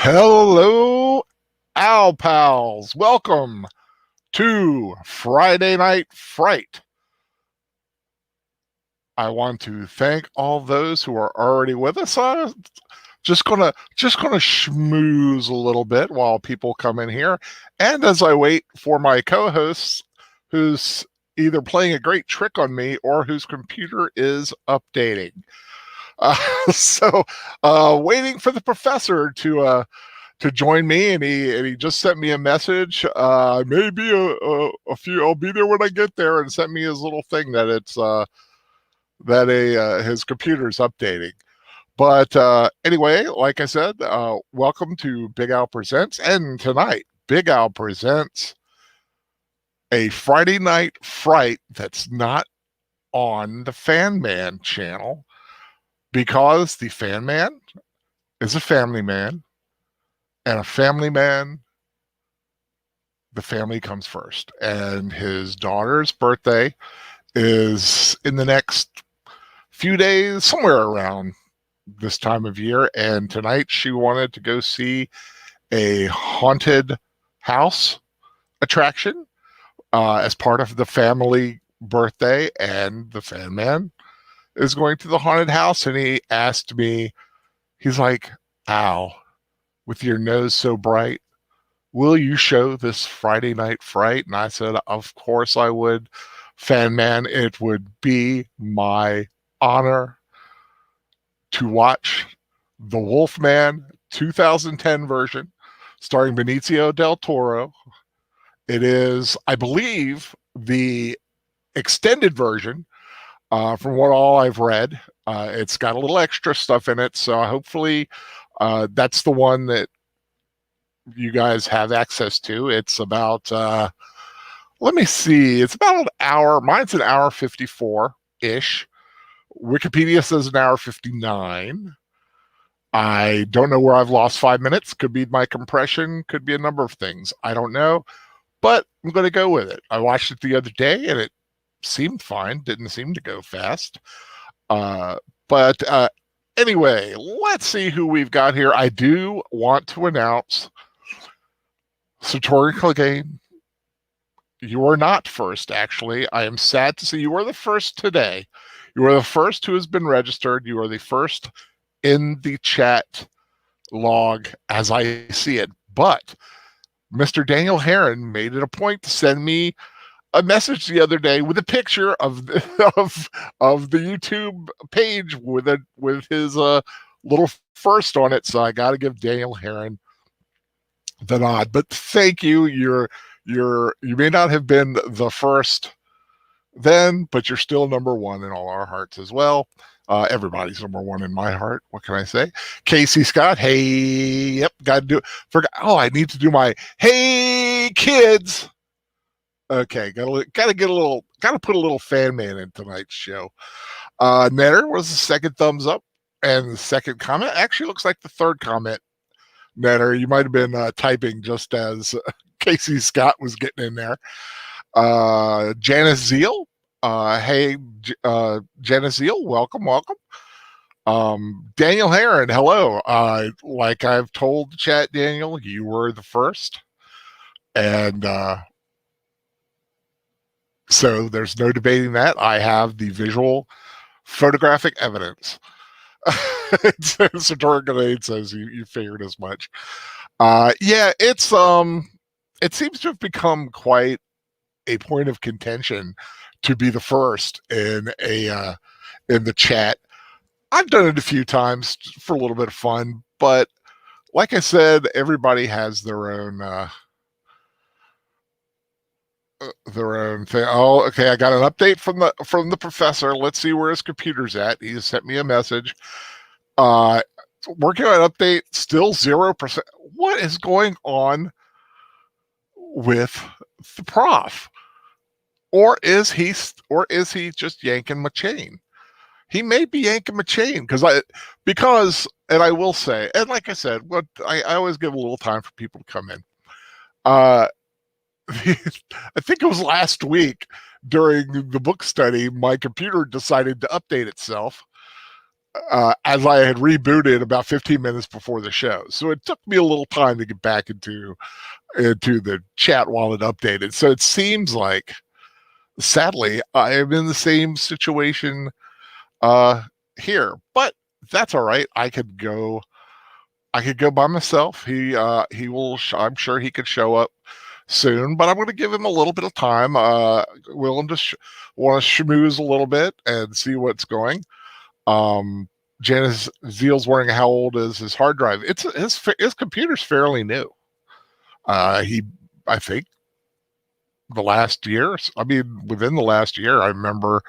Hello, Owl Pals. Welcome to Friday Night Fright. I want to thank all those who are already with us. I'm just gonna schmooze a little bit while people come in here, and as I wait for my co-hosts, who's either playing a great trick on me or whose computer is updating. Uh, waiting for the professor to join me, and he just sent me a message. Maybe a few. I'll be there when I get there, and sent me his little thing that it's his computer's updating. But anyway, like I said, welcome to Big Al Presents, and tonight Big Al presents a Friday Night Fright that's not on the Fan Man channel because the Fan Man is a family man. And a family man, the family comes first. And his daughter's birthday is in the next few days, somewhere around this time of year. And tonight she wanted to go see a haunted house attraction as part of the family birthday. And the fan man is going to the haunted house. And he asked me, he's like, "Ow, with your nose so bright, will you show this Friday Night Fright?" And I said, "Of course I would, fan man. It would be my honor to watch the Wolfman 2010 version starring Benicio del Toro. It is, I believe, the extended version from what all I've read. It's got a little extra stuff in it, so hopefully that's the one that you guys have access to. It's about let me see, it's about an hour. Mine's an hour 54-ish. Wikipedia says an hour 59. I don't know where I've lost 5 minutes. Could be my compression, could be a number of things. I don't know, but I'm going to go with it. I watched it the other day and it seemed fine. Didn't seem to go fast. But anyway, let's see who we've got here. I do want to announce Satori Clegane, you are not first, actually. I am sad to say you are the first today. You are the first who has been registered. You are the first in the chat log as I see it. But Mr. Daniel Heron made it a point to send me a message the other day with a picture of the, of the YouTube page with his little first on it. So I got to give Daniel Heron the nod. But thank you. You may not have been the first then, but you're still number one in all our hearts as well. Everybody's number one in my heart. What can I say? Casey Scott, hey, yep, got to do it. I need to do my hey kids. Okay, gotta put a little fan man in tonight's show. Netter was the second thumbs up, and the second comment actually looks like the third comment. Netter, you might have been typing just as Casey Scott was getting in there. Janice Zeal, hey, Janice Zeal, welcome. Daniel Heron, hello. Like I've told the chat, Daniel, you were the first, and so there's no debating that. I have the visual photographic evidence. Satori Grenade says you figured as much. Yeah, it seems to have become quite a point of contention to be the first in the chat. I've done it a few times for a little bit of fun, but like I said, everybody has their own thing. Oh, okay. I got an update from the professor. Let's see where his computer's at. He sent me a message. Working on an update, still 0%. What is going on with the prof? Or is he just yanking my chain? He may be yanking my chain because and I will say, and like I said, what I always give a little time for people to come in. I think it was last week during the book study, my computer decided to update itself. as I had rebooted about 15 minutes before the show. So it took me a little time to get back into the chat while it updated. So it seems like, sadly, I am in the same situation here, but that's all right. I could go by myself. He will. I'm sure he could show up soon, but I'm going to give him a little bit of time. Willing to want to schmooze a little bit and see what's going. Janice Zeal's wondering how old is his hard drive. It's his computer's fairly new. I think the last year. I mean, within the last year, I remember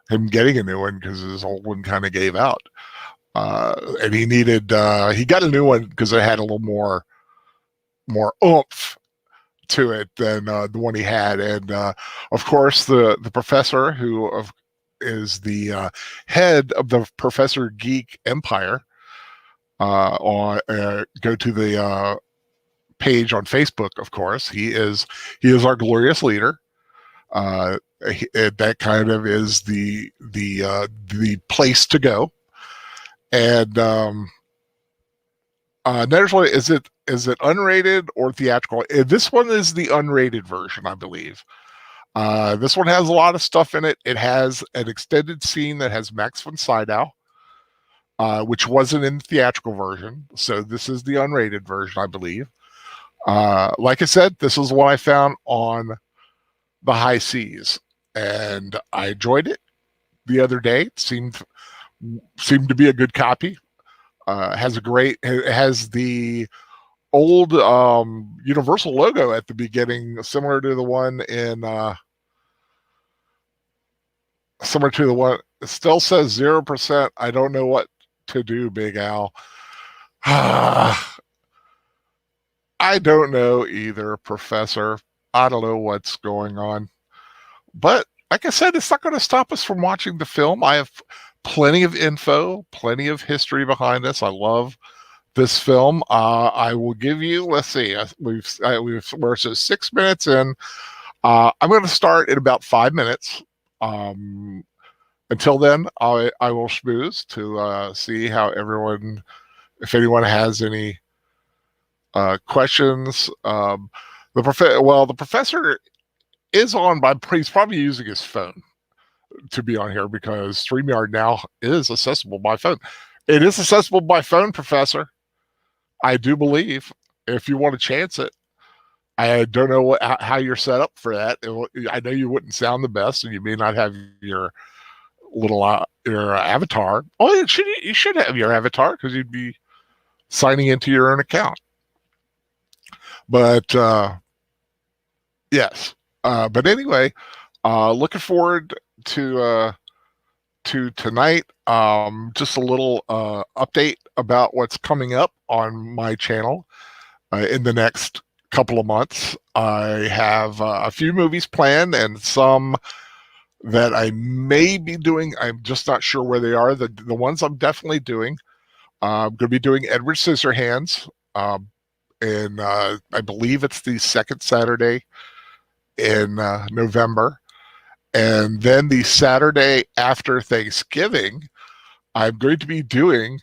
him getting a new one because his old one kind of gave out. And he got a new one because it had a little more oomph to it than the one he had. And of course, the professor who is the head of the Professor Geek Empire. Go to the page on Facebook. Of course, he is our glorious leader. That kind of is the place to go. And next one, is it unrated or theatrical? This one is the unrated version, I believe. This one has a lot of stuff in it. It has an extended scene that has Max von Sydow, which wasn't in the theatrical version. So this is the unrated version, I believe. Like I said, this is what I found on the high seas, and I enjoyed it the other day. It seemed to be a good copy. It has the old Universal logo at the beginning, similar to the one in it still says 0%. I don't know what to do, Big Al. I don't know either, Professor. I don't know what's going on. But like I said, it's not going to stop us from watching the film. I have plenty of info, plenty of history behind this. I love this film. I will give you, let's see, we're 6 minutes in. I'm going to start in about 5 minutes. Until then, I will schmooze to see how if anyone has any questions. The professor is on, but he's probably using his phone to be on here because StreamYard now is accessible by phone. It is accessible by phone, Professor. I do believe, if you want to chance it. I don't know how you're set up for that. I know you wouldn't sound the best, and you may not have your little your avatar. Oh, you should have your avatar because you'd be signing into your own account. But yes. But anyway, looking forward to tonight. Just a little update about what's coming up on my channel in the next couple of months. I have a few movies planned and some that I may be doing. I'm just not sure where they are. The ones I'm definitely doing. I'm going to be doing Edward Scissorhands, and I believe it's the second Saturday in November. And then the Saturday after Thanksgiving, I'm going to be doing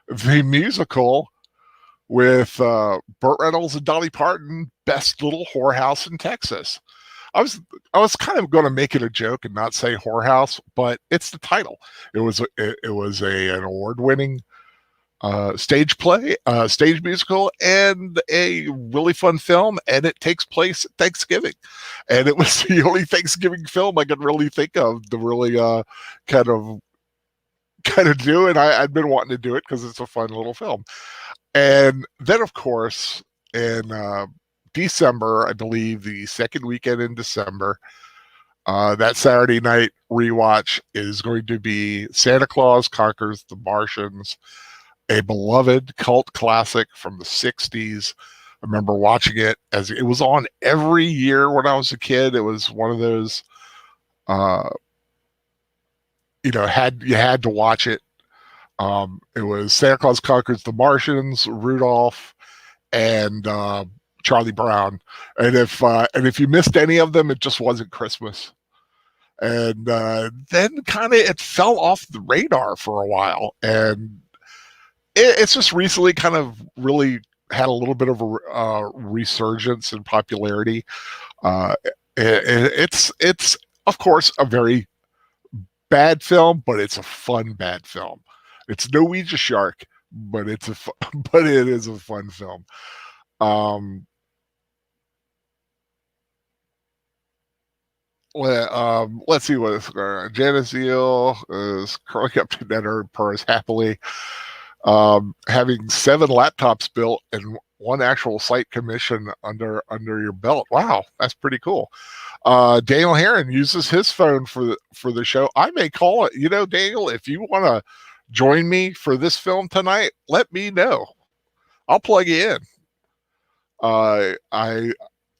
the musical with Burt Reynolds and Dolly Parton, Best Little Whorehouse in Texas. I was kind of going to make it a joke and not say whorehouse, but it's the title. It was an award-winning stage play, stage musical, and a really fun film, and it takes place at Thanksgiving. And it was the only Thanksgiving film I could really think of to really kind of do it. I'd been wanting to do it because it's a fun little film. And then, of course, in December, I believe the second weekend in December, that Saturday night rewatch is going to be Santa Claus Conquers the Martians, a beloved cult classic from the 60s. I remember watching it as it was on every year when I was a kid. It was one of those, you had to watch it. It was Santa Claus Conquers the Martians, Rudolph, and Charlie Brown. And if you missed any of them, it just wasn't Christmas. And then kind of it fell off the radar for a while, and it's just recently kind of really had a little bit of a resurgence in popularity. Uh, it's of course a very bad film, but it's a fun bad film. It's no Ouija shark, but but it is a fun film. Um, let's see what Janice Eel is curling up to dinner purrs happily. Having 7 laptops built and 1 actual site commission under your belt. Wow, that's pretty cool. Daniel Heron uses his phone for the show. I may call it. Daniel, if you want to join me for this film tonight, let me know. I'll plug you in.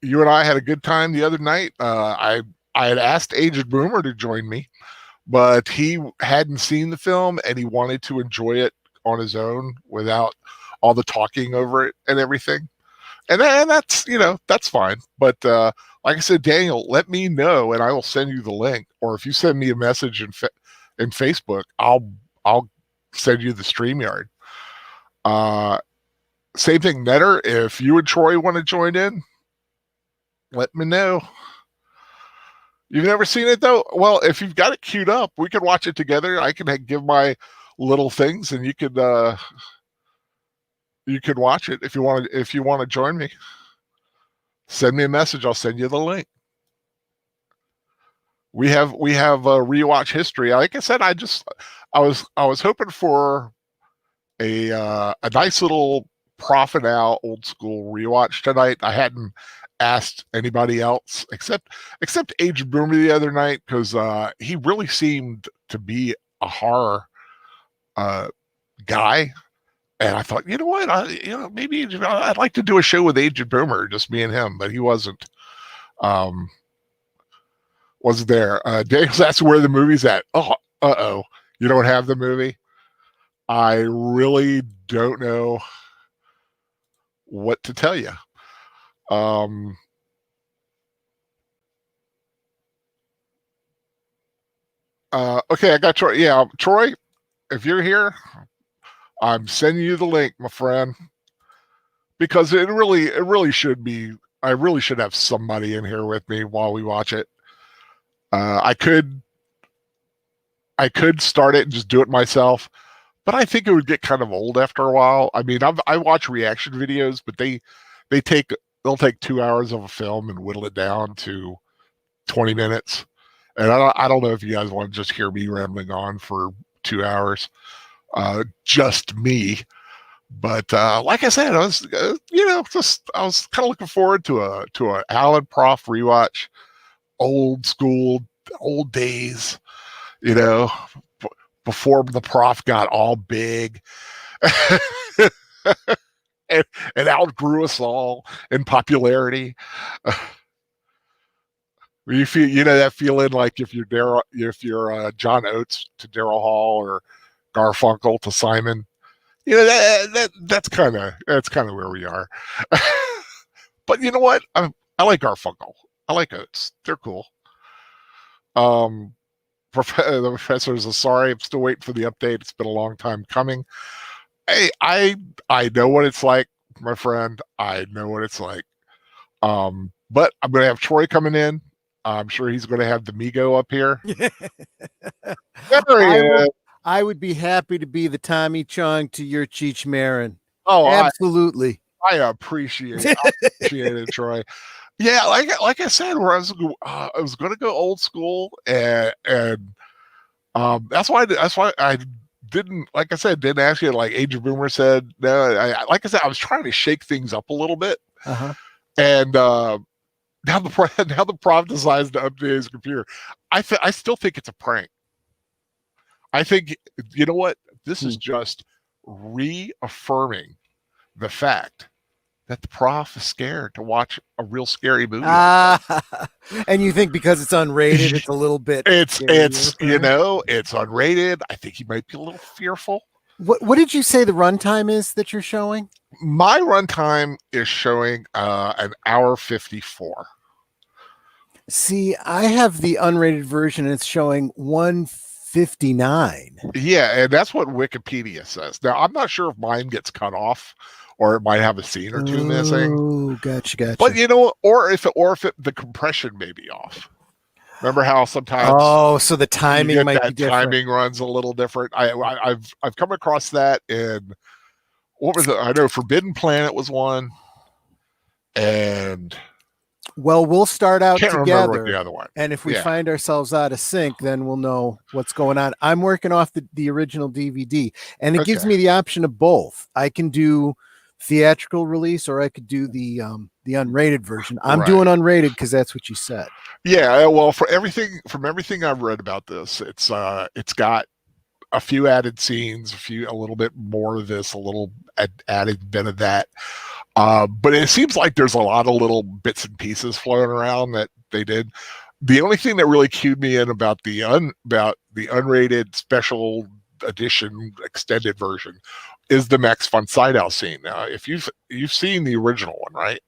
You and I had a good time the other night. I had asked Aged Boomer to join me, but he hadn't seen the film and he wanted to enjoy it on his own without all the talking over it and everything. And that's, that's fine. But like I said, Daniel, let me know and I will send you the link. Or if you send me a message in Facebook, I'll send you the StreamYard. Same thing, Netter. If you and Troy want to join in, let me know. You've never seen it though? Well, if you've got it queued up, we can watch it together. I can give my little things, and you could watch it if you want to join me. Send me a message. I'll send you the link. We have a rewatch history. Like I said, I was hoping for a nice little Prof and Al old school rewatch tonight. I hadn't asked anybody else except Aged Boomer the other night because he really seemed to be a horror guy, and I thought, you know what, maybe I'd like to do a show with Aged Boomer, just me and him, but he wasn't there. Daniel's asked where the movie's at. Oh, you don't have the movie? I really don't know what to tell you. Okay, I got Troy. Yeah, Troy, if you're here, I'm sending you the link, my friend, because it really should be. I really should have somebody in here with me while we watch it. I could start it and just do it myself, but I think it would get kind of old after a while. I mean, I watch reaction videos, but they'll take 2 hours of a film and whittle it down to 20 minutes. And I don't know if you guys want to just hear me rambling on for 2 hours, just me. But like I said, I was I was kind of looking forward to a Alan Prof rewatch, old school, old days, before the Prof got all big and outgrew us all in popularity. You feel, that feeling like if you're John Oates to Daryl Hall or Garfunkel to Simon, that's kind of where we are. But you know what? I like Garfunkel. I like Oates. They're cool. The professor is sorry. I'm still waiting for the update. It's been a long time coming. Hey, I know what it's like, my friend. I know what it's like. But I'm going to have Troy coming in. I'm sure he's going to have the Migo up here. I would be happy to be the Tommy Chong to your Cheech Marin. Oh, absolutely. I appreciate it, Troy. Yeah, like I said, where I was going to go old school, and that's why I didn't, like I said, didn't ask you like Aged Boomer said. No, like I said, I was trying to shake things up a little bit, and now the Prof decides to update his computer. I still think it's a prank. I think, you know what? This is just reaffirming the fact that the Prof is scared to watch a real scary movie. And you think because it's unrated, it's a little bit. It's it's unrated. I think he might be a little fearful. What did you say the runtime is that you're showing? My runtime is showing an hour 54. See, I have the unrated version and it's showing 159. Yeah, and that's what Wikipedia says. Now, I'm not sure if mine gets cut off or it might have a scene or two missing. Oh, gotcha. But the compression may be off. Remember how sometimes Oh, so the you timing get might be that different. timing runs a little different. I've come across that in what was it? I know Forbidden Planet was one, and Well, we'll start out can't remember what the together. other one. And if we Yeah. find ourselves out of sync, then we'll know what's going on. I'm working off the original DVD, and it gives Okay. me the option of both. I can do theatrical release, or I could do the unrated version. I'm Right. doing unrated because that's what you said. Yeah, well, from everything I've read about this, it's got a few added scenes, a little bit more of this, a little added bit of that. But it seems like there's a lot of little bits and pieces floating around that they did. The only thing that really cued me in about the unrated special edition extended version is the Max von Sydow scene. Now, if you've seen the original one, right?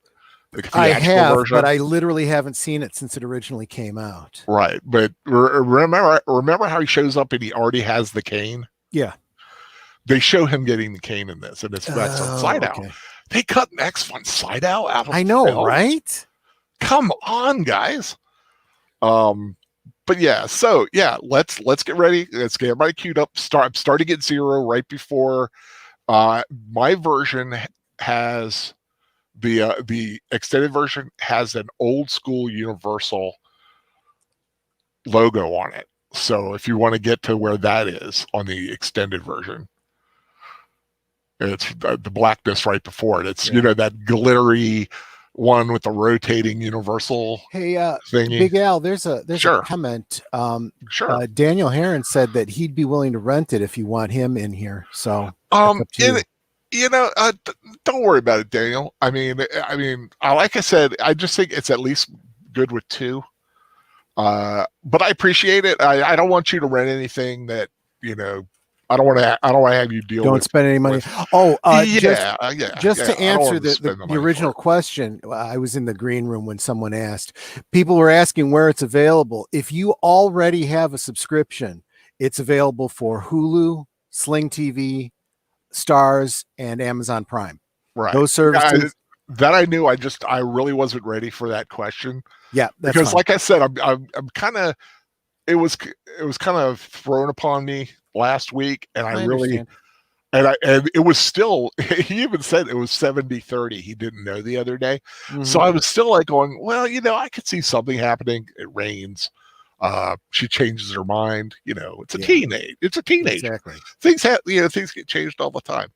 The I theatrical have, version? but I literally haven't seen it since it originally came out. Right, but remember how he shows up and he already has the cane? Yeah. They show him getting the cane in this, and it's Max von Sydow. Okay. They cut Max von Sydow out of I know, film? right? Come on, guys. But yeah, so yeah, let's get ready. Let's get everybody queued up. I'm starting at 0 right before my version has the extended version has an old school Universal logo on it. So if you want to get to where that is on the extended version, it's the blackness right before it. It's that glittery one with the rotating Universal thingy. Big Al, there's a Sure. comment. Sure. Daniel Heron said that he'd be willing to rent it if you want him in here. So that's up to you. Don't worry about it, Daniel. I mean, like I said, I just think it's at least good with 2. But I appreciate it. I don't want you to rent anything that I don't want to have you deal Don't with. spend any money. Just to answer the original question, I was in the green room when someone asked. People were asking where it's available. If you already have a subscription, it's available for Hulu, Sling TV, Stars, and Amazon Prime. Right. Those services. That I knew. I really wasn't ready for that question. Yeah, because fine. like I said, I'm kind of. It was kind of thrown upon me last week, and I really understand. and it was still, he even said it was 70-30. He didn't know the other day. Mm-hmm. So I was still like going, well, I could see something happening. It rains. She changes her mind. It's a teenage. It's a teenager. Exactly. Things get changed all the time.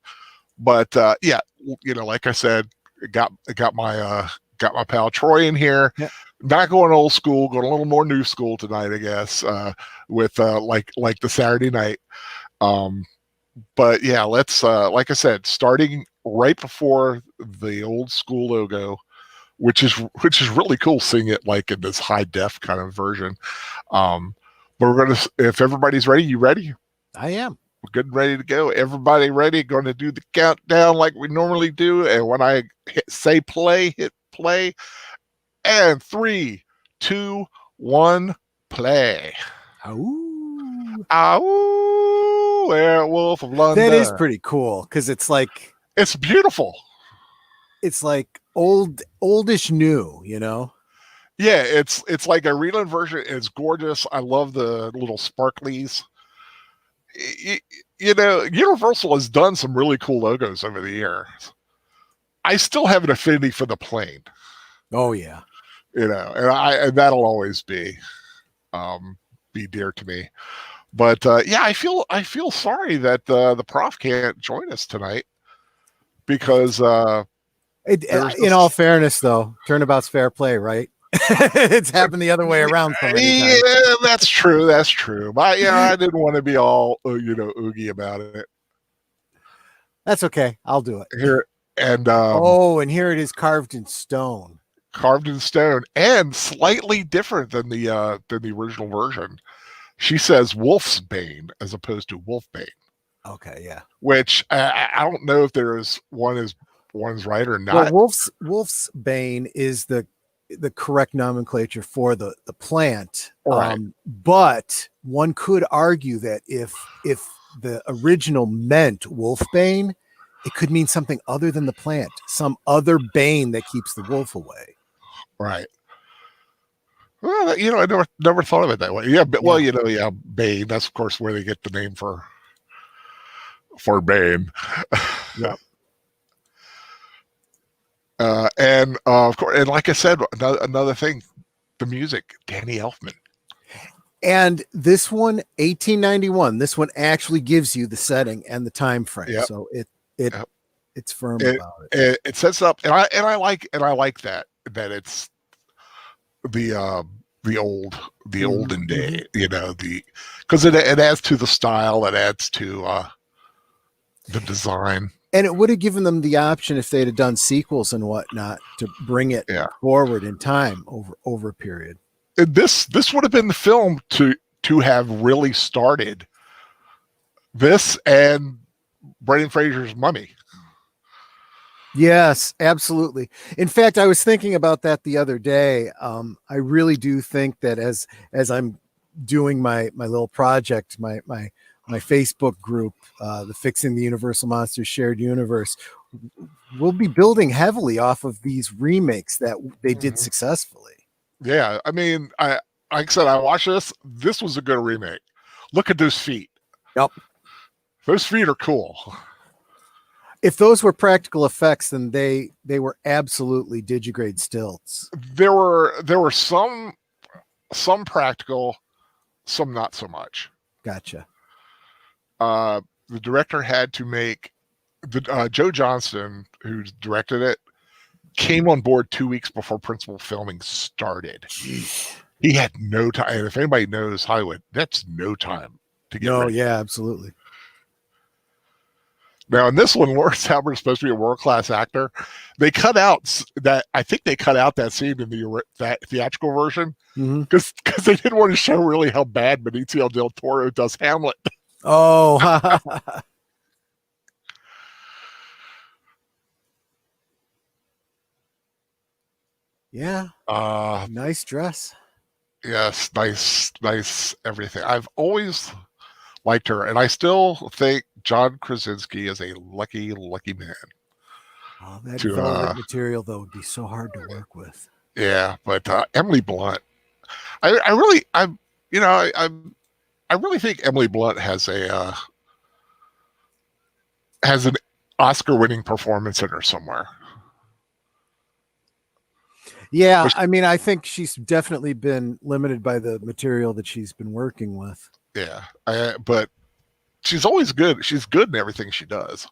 But like I said, got my pal Troy in here. Yeah. Not going old school, going a little more new school tonight, I guess, with like the Saturday night. But yeah, let's like I said, starting right before the old school logo, which is really cool seeing it like in this high def kind of version. But we're gonna, if everybody's ready, you ready? I am. We're good and ready to go. Everybody ready? Going to do the countdown like we normally do, and when I say play, hit play. And 3, 2, 1, play. Ow. Werewolf of London. That is pretty cool because it's beautiful. It's like oldish new, Yeah, it's like a reland version. It's gorgeous. I love the little sparklies. Universal has done some really cool logos over the years. I still have an affinity for the plane. Oh yeah. And that'll always be dear to me. But I feel sorry that the prof can't join us tonight because in all fairness, though, turnabout's fair play, right? It's happened the other way around. Yeah, that's true. That's true. But I didn't want to be all oogie about it. That's okay. I'll do it here. And and here it is, carved in stone. And slightly different than the original version. She says wolfbane as opposed to wolfbane. Okay, yeah. Which I don't know if one's right or not. Well, wolfbane is the the correct nomenclature for the plant. Right. But one could argue that if the original meant wolfbane, it could mean something other than the plant, some other bane that keeps the wolf away. Right. Well, I never thought of it that way. Yeah, but well, Bane. That's of course where they get the name for Bane. Yeah. And of course, and like I said, another thing, the music, Danny Elfman. And this one, 1891. This one actually gives you the setting and the time frame, so it's firm about it. It sets up, and I like that it's the olden day, because it adds to the style, it adds to the design. And it would have given them the option, if they'd have done sequels and whatnot, to bring it forward in time over a period. And this would have been the film to have really started this and Brendan Fraser's Mummy. Yes, absolutely. In fact, I was thinking about that the other day. I really do think that as I'm doing my little project, my Facebook group, the Fixing the Universal Monsters Shared Universe, we'll be building heavily off of these remakes that they did successfully. Yeah, I mean, like I said, I watched this. This was a good remake. Look at those feet. Yep. Those feet are cool. If those were practical effects, then they were absolutely digigrade stilts. There were some practical, some not so much. Gotcha. The director had to make Joe Johnston, who directed it, came on board 2 weeks before principal filming started. Jeez. He had no time. And if anybody knows Hollywood, that's no time to get ready. Yeah, absolutely. Now, in this one, Lawrence Albert is supposed to be a world-class actor. They cut out that. I think they cut out that scene in that theatrical version because they didn't want to show really how bad Benicio del Toro does Hamlet. Oh. Yeah. Nice dress. Yes, nice everything. I've always liked her, and I still think John Krasinski is a lucky man. Oh, that velvet material though would be so hard to work with. Yeah, but Emily Blunt, I really think Emily Blunt has an Oscar-winning performance in her somewhere. Yeah, I mean, I think she's definitely been limited by the material that she's been working with. Yeah, but she's always good. She's good in everything she does.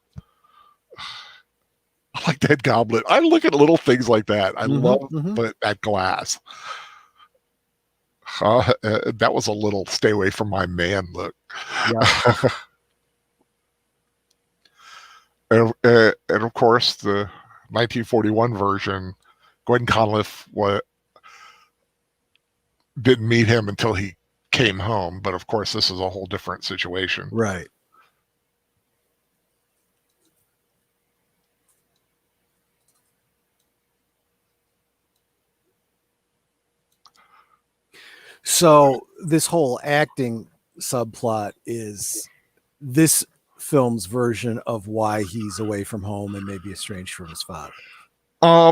I like that goblet. I look at little things like that. I love that glass. That was a little stay away from my man look. Yeah. and of course, the 1941 version, Gwen Conliffe didn't meet him until he came home. But of course, this is a whole different situation. Right. So this whole acting subplot is this film's version of why he's away from home and maybe estranged from his father. A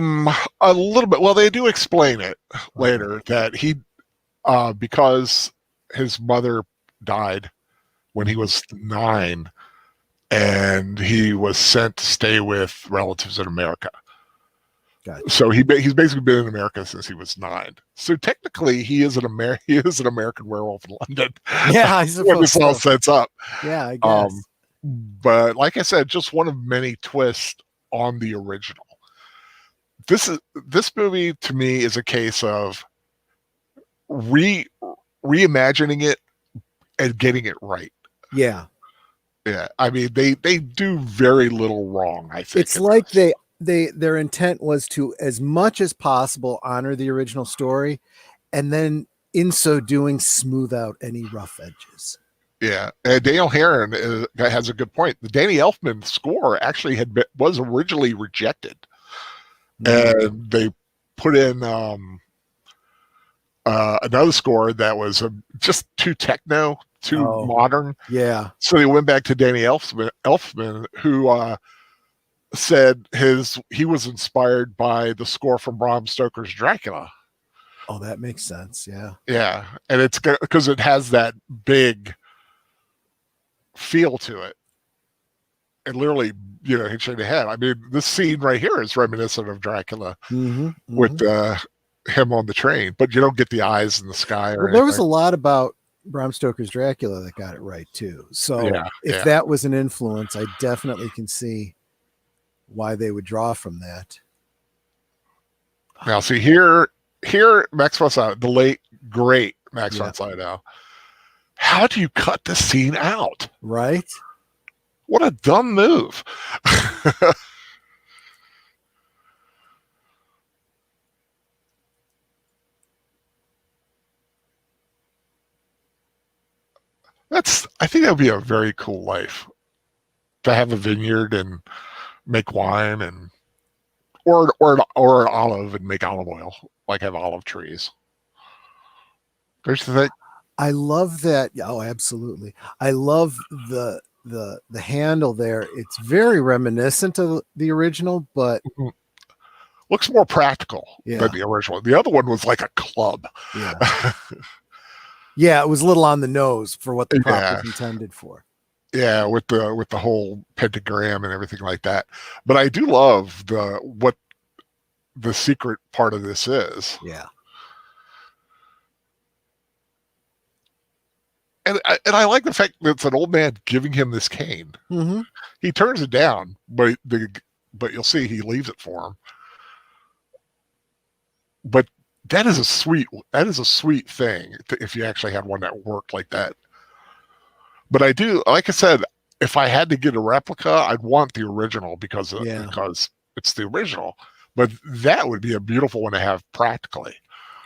little bit. Well, they do explain it later that he, because his mother died when he was 9, and he was sent to stay with relatives in America. Gotcha. So he's basically been in America since he was 9. So technically, he is an American werewolf in London. Yeah, I suppose when this all sets up. Yeah, I guess. But like I said, just one of many twists on the original. This movie to me is a case of reimagining it and getting it right. Yeah. Yeah. I mean, they do very little wrong, I think. It's like their intent was to, as much as possible, honor the original story, and then in so doing, smooth out any rough edges. Yeah, and Daniel Herron has a good point. The Danny Elfman score actually was originally rejected, and they put in another score that was just too techno, too modern. Yeah. So they went back to Danny Elfman, who said he was inspired by the score from Bram Stoker's Dracula. Oh, that makes sense. Yeah. Yeah, and it's because it has that big feel to it. And literally, hits you in the head. I mean, this scene right here is reminiscent of Dracula with him on the train, but you don't get the eyes in the sky. Well, there was a lot about Bram Stoker's Dracula that got it right too. So if that was an influence, I definitely can see why they would draw from that. Now, see here, Max von Sydow, the late great Max von Sydow. How do you cut this scene out? Right. What a dumb move. I think that would be a very cool life, to have a vineyard and make wine or an olive and make olive oil, like have olive trees. Don't you think? I love that. Oh, absolutely. I love the handle there. It's very reminiscent of the original, but looks more practical than the original. The other one was like a club. Yeah. Yeah, it was a little on the nose for what the prop was intended for. Yeah, with the whole pentagram and everything like that. But I do love what the secret part of this is. Yeah. And I like the fact that it's an old man giving him this cane. Mm-hmm. He turns it down, but you'll see he leaves it for him. But that is a sweet thing if you actually had one that worked like that. But I do, like I said, if I had to get a replica, I'd want the original because it's the original. But that would be a beautiful one to have practically.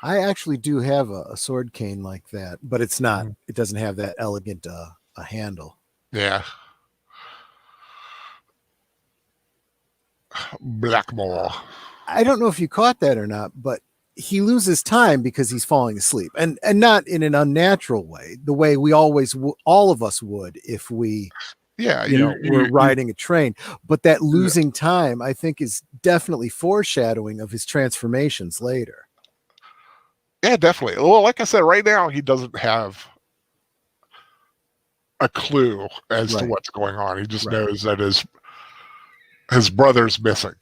I actually do have a sword cane like that, but it's not. It doesn't have that elegant a handle. Yeah. Blackmore. I don't know if you caught that or not, but he loses time because he's falling asleep, and not in an unnatural way, the way we always all of us would if we we're riding a train. But that losing time, I think, is definitely foreshadowing of his transformations later. Yeah, definitely. Well, like I said, right now he doesn't have a clue as to what's going on. He just knows that his brother's missing.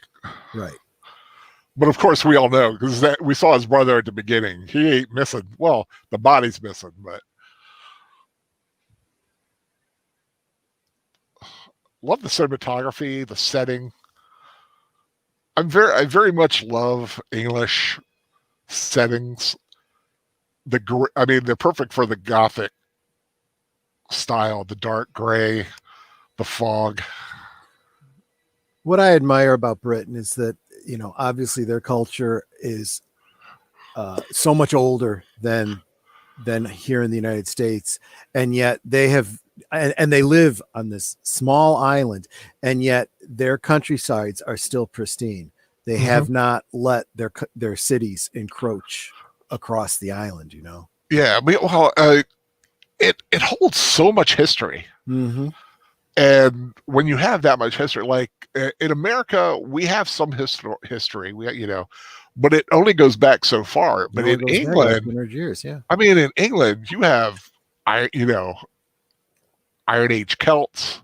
Right. But of course, we all know because we saw his brother at the beginning. He ain't missing. Well, the body's missing, but love the cinematography, the setting. I very much love English settings. They're perfect for the Gothic style, the dark gray, the fog. What I admire about Britain is that, obviously their culture is so much older than here in the United States. And yet they have, and they live on this small island, and yet their countrysides are still pristine. They have not let their cities encroach across the island, Yeah, well, it holds so much history. Mm-hmm. And when you have that much history, like in America, we have some history, but it only goes back so far. But in England, 100 years, yeah. I mean, in England, you have, Iron Age Celts,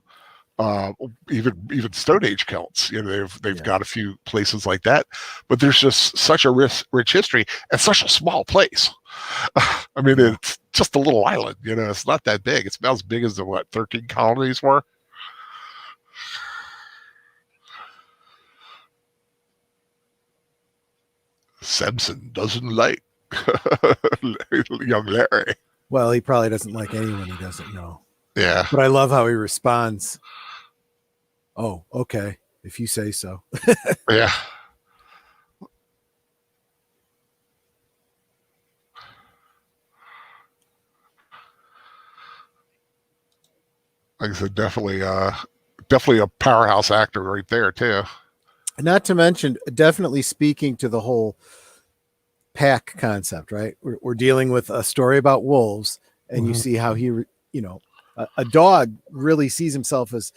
even Stone Age Celts. They've got a few places like that, but there's just such a rich history and such a small place. I mean, it's just a little island. It's not that big. It's about as big as the 13 colonies were. Samson doesn't like young Larry. Well, he probably doesn't like anyone he doesn't know. Yeah. But I love how he responds. Oh, okay. If you say so. Yeah. Like I said, definitely a powerhouse actor right there too. Not to mention, definitely speaking to the whole pack concept, right? We're dealing with a story about wolves, and you Mhm. see how he, a dog really sees himself as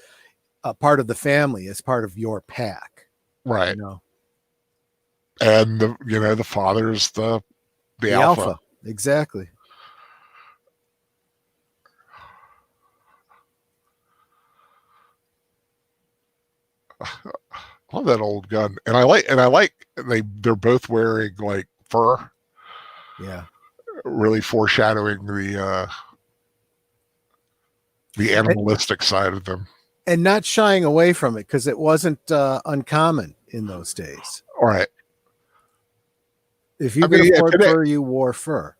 a part of the family, as part of your pack, Right. And the father's the alpha. Exactly. I love that old gun, and I like they're both wearing like fur. Yeah. Really foreshadowing the animalistic side of them, and not shying away from it, because it wasn't uncommon in those days. All right. If you could afford fur, you wore fur.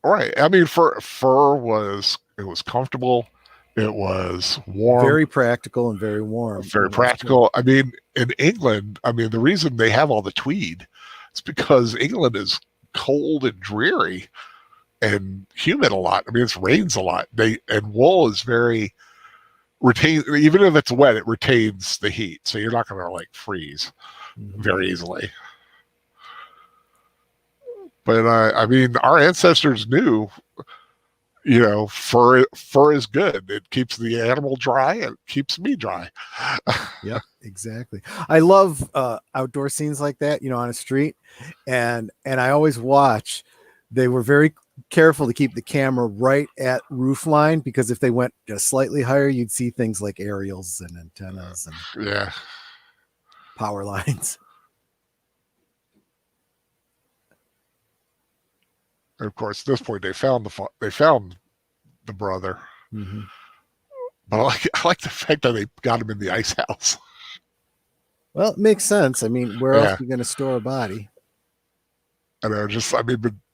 Right. I mean, fur was comfortable. It was warm. Very practical and very warm. Very practical. I mean, in England, the reason they have all the tweed is because England is cold and dreary and humid a lot. I mean, it rains a lot. And wool is very even if it's wet, it retains the heat. So you're not going to like freeze very easily. But I mean, our ancestors knew, fur is good. It keeps the animal dry. It keeps me dry. Yep, exactly. I love outdoor scenes like that, on a street, and I always watch. They were very careful to keep the camera right at roof line, because if they went just slightly higher, you'd see things like aerials and antennas and power lines. And of course, at this point, they found the brother. Mm-hmm. But I like the fact that they got him in the ice house. Well, it makes sense. I mean, where else are you going to store a body? But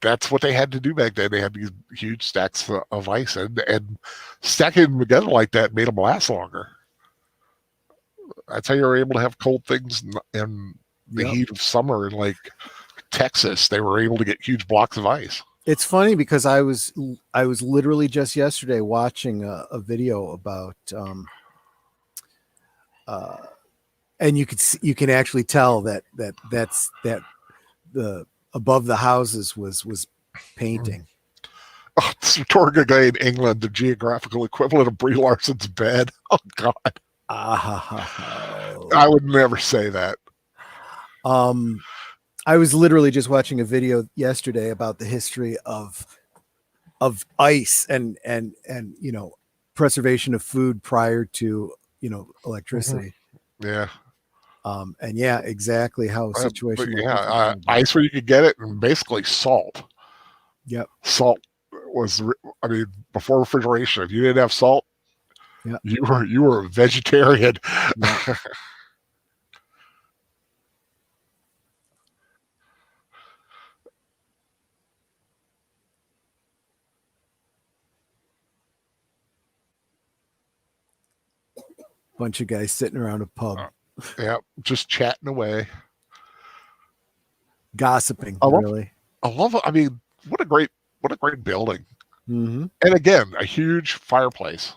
that's what they had to do back then. They had these huge stacks of ice, and stacking them together like that made them last longer. That's how you were able to have cold things in the heat of summer in like Texas. They were able to get huge blocks of ice. It's funny because I was literally just yesterday watching a video about and you can actually tell that's the above the houses was painting. Oh, Torgay in England, the geographical equivalent of Brie Larson's bed. Oh God. I would never say that. I was literally just watching a video yesterday about the history of ice and preservation of food prior to electricity. Yeah. And exactly how a situation ice where you could get it, and basically salt. Yep. Salt was, before refrigeration, if you didn't have salt, you were a vegetarian. Yep. Bunch of guys sitting around a pub. Just chatting away, gossiping. I love it. I mean, what a great building. Mm-hmm. And again, a huge fireplace.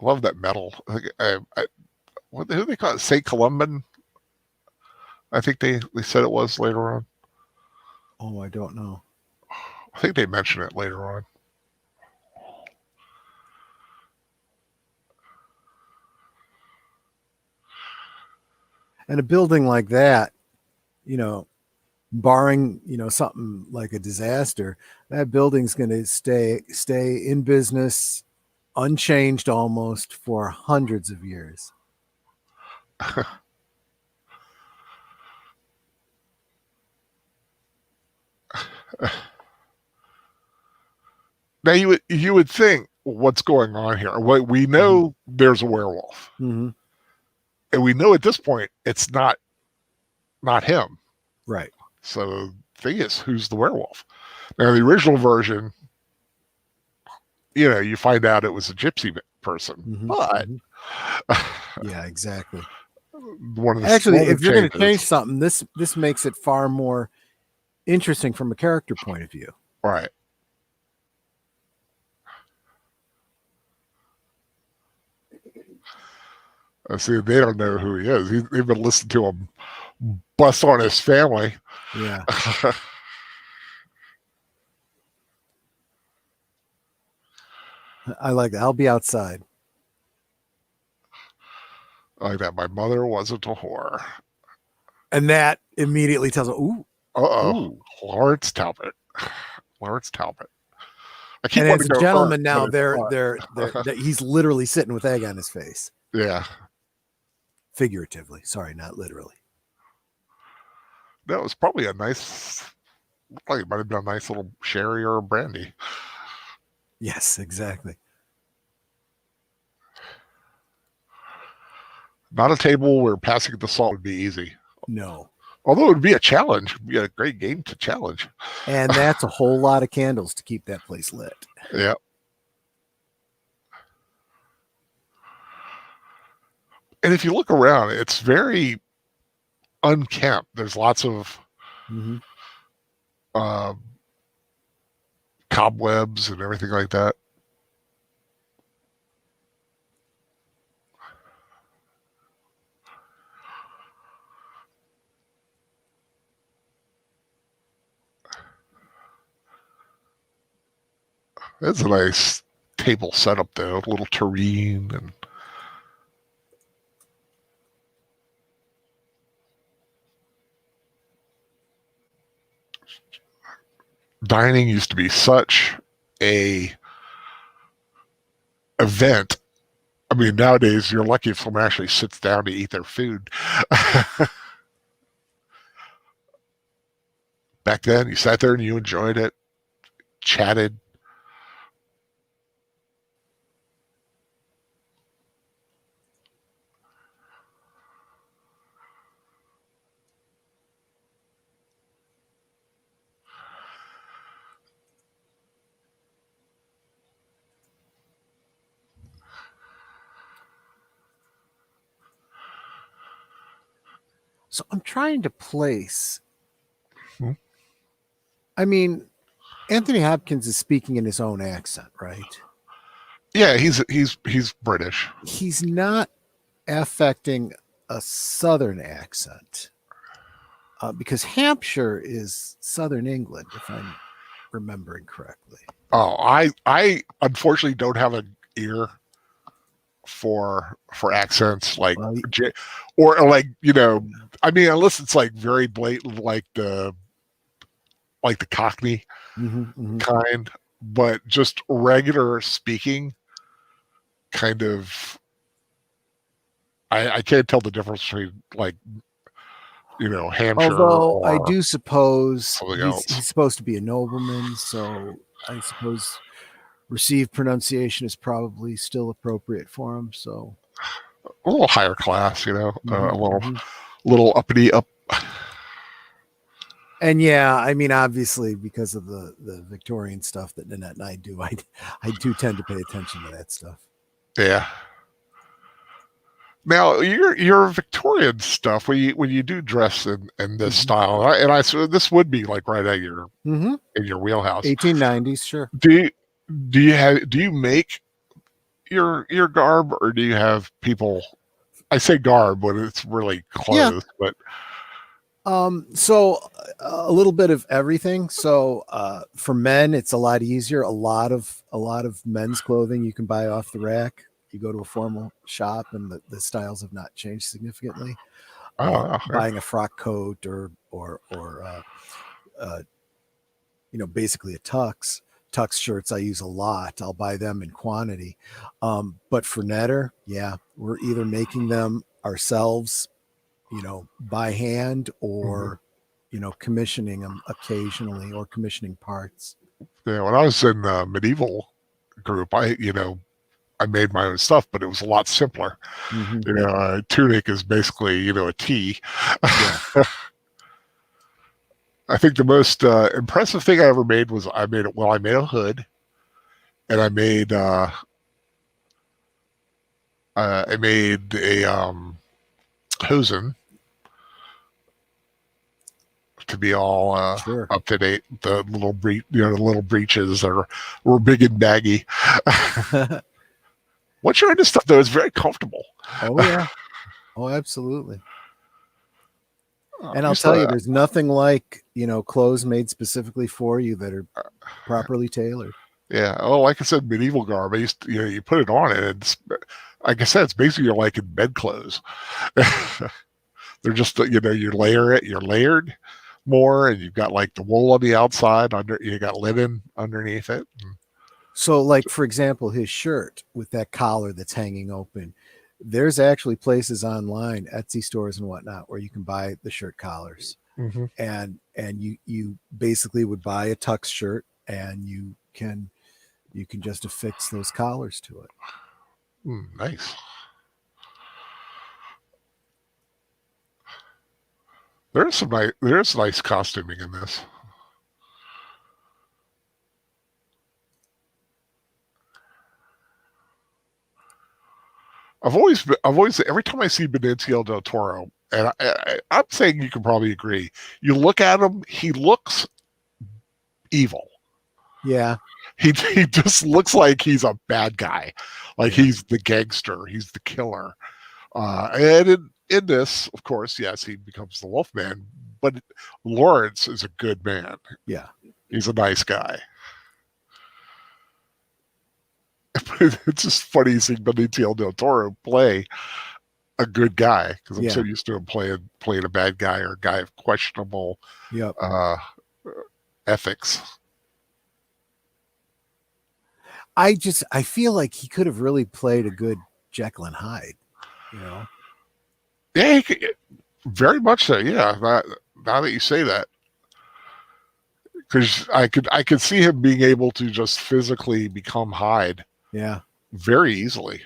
Love that metal. Who do they call it? St. Columban? I think they said it was later on. Oh, I don't know. I think they mentioned it later on. And a building like that, barring, something like a disaster, that building's going to stay in business unchanged almost for hundreds of years. Now you would think, what's going on here? We know there's a werewolf, and we know at this point it's not him, right? So the thing is, who's the werewolf? Now, the original version, you find out it was a gypsy person, but yeah, exactly. Actually, if you're going to change something, this makes it far more interesting from a character point of view, right? See, they don't know who he is. They've been listening to him bust on his family. Yeah. I like that. I'll be outside. Like that. My mother wasn't a whore. And that immediately tells me, ooh. Uh-oh. Lawrence Talbot. Lawrence Talbot. I keep and wanting as to a go gentleman now, they're he's literally sitting with egg on his face. Yeah. Figuratively. Sorry, not literally. That was probably a nice, it might have been a nice little sherry or a brandy. Yes, exactly. Not a table where passing the salt would be easy. No. Although it would be a challenge. It would be a great game to challenge. And that's a whole lot of candles to keep that place lit. Yeah. And if you look around, it's very unkempt. There's lots of cobwebs and everything like that. It's a nice table setup though, a little tureen and dining used to be such a event. I mean, nowadays you're lucky if someone actually sits down to eat their food. Back then, you sat there and you enjoyed it, chatted. So I'm trying to place. I mean, Anthony Hopkins is speaking in his own accent, right? Yeah, he's British. He's not affecting a Southern accent because Hampshire is Southern England, if I'm remembering correctly. Oh, I unfortunately don't have an ear for accents like or like, you know, I mean, unless it's like very blatant, like the Cockney kind, but just regular speaking kind of, I can't tell the difference between, like, you know, Hampshire. Although I do suppose he's supposed to be a nobleman, so I suppose received pronunciation is probably still appropriate for him. So a little higher class, you know, a little uppity up. And yeah, I mean, obviously, because of the Victorian stuff that Nanette and I do, I do tend to pay attention to that stuff. Yeah. Now your Victorian stuff, when you do dress in this style, and so this would be like right at your in your wheelhouse. 1890s, sure. Do you make your garb, or do you have people? I say garb, but it's really clothes, but. So a little bit of everything. So for men, it's a lot easier. A lot of men's clothing you can buy off the rack. You go to a formal shop and the styles have not changed significantly. Buying a frock coat or you know, basically a tux shirts I use a lot. I'll buy them in quantity. But for netter, yeah, we're either making them ourselves, you know, by hand, or you know, commissioning them occasionally, or commissioning parts. Yeah, when I was in medieval group, I made my own stuff, but it was a lot simpler. You know, a tunic is basically, you know, a tee. Yeah. I think the most impressive thing I ever made was I made a hood, and I made a hosen to be all up to date. The little breeches were big and baggy. Once you're into stuff, though, it's very comfortable. Oh yeah, oh absolutely. And I'll tell you, there's nothing like, clothes made specifically for you that are properly tailored. Yeah. Oh, like I said, medieval garb. You put it on and it's, like I said, it's basically you're like in bedclothes. They're just, you're layered more, and you've got like the wool on the outside, you got linen underneath it. So, like, for example, his shirt with that collar that's hanging open, there's actually places online, Etsy stores and whatnot, where you can buy the shirt collars. Mm-hmm. And you basically would buy a tux shirt, and you can just affix those collars to it. Nice. There's nice costuming in this. I've always, every time I see Benicio del Toro, and I'm saying you can probably agree, you look at him, he looks evil. Yeah. He just looks like he's a bad guy. Like he's the gangster, he's the killer. And in this, of course, yes, he becomes the Wolfman, but Lawrence is a good man. Yeah. He's a nice guy. It's just funny seeing Benicio del Toro play a good guy, because I'm so used to him playing a bad guy or a guy of questionable ethics. I feel like he could have really played a good Jekyll and Hyde, Yeah, very much so. Yeah, now that you say that, because I could see him being able to just physically become Hyde. Yeah, very easily.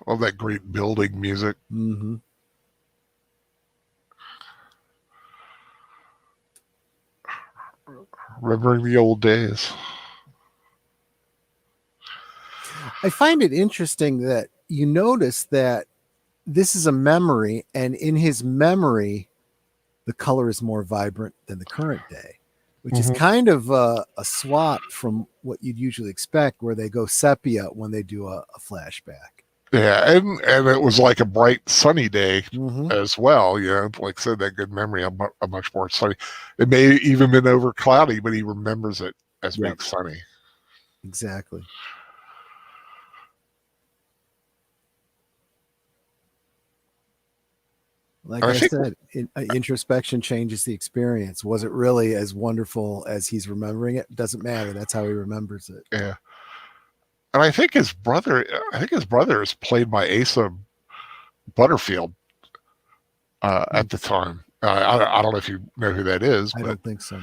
All that great building music. Mm-hmm. Remembering the old days. I find it interesting that you notice that this is a memory, and in his memory, the color is more vibrant than the current day, which is kind of a swap from what you'd usually expect, where they go sepia when they do a flashback. Yeah, and it was like a bright, sunny day as well. Like I said, that good memory, a much more sunny. It may even been over cloudy, but he remembers it as being sunny. Exactly. Like I said, introspection changes the experience. Was it really as wonderful as he's remembering it? Doesn't matter. That's how he remembers it. Yeah. And I think his brother is played by Asa Butterfield at the time. I don't know if you know who that is. I don't think so.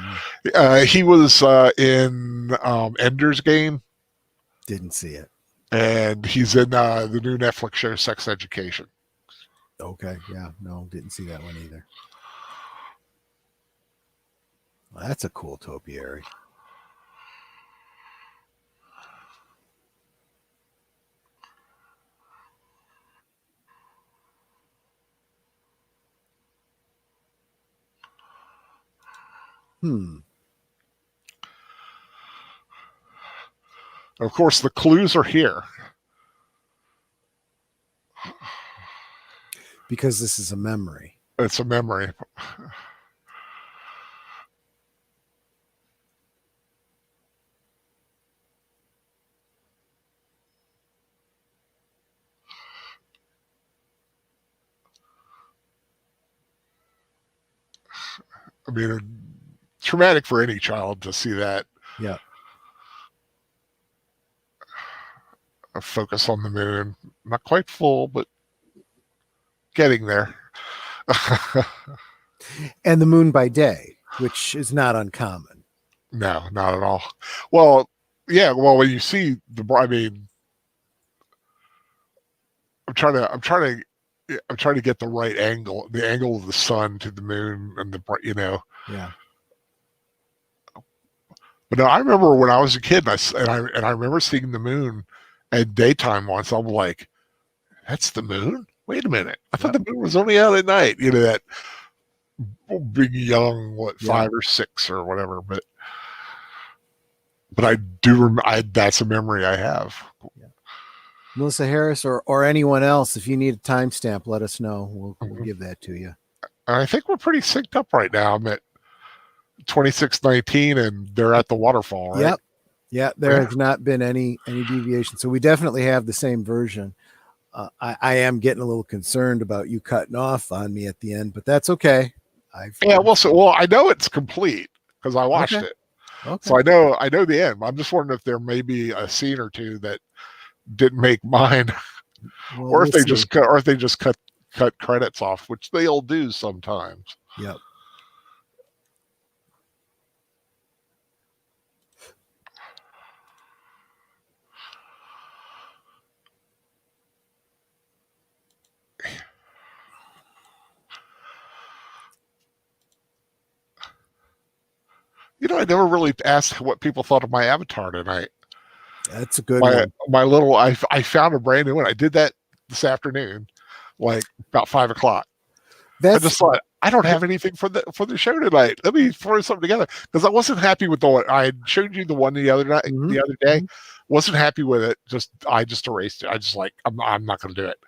No. He was in Ender's Game. Didn't see it. And he's in the new Netflix show Sex Education. Okay. Yeah. No, didn't see that one either. Well, that's a cool topiary. Of course, the clues are here. Because this is a memory. It's a memory. I mean, traumatic for any child to see that. Yeah. A focus on the moon. Not quite full, but getting there. And the moon by day, which is not uncommon. No, not at all. Well, yeah. Well, when you see I mean, I'm trying to get the right angle, the angle of the sun to the moon, and Yeah. But no, I remember when I was a kid, and I remember seeing the moon at daytime once. I'm like, that's the moon? Wait a minute. I thought the moon was only out at night. That big young, 5 or 6 or whatever. But I do that's a memory I have. Yeah. Melissa Harris or anyone else, if you need a timestamp, let us know. We'll give that to you. I think we're pretty synced up right now. I'm at 26:19, and they're at the waterfall, right? Yep. Yeah, there has not been any deviation. So we definitely have the same version. I am getting a little concerned about you cutting off on me at the end, but that's okay. Well, I know it's complete because I watched it. Okay. So I know the end. I'm just wondering if there may be a scene or two that didn't make mine, well, or if they just cut credits off, which they'll do sometimes. Yep. I never really asked what people thought of my avatar tonight. That's a good one. I found a brand new one. I did that this afternoon, like about 5 o'clock. I just thought, I don't have anything for the show tonight. Let me throw something together, because I wasn't happy with the one I had showed you, the one the other night, the other day. Wasn't happy with it. I just erased it. I just like, I'm not going to do it.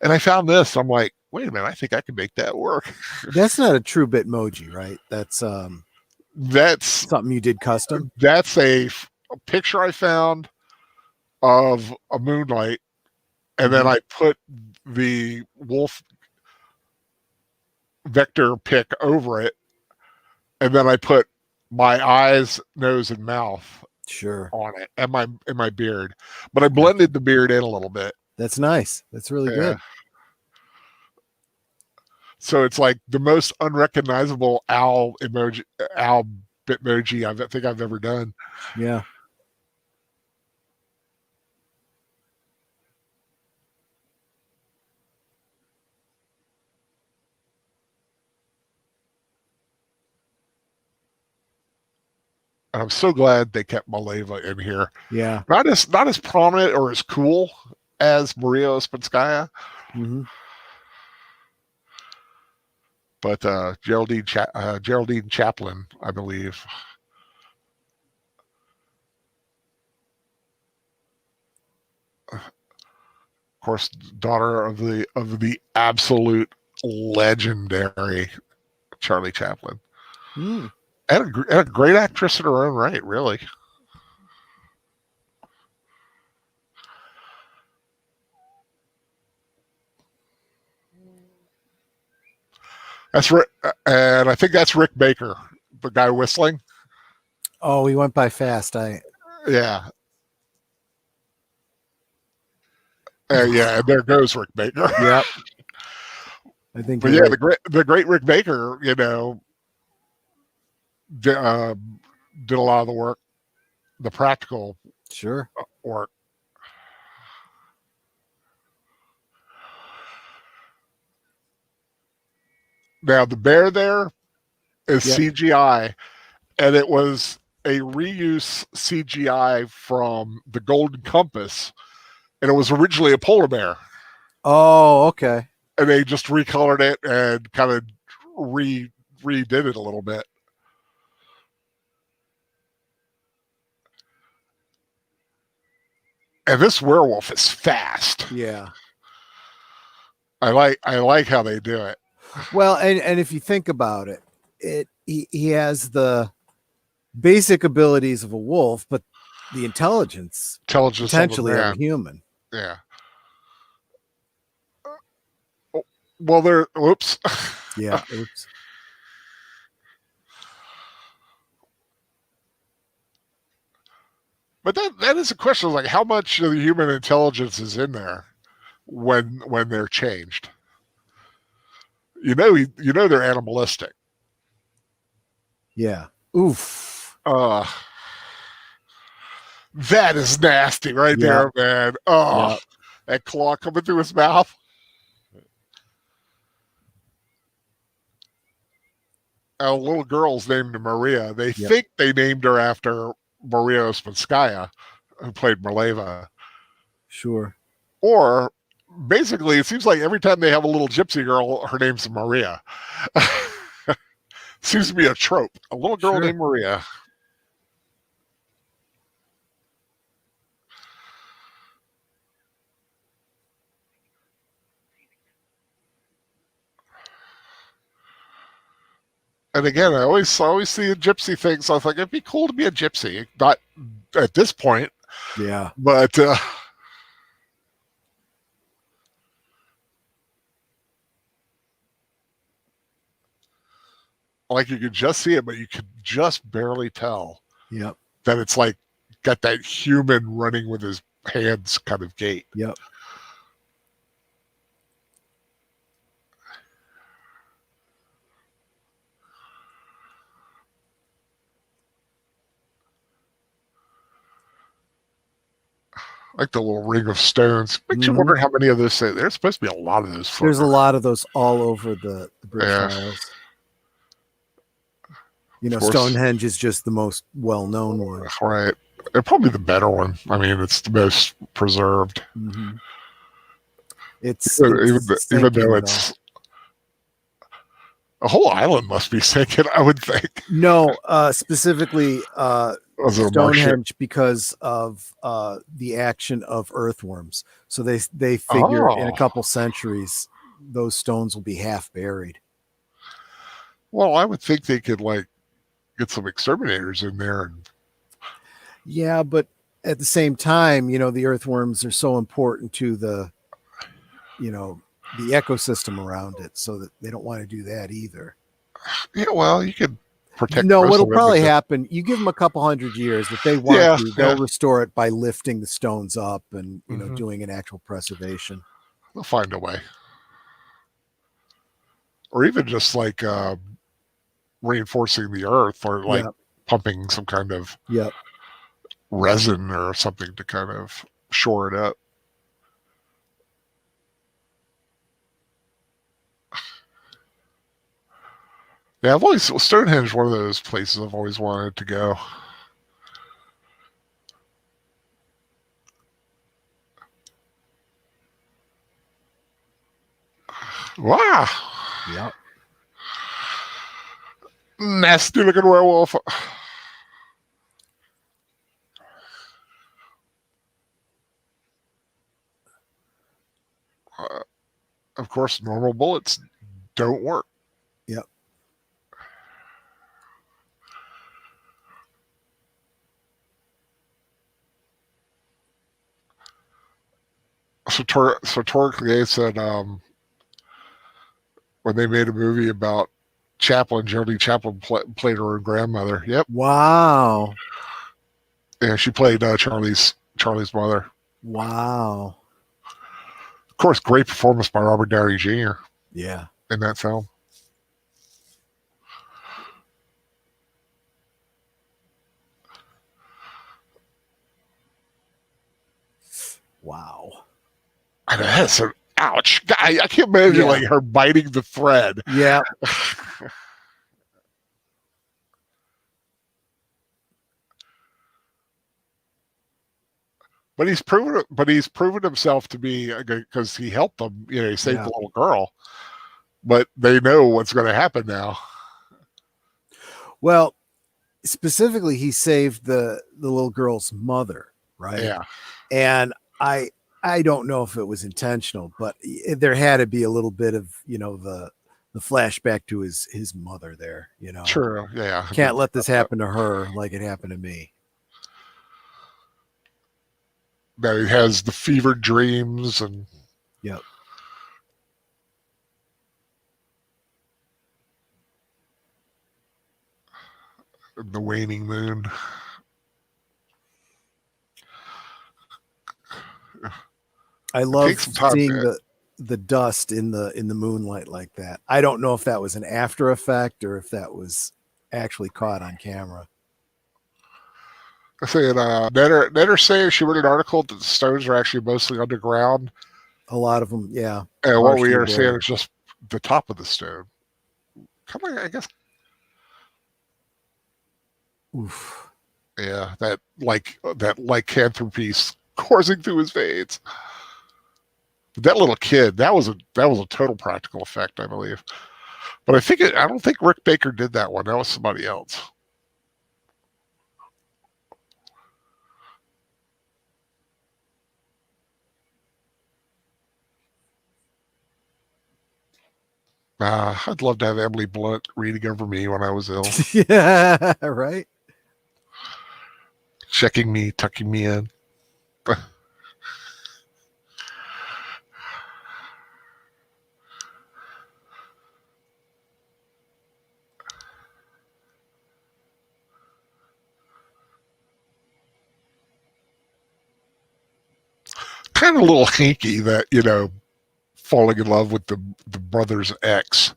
And I found this. I'm like, wait a minute, I think I can make that work. That's not a true Bitmoji, right? That's something you did custom. That's a picture I found of a moonlight, and then I put the wolf vector pick over it, and then I put my eyes, nose, and mouth on it, and my beard. But I blended the beard in a little bit. That's nice. That's really good. So it's like the most unrecognizable owl Bitmoji I think I've ever done. Yeah. And I'm so glad they kept Maleva in here. Yeah. Not as prominent or as cool as Maria Ospinskaya. But Geraldine Chaplin, I believe. Of course, daughter of the absolute legendary Charlie Chaplin. And a great actress in her own right, really. That's Rick, and I think that's Rick Baker, the guy whistling. Oh, he went by fast. Yeah. Yeah, and there goes Rick Baker. Yep. I think. But yeah, right. the great Rick Baker, did a lot of the work, the practical work. Now the bear there is CGI, and it was a reuse CGI from the Golden Compass, and it was originally a polar bear. Oh, okay. And they just recolored it and kind of redid it a little bit. And this werewolf is fast. Yeah. I like how they do it. Well, and if you think about it, he has the basic abilities of a wolf, but the intelligence potentially of a human. Yeah. Well, oops. Yeah. Oops. But that is a question, like how much of the human intelligence is in there when they're changed. They're animalistic. Yeah. Oof. That is nasty right there, man. Oh, that claw coming through his mouth. A little girl's named Maria. They think they named her after Maria Ospinskaya, who played Maleva. Sure. Or basically, it seems like every time they have a little gypsy girl, her name's Maria. Seems to be a trope. A little girl named Maria. And again, I always see the gypsy thing, so I was like, it'd be cool to be a gypsy. Not at this point. Yeah. But like you could just see it, but you could just barely tell. Yep. That it's like got that human running with his hands kind of gait. Yep. Like the little ring of stones. Makes you wonder how many of those. There's supposed to be a lot of those. There's a lot of those all over the British Isles. You know, Stonehenge is just the most well-known one. Right. And probably the better one. I mean, it's the most preserved. Mm-hmm. It's even though it's a whole island must be sinking, I would think. No, specifically Stonehenge because of the action of earthworms. So they figure in a couple centuries those stones will be half buried. Well, I would think they could like get some exterminators in there. Yeah, but at the same time, you know, the earthworms are so important to the, you know, the ecosystem around it, so that they don't want to do that either. Yeah, well, you could protect. No, what'll probably happen, you give them a couple hundred years, if they want to, they'll restore it by lifting the stones up and, you know, doing an actual preservation. They'll find a way. Or even just like reinforcing the earth, or like pumping some kind of resin or something to kind of shore it up. Yeah, Stonehenge, one of those places I've always wanted to go. Wow. Yep. Nasty looking werewolf. Of course, normal bullets don't work. Yep. So Torque said when they made a movie about Chaplin, Jodie Chaplin played her grandmother. Yep. Wow. Yeah, she played Charlie's mother. Wow. Of course, great performance by Robert Downey Jr. Yeah. In that film. Wow. That's an ouch. I can't imagine like her biting the thread. Yeah. But he's proven himself to be, because he helped them. You know, he saved the little girl. But they know what's going to happen now. Well, specifically, he saved the little girl's mother, right? Yeah. And I don't know if it was intentional, but there had to be a little bit of, you know, the flashback to his mother there, you know. True. Yeah. Can't let this happen to her like it happened to me. Now he has the fevered dreams and yep. The waning moon. I love seeing the dust in the moonlight like that. I don't know if that was an after effect or if that was actually caught on camera. I say Netter saying she wrote an article that the stones are actually mostly underground. A lot of them, yeah. And what we are seeing is just the top of the stone. Kind of, I guess. Oof. Yeah, that lycanthropy coursing through his veins. But that little kid, that was a total practical effect, I believe. But I don't think Rick Baker did that one. That was somebody else. I'd love to have Emily Blunt reading over me when I was ill. Yeah, right. Checking me, tucking me in. Kind of a little hanky that, falling in love with the brother's ex,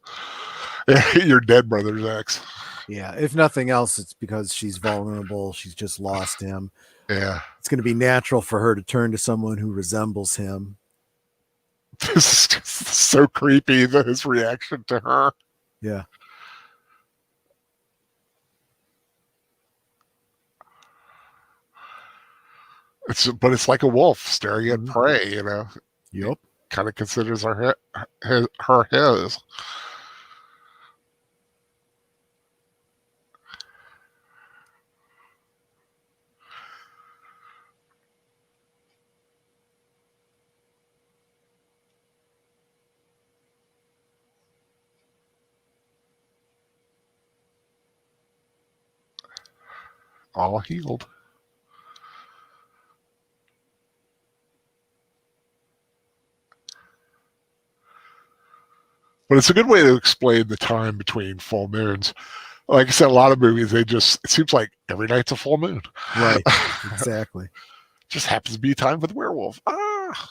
your dead brother's ex. Yeah, if nothing else, it's because she's vulnerable. She's just lost him. Yeah. It's going to be natural for her to turn to someone who resembles him. This is just so creepy, his reaction to her. Yeah. But it's like a wolf staring at prey, Yep. Kind of considers her his. All healed. But it's a good way to explain the time between full moons. Like I said, a lot of movies, it seems like every night's a full moon. Right. Exactly. Just happens to be time with werewolf. Ah.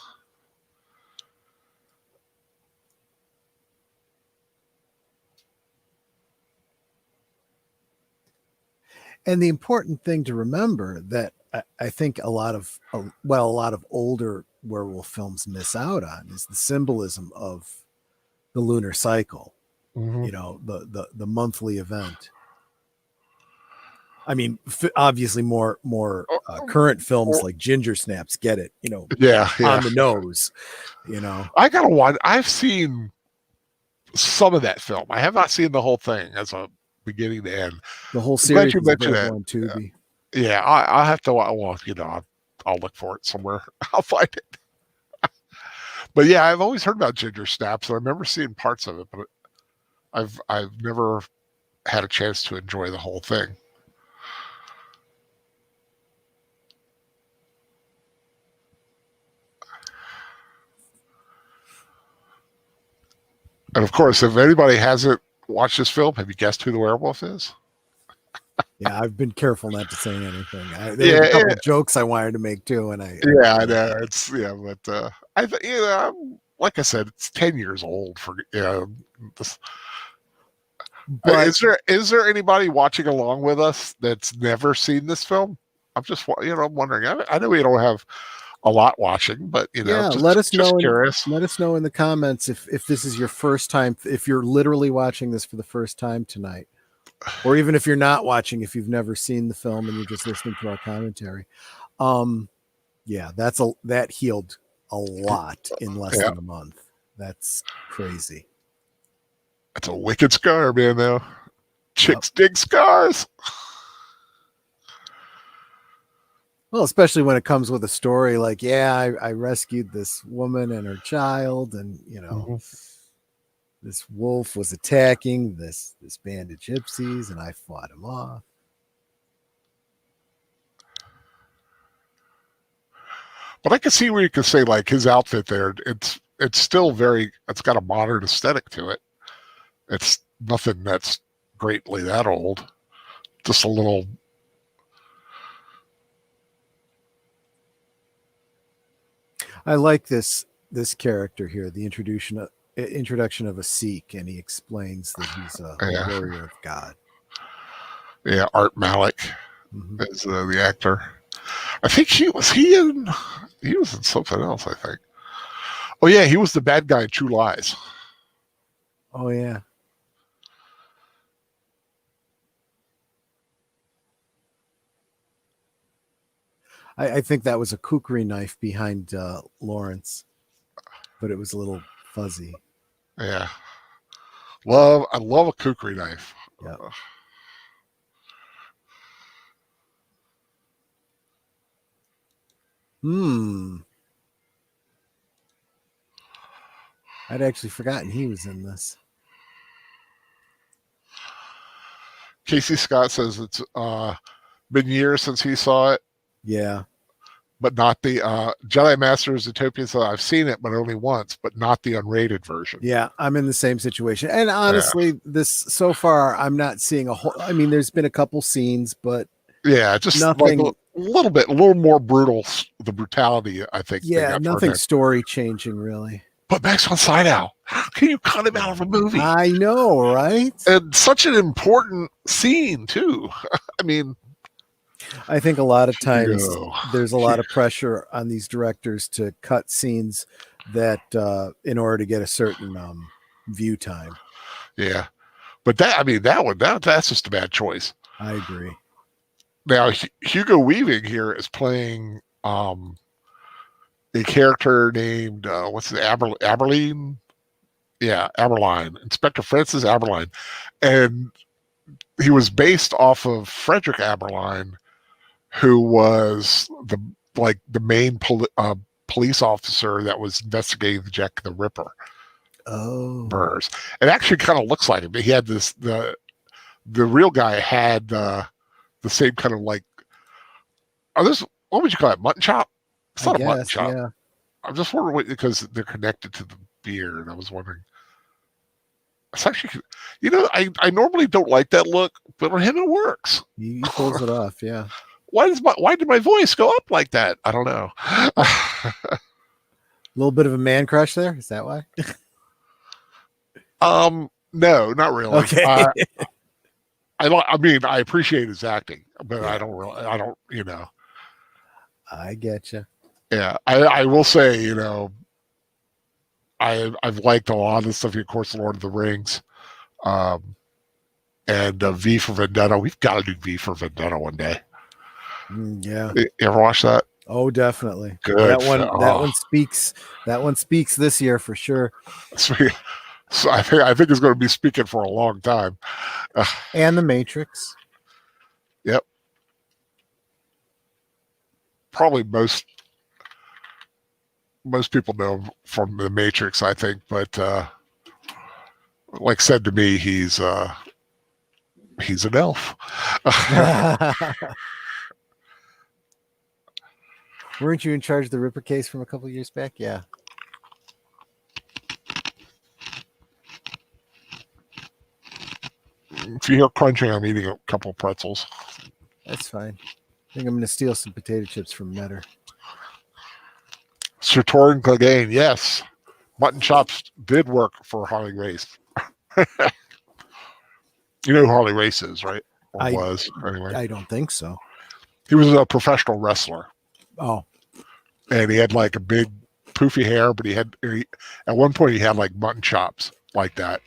And the important thing to remember that I think a lot of older werewolf films miss out on is the symbolism of the lunar cycle. Mm-hmm. The monthly event. I mean, obviously more current films like Ginger Snaps get it, yeah, on the nose, I gotta watch. I've seen some of that film. I have not seen the whole thing as a beginning to end. The whole series you mentioned it. On Tubi. Yeah, I'll have to. Well, I'll look for it somewhere. I'll find it. But yeah, I've always heard about Ginger Snaps, and I remember seeing parts of it, but I've never had a chance to enjoy the whole thing. And of course, if anybody hasn't watched this film, have you guessed who the werewolf is? Yeah, I've been careful not to say anything. There were a couple of jokes I wanted to make too, and I know but I like I said, it's 10 years old for this. But is there anybody watching along with us that's never seen this film? I'm just I'm wondering. I know we don't have a lot watching, but let us know. Curious. Let us know in the comments if this is your first time, if you're literally watching this for the first time tonight, or even if you're not watching, if you've never seen the film and you're just listening to our commentary. That healed a lot in less than a month. That's crazy. That's a wicked scar, man. Though chicks dig scars. Well, especially when it comes with a story like, I rescued this woman and her child, and this wolf was attacking this band of gypsies, and I fought him off. But I can see where you can say, like, his outfit there, it's still it's got a modern aesthetic to it. It's nothing that's greatly that old. Just a little. I like this character here, the introduction of a Sikh, and he explains that he's a warrior of God. Yeah, Art Malik is the actor. I think he was in something else, I think. Oh yeah, he was the bad guy in True Lies. Oh yeah. I think that was a kukri knife behind Lawrence, but it was a little fuzzy. Yeah. I love a kukri knife. Yeah. I'd actually forgotten he was in this. Casey Scott says it's been years since he saw it. Yeah. But not the Jedi Masters Utopia. So I've seen it, but only once, but not the unrated version. Yeah, I'm in the same situation. And honestly, this so far, I'm not seeing a whole. I mean, there's been a couple scenes, but yeah, just nothing. Like a little more brutal. The brutality, I think. Yeah, nothing story changing really. But Max von Sydow, how can you cut him out of a movie? I know, right? And such an important scene too. I mean. I think a lot of times there's a lot of pressure on these directors to cut scenes that in order to get a certain view time. Yeah. But that's just a bad choice. I agree. Now, Hugo Weaving here is playing a character named, Aberline? Yeah, Aberline. Inspector Francis Aberline. And he was based off of Frederick Aberline, who was the main police officer that was investigating the Jack the Ripper murders. It actually kind of looks like him. He had the real guy had the same kind of what would you call it? Mutton chop? It's not a mutton chop. Yeah. I'm just wondering because they're connected to the beard. I was wondering. It's actually, I normally don't like that look, but on him it works. He pulls it off, yeah. Why did my voice go up like that? I don't know. A little bit of a man crush there. Is that why? No, not really. Okay. I appreciate his acting, but I don't. I get you. Yeah, I will say, I've liked a lot of the stuff, of course, Lord of the Rings, and V for Vendetta. We've got to do V for Vendetta one day. Yeah. You ever watch that? Oh, definitely. Good. That one speaks. That one speaks this year for sure. So I think it's going to be speaking for a long time. And The Matrix. Yep. Probably most people know from The Matrix, I think, but like said to me, he's an elf. Weren't you in charge of the Ripper case from a couple of years back? Yeah. If you hear crunching, I'm eating a couple pretzels. That's fine. I think I'm going to steal some potato chips from Netter. Sir Torrin Clegane, yes. Mutton chops did work for Harley Race. You know who Harley Race is, right? Or was, anyway. I don't think so. He was a professional wrestler. Oh. And he had like a big poofy hair, but at one point he had like mutton chops like that.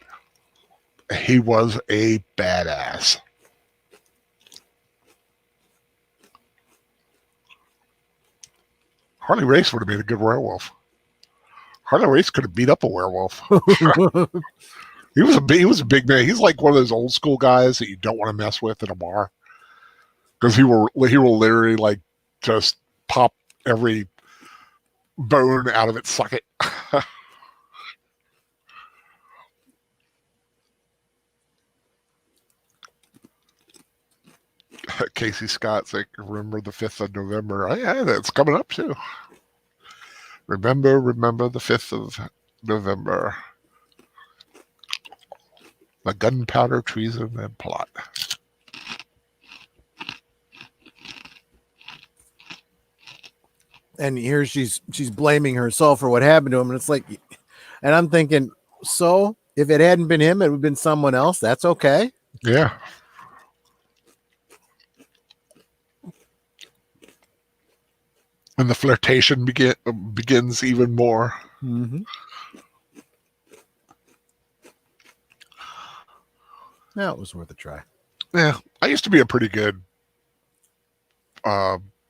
He was a badass. Harley Race would have been a good werewolf. Harley Race could have beat up a werewolf. He was a big man. He's like one of those old school guys that you don't want to mess with in a bar, because he will literally like just pop every bone out of its socket. Casey Scott saying, remember the 5th of November. Oh, yeah, that's coming up too. Remember the 5th of November. The gunpowder treason and plot. And here she's blaming herself for what happened to him. And it's like, and I'm thinking, so if it hadn't been him, it would have been someone else. That's okay. Yeah. And the flirtation begins even more. Mm-hmm. Yeah, it was worth a try. Yeah, I used to be a pretty good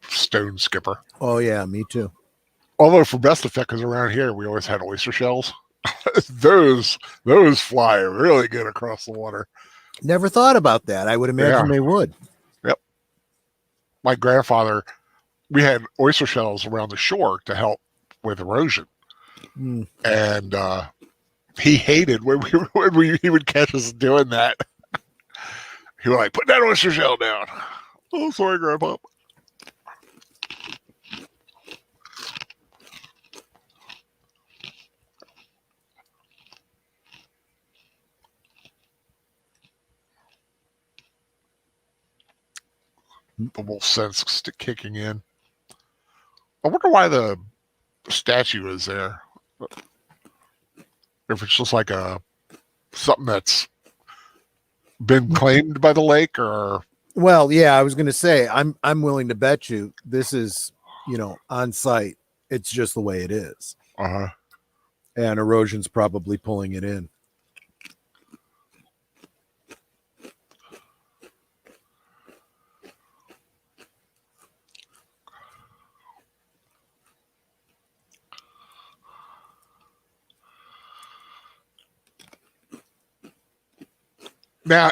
stone skipper. Oh yeah, me too. Although for best effect, because around here we always had oyster shells. those fly really good across the water. Never thought about that. I would imagine they would. Yep. My grandfather, we had oyster shells around the shore to help with erosion. Mm. And he hated when he would catch us doing that. He was like, put that oyster shell down. Oh, sorry, Grandpa. The wolf sense kicking in. I wonder why the statue is there. If it's just like something that's been claimed by the lake, or well, yeah, I was going to say I'm willing to bet you this is, on site. It's just the way it is. Uh-huh. And erosion's probably pulling it in. Now,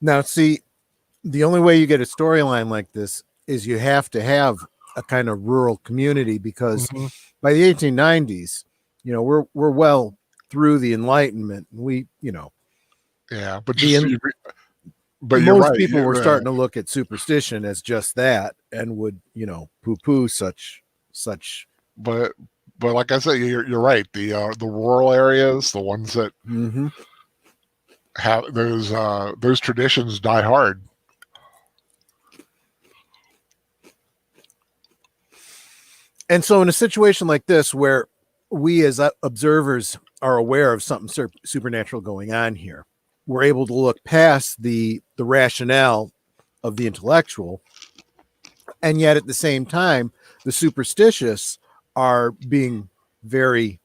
now, see, the only way you get a storyline like this is you have to have a kind of rural community, because by the 1890s, we're well through the Enlightenment. We, yeah, but you're right. People were starting to look at superstition as just that, and would, poo-poo such. But like I said, you're right. The rural areas, the ones that have those traditions, die hard. And so in a situation like this, where we as observers are aware of something supernatural going on here, we're able to look past the rationale of the intellectual, and yet at the same time, the superstitious are being very,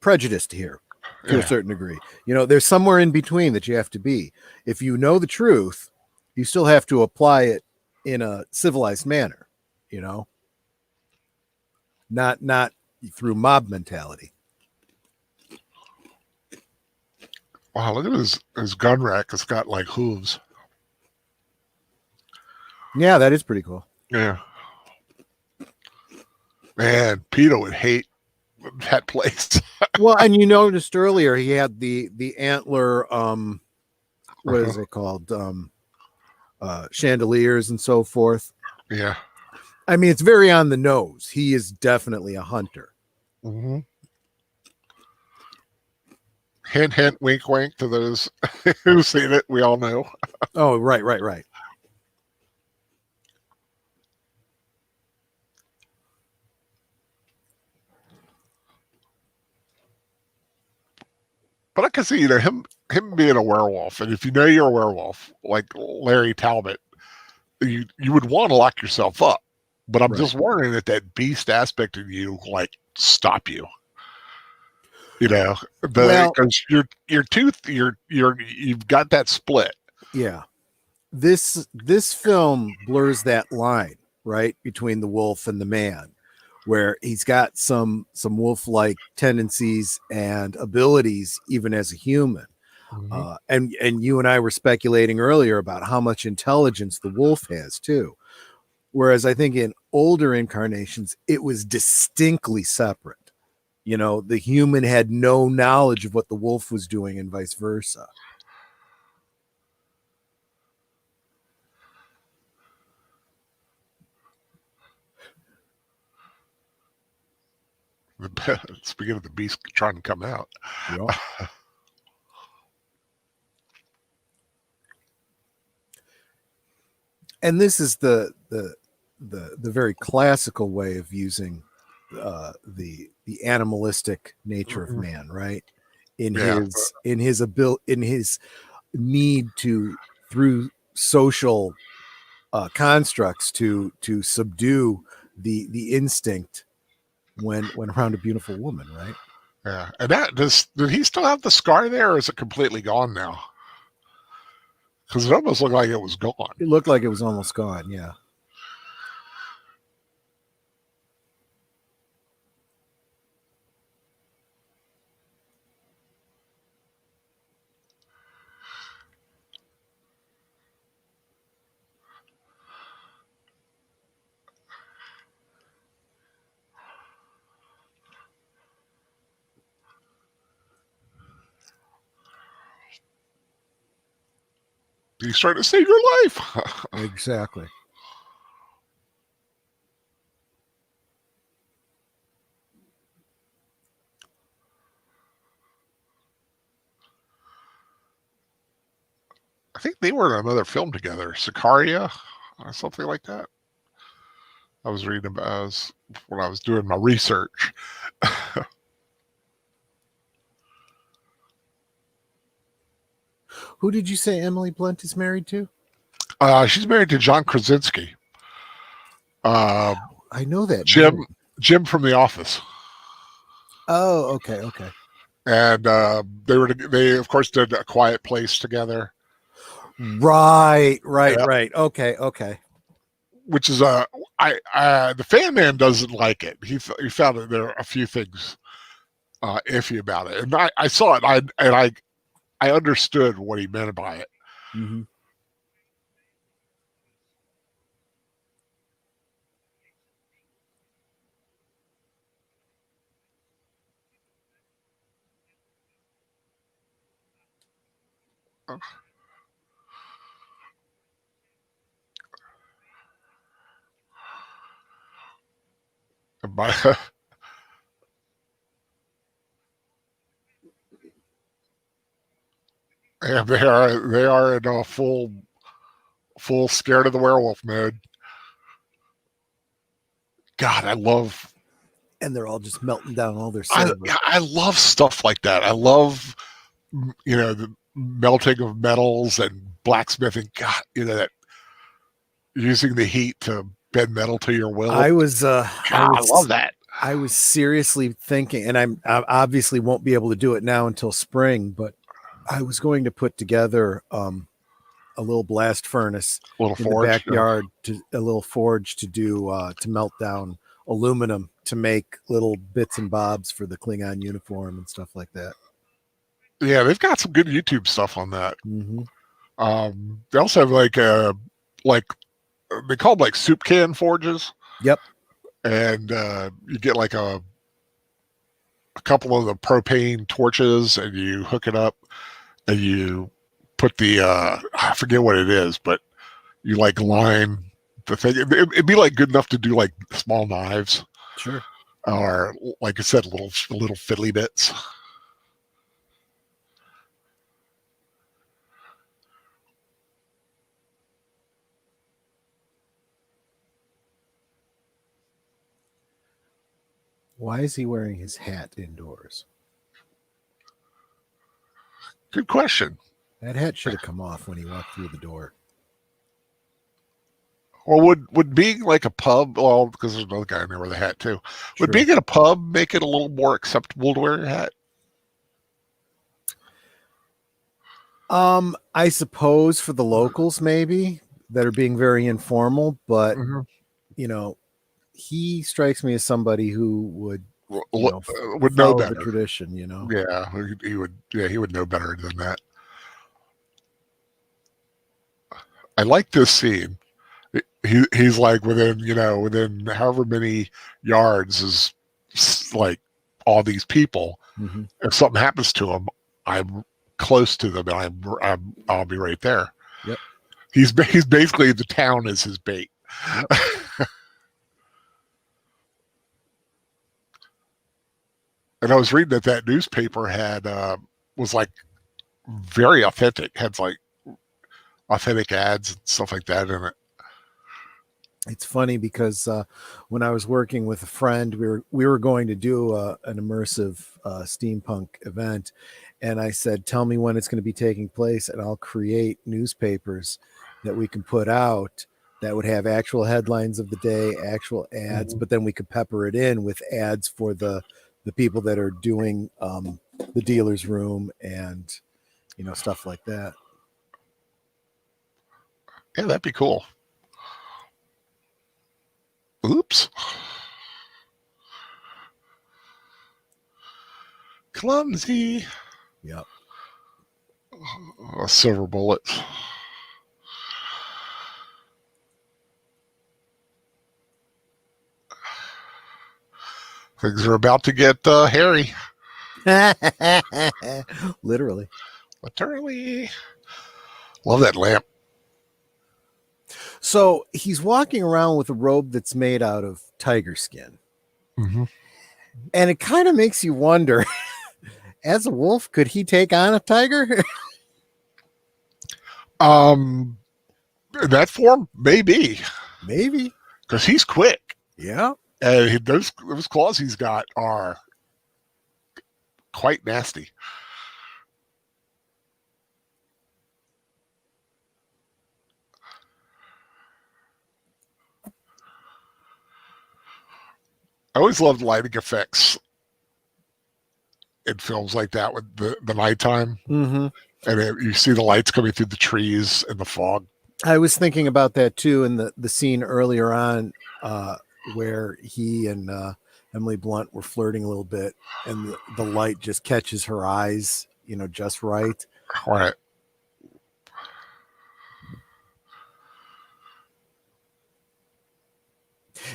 prejudiced here to a certain degree. There's somewhere in between that you have to be. If you know the truth, you still have to apply it in a civilized manner, not through mob mentality. Wow, look at his gun rack. It's got like hooves. Yeah, that is pretty cool. Yeah. Man, Peter would hate that place. Well, and you noticed earlier he had the antler, what is it called? Chandeliers and so forth. Yeah. I mean, it's very on the nose. He is definitely a hunter. Mm-hmm. Hint, hint, wink, wink to those who've seen it. We all know. Oh, right. But I can see, him being a werewolf, and if you know you're a werewolf, like Larry Talbot, you would want to lock yourself up. But I'm just wondering if that beast aspect of you, like, stop you. Because your tooth, you've got that split. Yeah. This film blurs that line, right, between the wolf and the man, where he's got some wolf-like tendencies and abilities even as a human. And you and I were speculating earlier about how much intelligence the wolf has too. Whereas I think in older incarnations, it was distinctly separate. The human had no knowledge of what the wolf was doing and vice versa. Speaking of the beast trying to come out. Yeah. And this is the very classical way of using the animalistic nature of man, right? In his need to, through social constructs, to subdue the instinct when around a beautiful woman, right? Yeah. And did he still have the scar there, or is it completely gone now? Because it almost looked like it was gone. It looked like it was almost gone, yeah. He's trying to save your life. Exactly. I think they were in another film together, Sicaria, or something like that. I was reading about when I was doing my research. Who did you say Emily Blunt is married to? She's married to John Krasinski. I know that Jim from The Office. Oh, okay. And they of course did A Quiet Place together. Right. Okay. Which is the fan man doesn't like it. He found that there are a few things iffy about it, and I saw it. I understood what he meant by it. Mm-hmm. And they are in a full scared of the werewolf mode. God, I love. And they're all just melting down all their silver. I love stuff like that. I love, the melting of metals and blacksmithing. God, that using the heat to bend metal to your will. I love that. I was seriously thinking, and I obviously won't be able to do it now until spring, but I was going to put together a little blast furnace in the backyard, a little forge to do to melt down aluminum to make little bits and bobs for the Klingon uniform and stuff like that. Yeah, they've got some good YouTube stuff on that. Mm-hmm. They also have like they called like soup can forges. Yep. And you get like a couple of the propane torches, and you hook it up, and you put the I forget what it is, but you like line the thing. It'd be like good enough to do like small knives, sure, or like I said, little fiddly bits. Why is he wearing his hat indoors? Good question. That hat should have come off when he walked through the door. Well, would being like a pub, well, because there's another guy in there with a hat too. Would being in a pub make it a little more acceptable to wear a hat? I suppose for the locals, maybe, that are being very informal, but he strikes me as somebody who would know better. The tradition, Yeah, he would. Yeah, he would know better than that. I like this scene. He's like within however many yards is like all these people. Mm-hmm. If something happens to him, I'm close to them, and I'll be right there. Yep. He's basically, the town is his bait. Yep. And I was reading that newspaper had was like very authentic, had like authentic ads and stuff like that in it. It's funny because when I was working with a friend, we were going to do an immersive steampunk event, and I said, "Tell me when it's going to be taking place, and I'll create newspapers that we can put out that would have actual headlines of the day, actual ads, but then we could pepper it in with ads for the people that are doing the dealer's room and stuff like that." Yeah, that'd be cool. Oops. Clumsy. Yep. A silver bullet. Things are about to get hairy. Literally. Love that lamp. So he's walking around with a robe that's made out of tiger skin. Mm-hmm. And it kind of makes you wonder, as a wolf, could he take on a tiger? In that form, maybe. Maybe. Because he's quick. Yeah. And those claws he's got are quite nasty. I always loved lighting effects in films like that with the nighttime. Mm-hmm. And you see the lights coming through the trees and the fog. I was thinking about that too in the scene earlier on where he and Emily Blunt were flirting a little bit, and the light just catches her eyes, just right. Right.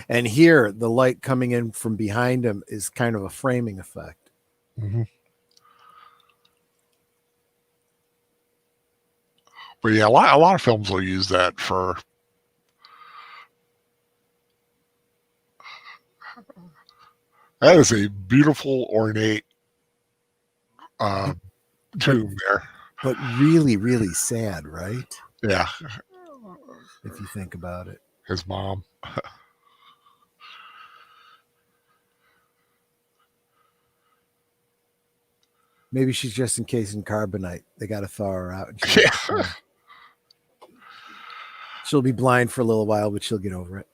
And here, the light coming in from behind him is kind of a framing effect. Mm-hmm. But yeah, a lot of films will use that for. That is a beautiful, ornate tomb there. But really, really sad, right? Yeah. If you think about it. His mom. Maybe she's just encased in carbonite. They got to thaw her out. And she'll be blind for a little while, but she'll get over it.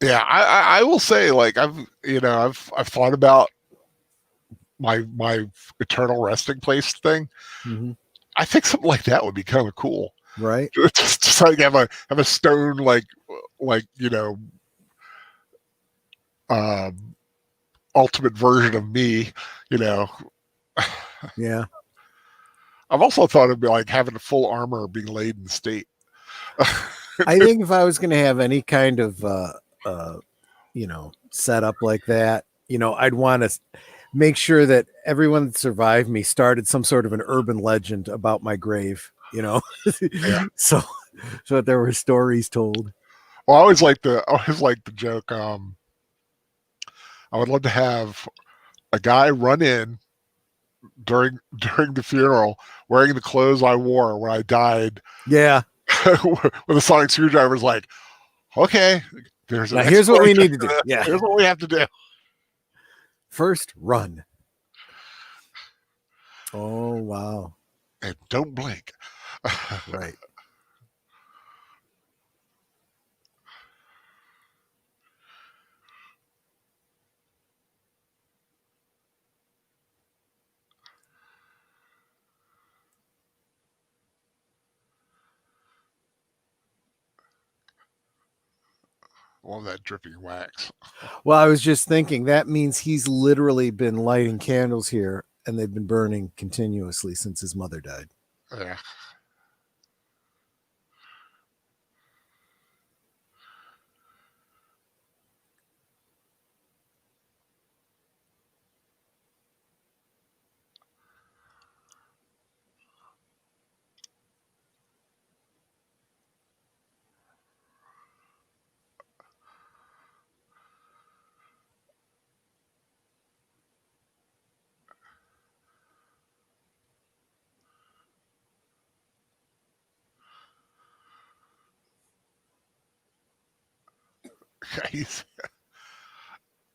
Yeah, I will say, like, I've thought about my eternal resting place thing. Mm-hmm. I think something like that would be kind of cool, right? Just like have a stone ultimate version of me, Yeah. I've also thought it'd be like having a full armor being laid in state. I think if I was going to have any kind of setup like that, I'd want to make sure that everyone that survived me started some sort of an urban legend about my grave, yeah. so that there were stories told. Well, I always like the joke. I would love to have a guy run in during the funeral wearing the clothes I wore when I died. Yeah. With a sonic screwdriver is like, okay, here's what we need to do. Yeah. Here's what we have to do. First, run. Oh, wow. And don't blink. Right. All that dripping wax. Well, I was just thinking that means he's literally been lighting candles here, and they've been burning continuously since his mother died. Yeah.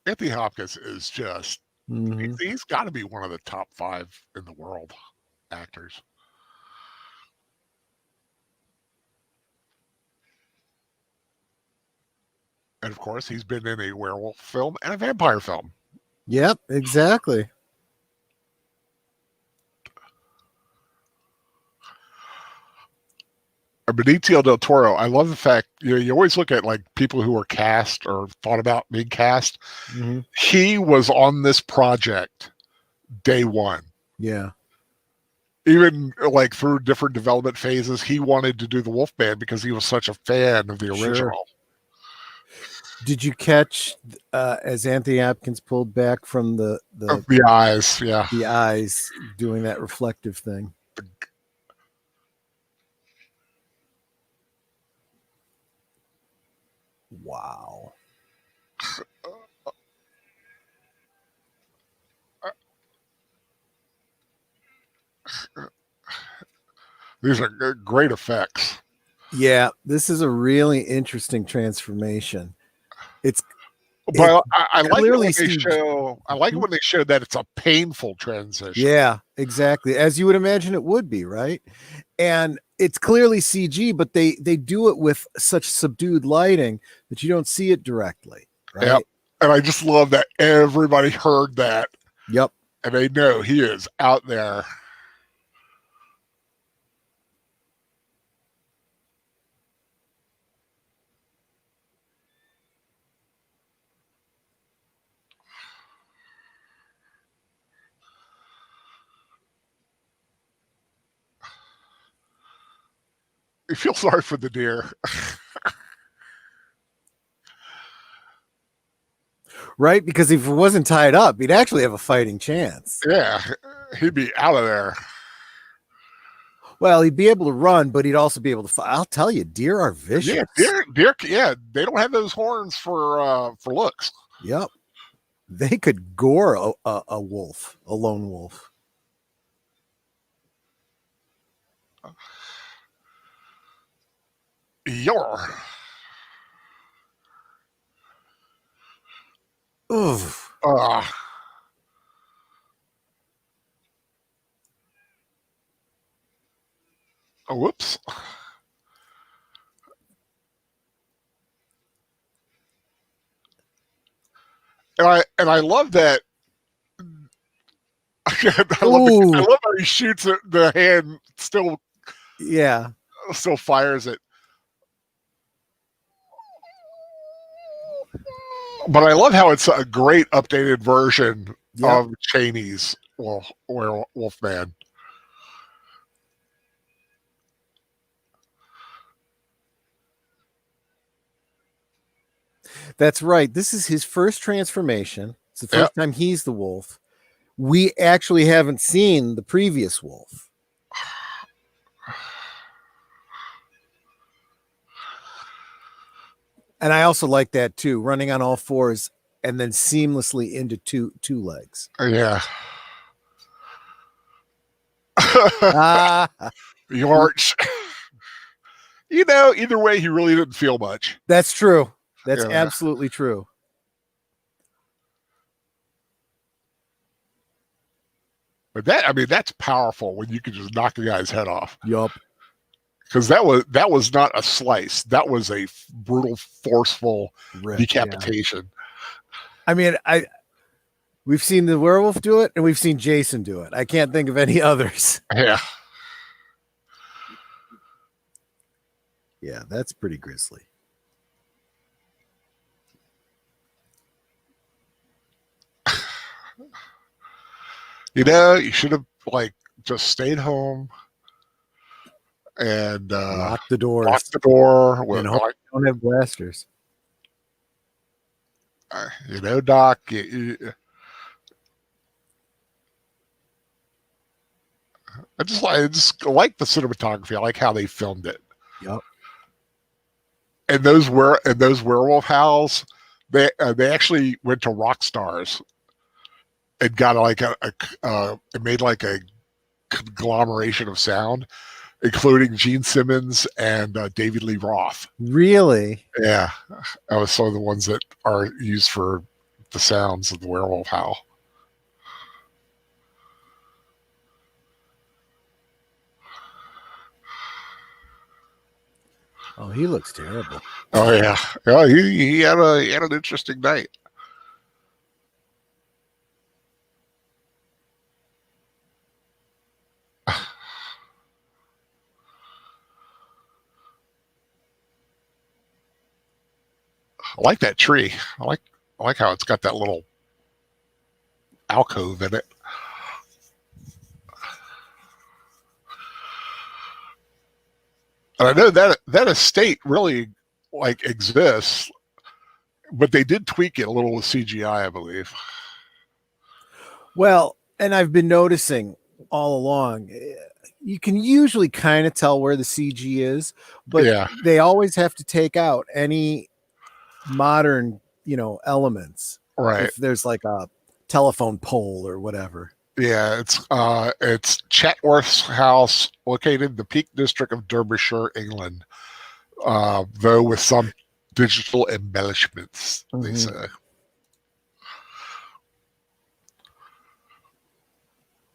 Anthony Hopkins is just he's got to be one of the top 5 in the world actors. And of course, he's been in a werewolf film and a vampire film. Yep, exactly. Benicio del Toro, I love the fact you always look at like people who were cast or thought about being cast. Mm-hmm. He was on this project day one. Yeah. Even like through different development phases, he wanted to do the Wolfman because he was such a fan of the original. Sure. Did you catch as Anthony Hopkins pulled back from the eyes? Yeah, the eyes doing that reflective thing. Wow. These are great effects. Yeah, this is a really interesting transformation. But I like it when they CG. show. I like it when they show that it's a painful transition. Yeah, exactly. As you would imagine it would be, right? And it's clearly CG, but they do it with such subdued lighting that you don't see it directly, right? Yep. And I just love that everybody heard that. Yep. And they know he is out there. You feel sorry for the deer. Right? Because if it wasn't tied up, he'd actually have a fighting chance. Yeah, he'd be out of there. Well, he'd be able to run, but he'd also be able to fight. I'll tell you, deer are vicious. Yeah, deer, yeah, they don't have those horns for looks. Yep. They could gore a wolf, a lone wolf. You're. Oof. Whoops. And I love that. I love how he shoots it, the hand still. Yeah. Still fires it. But I love how it's a great updated version of Chaney's Wolfman. That's right. This is his first transformation. It's the first time he's the wolf. We actually haven't seen the previous wolf. And I also like that too, running on all fours and then seamlessly into two legs. Yeah. The arch. You know, either way, he really didn't feel much. That's true. That's absolutely true. But that's powerful when you can just knock a guy's head off. Yup. Because that was not a slice. That was a brutal, forceful decapitation. Yeah. I mean, we've seen the werewolf do it, and we've seen Jason do it. I can't think of any others. Yeah. Yeah, that's pretty grisly. You know, you should have just stayed home and lock the doors. Lock the door. And don't have blasters. You know, Doc. I just like the cinematography. I like how they filmed it. Yep. And those werewolf howls, they actually went to rock stars and got it made like a conglomeration of sound, including Gene Simmons and David Lee Roth. Really? Yeah, that was some of the ones that are used for the sounds of the werewolf howl. Oh, he looks terrible. Oh yeah, he had an interesting night. I like that tree. I like how it's got that little alcove in it. And I know that estate really exists, but they did tweak it a little with CGI, I believe. Well, and I've been noticing all along, you can usually kind of tell where the CG is, but they always have to take out any modern, elements. Right. If there's like a telephone pole or whatever. Yeah, it's Chetworth's house, located in the Peak District of Derbyshire, England, though with some digital embellishments, they say.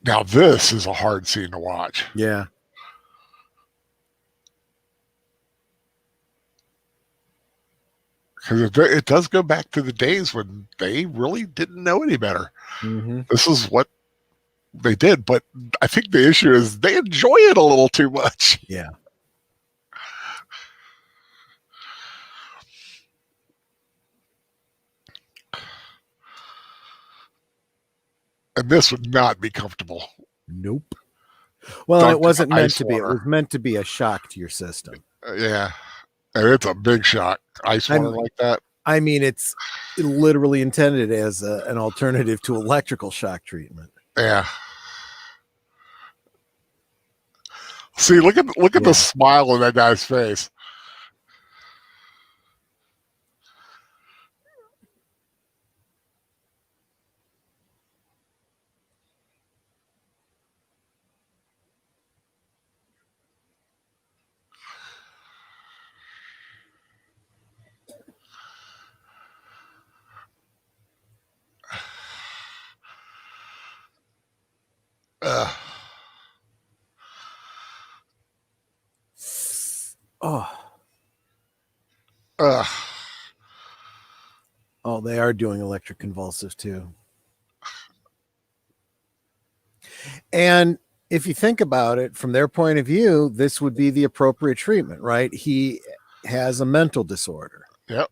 Now, this is a hard scene to watch. Yeah. Because it does go back to the days when they really didn't know any better. This is what they did, but I think the issue is they enjoy it a little too much. Yeah. And this would not be comfortable. Nope. Well, it wasn't meant to be. It was meant to be a shock to your system. Yeah. And it's a big shock. Ice water like that. I mean, it's literally intended as an alternative to electrical shock treatment. Yeah. See, look at the smile on that guy's face. Oh, they are doing electric convulsive too. And if you think about it from their point of view, this would be the appropriate treatment, right? He has a mental disorder. Yep.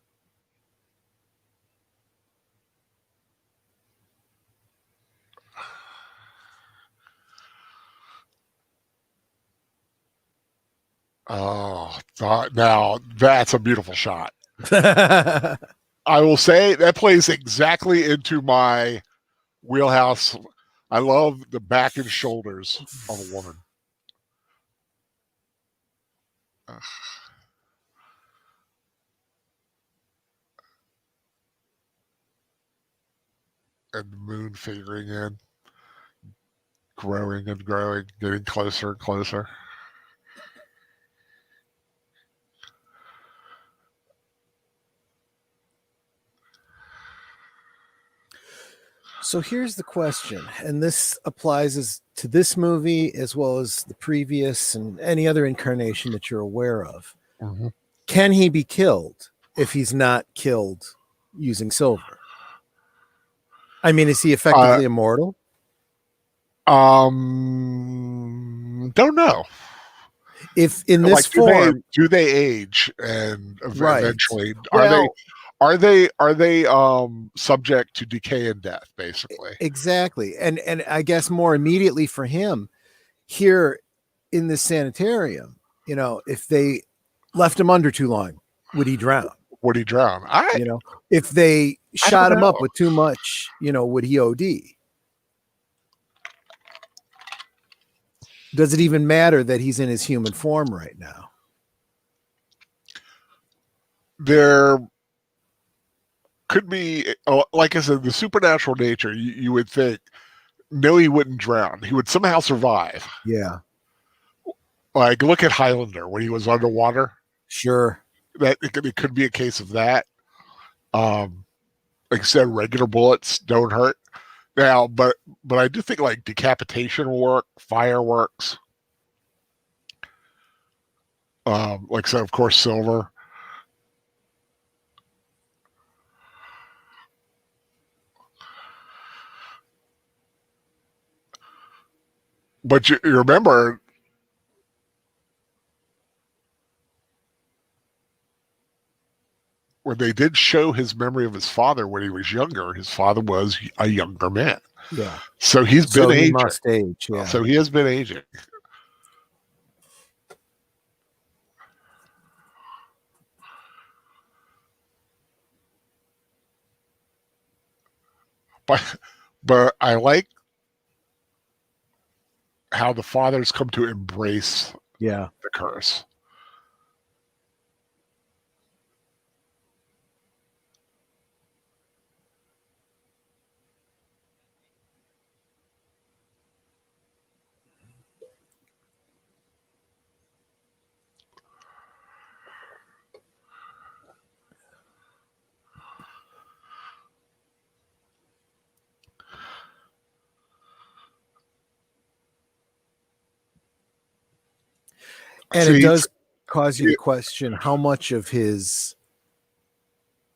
Oh, now that's a beautiful shot. I will say that plays exactly into my wheelhouse. I love the back and shoulders of a woman. And the moon figuring in, growing and growing, getting closer and closer. So here's the question, and this applies to this movie as well as the previous and any other incarnation that you're aware of. Can he be killed if he's not killed using silver? I mean, is he effectively immortal? Don't know. If in this form, do they age and eventually are they subject to decay and death, basically? Exactly. And I guess more immediately for him here in this sanitarium, if they left him under too long, would he drown? If they shot him up with too much, would he OD? Does it even matter that he's in his human form right now? There could be, like I said, the supernatural nature. You would think, no, he wouldn't drown. He would somehow survive. Yeah. Like, look at Highlander when he was underwater. Sure. That it could be a case of that. Like I said, regular bullets don't hurt. Now, but I do think like decapitation will work, fireworks. Like I said, of course, silver. But you remember, when they did show his memory of his father when he was younger, his father was a younger man. Yeah. So he's been aging. He must age. Yeah. So he has been aging. But I like how the father's come to embrace the curse. And it does cause you to question how much of his,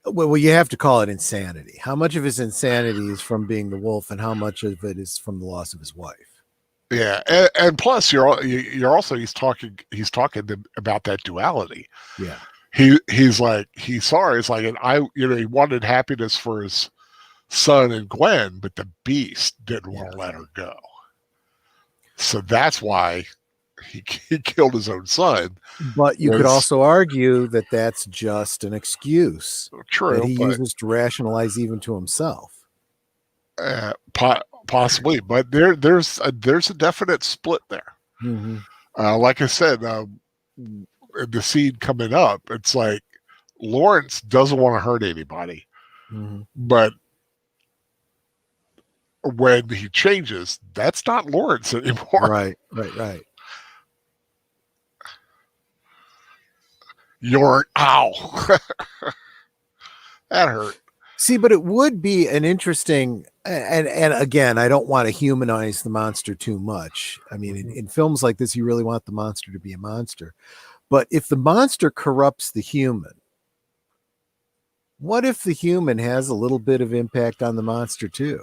well, you have to call it insanity. How much of his insanity is from being the wolf, and how much of it is from the loss of his wife? Yeah, and plus you're also he's talking about that duality. Yeah, he's like he's sorry. It's like, and he wanted happiness for his son and Gwen, but the beast didn't want to let her go. So that's why he killed his own son. But you could also argue that that's just an excuse that he uses to rationalize even to himself. Possibly, but there's a definite split there. Mm-hmm. Like I said, the scene coming up, it's like Lawrence doesn't want to hurt anybody, but when he changes, that's not Lawrence anymore. Right. Ow. That hurt. See, but it would be an interesting, and again, I don't want to humanize the monster too much. I mean, in films like this, you really want the monster to be a monster. But if the monster corrupts the human, what if the human has a little bit of impact on the monster too?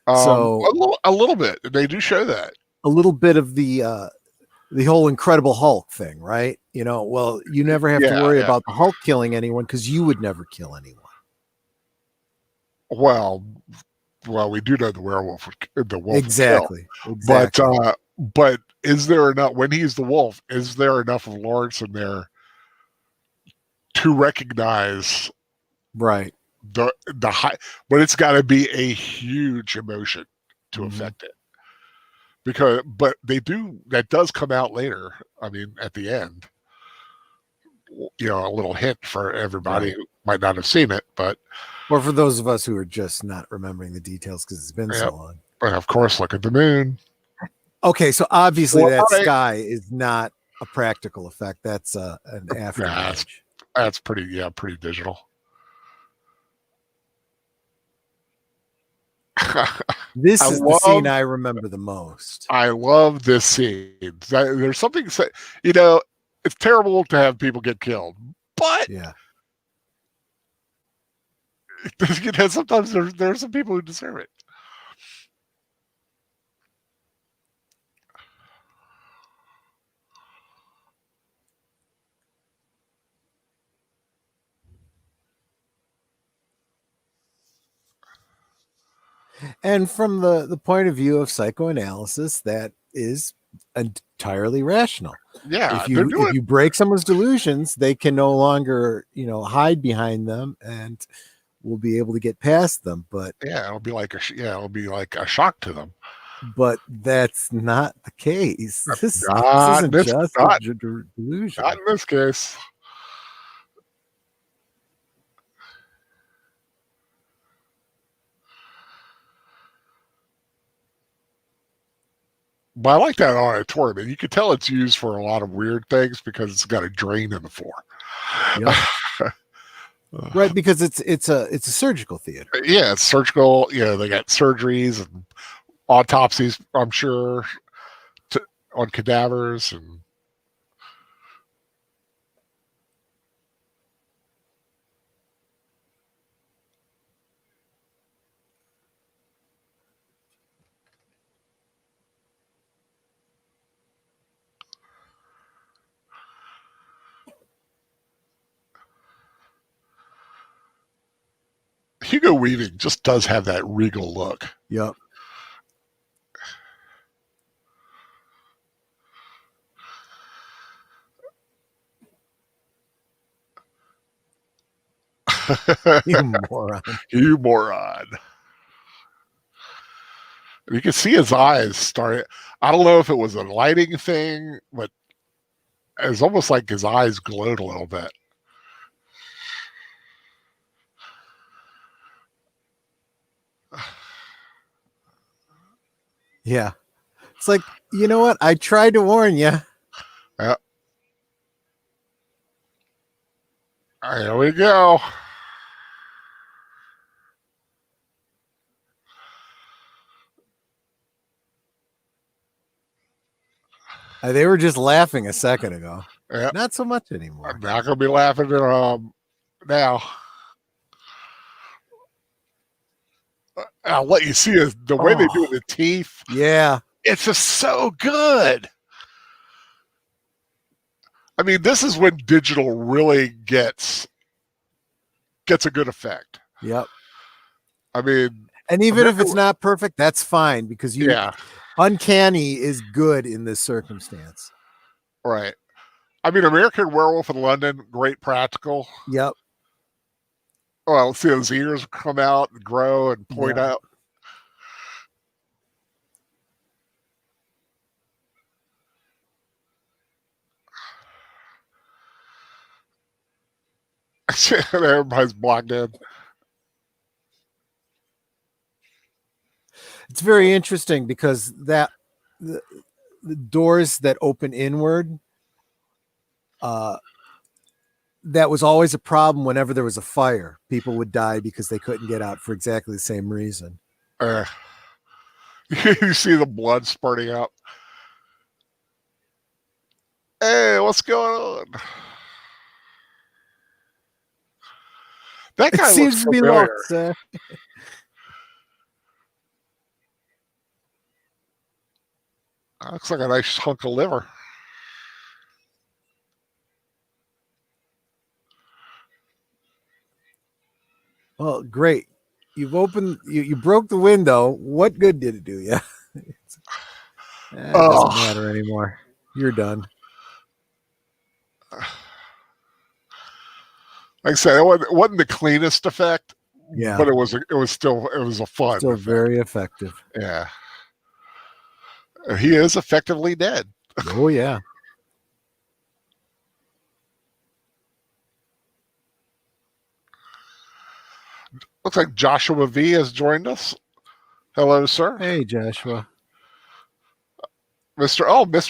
So a little bit. They do show that. A little bit of the whole Incredible Hulk thing, right? Well, you never have to worry about the Hulk killing anyone because you would never kill anyone. Well, we do know the wolf exactly. But is there enough when he's the wolf? Is there enough of Lawrence in there to recognize the high? But it's got to be a huge emotion to affect it, but that does come out later. I mean, at the end, a little hint for everybody who might not have seen it, or for those of us who are just not remembering the details because it's been so long. But of course, look at the moon. Okay, so obviously that sky is not a practical effect. That's an after image. That's pretty digital. This is the scene I remember the most. I love this scene. There's something, it's terrible to have people get killed, but sometimes there's some people who deserve it. And from the point of view of psychoanalysis, that is entirely rational. Yeah. If you break someone's delusions, they can no longer, hide behind them and will be able to get past them. But it'll be like a shock to them. But that's not the case. This isn't just a delusion. Not in this case. But I like that auditorium. And you can tell it's used for a lot of weird things because it's got a drain in the floor. Yep. Right, because it's a surgical theater. Yeah, it's surgical. They got surgeries and autopsies, I'm sure, on cadavers and. Hugo Weaving just does have that regal look. Yep. You moron. You moron. You can see his eyes starting. I don't know if it was a lighting thing, but it's almost like his eyes glowed a little bit. Yeah. It's like, you know what? I tried to warn you. Yeah. There we go. They were just laughing a second ago. Yeah. Not so much anymore. I'm not going to be laughing now. I'll let you see the way they do the teeth. Yeah. It's just so good. I mean, this is when digital really gets a good effect. Yep. I mean, and even if it's not perfect, that's fine, because uncanny is good in this circumstance. Right. I mean, American Werewolf in London, great practical. Yep. Well, see those ears come out and grow and point out. Everybody's blocked in. It's very interesting because the doors that open inward, that was always a problem whenever there was a fire. People would die because they couldn't get out for exactly the same reason. You see the blood spurting out. Hey, what's going on? That guy seems to be locked. Looks like a nice hunk of liver. Well, great. You've opened. You broke the window. What good did it do you? It doesn't matter anymore. You're done. Like I said, it wasn't the cleanest effect. Yeah, but it was still a fun. Still effect. Very effective. Yeah, he is effectively dead. Oh yeah. Looks like Joshua V has joined us. Hello, sir. Hey, Joshua. Mr.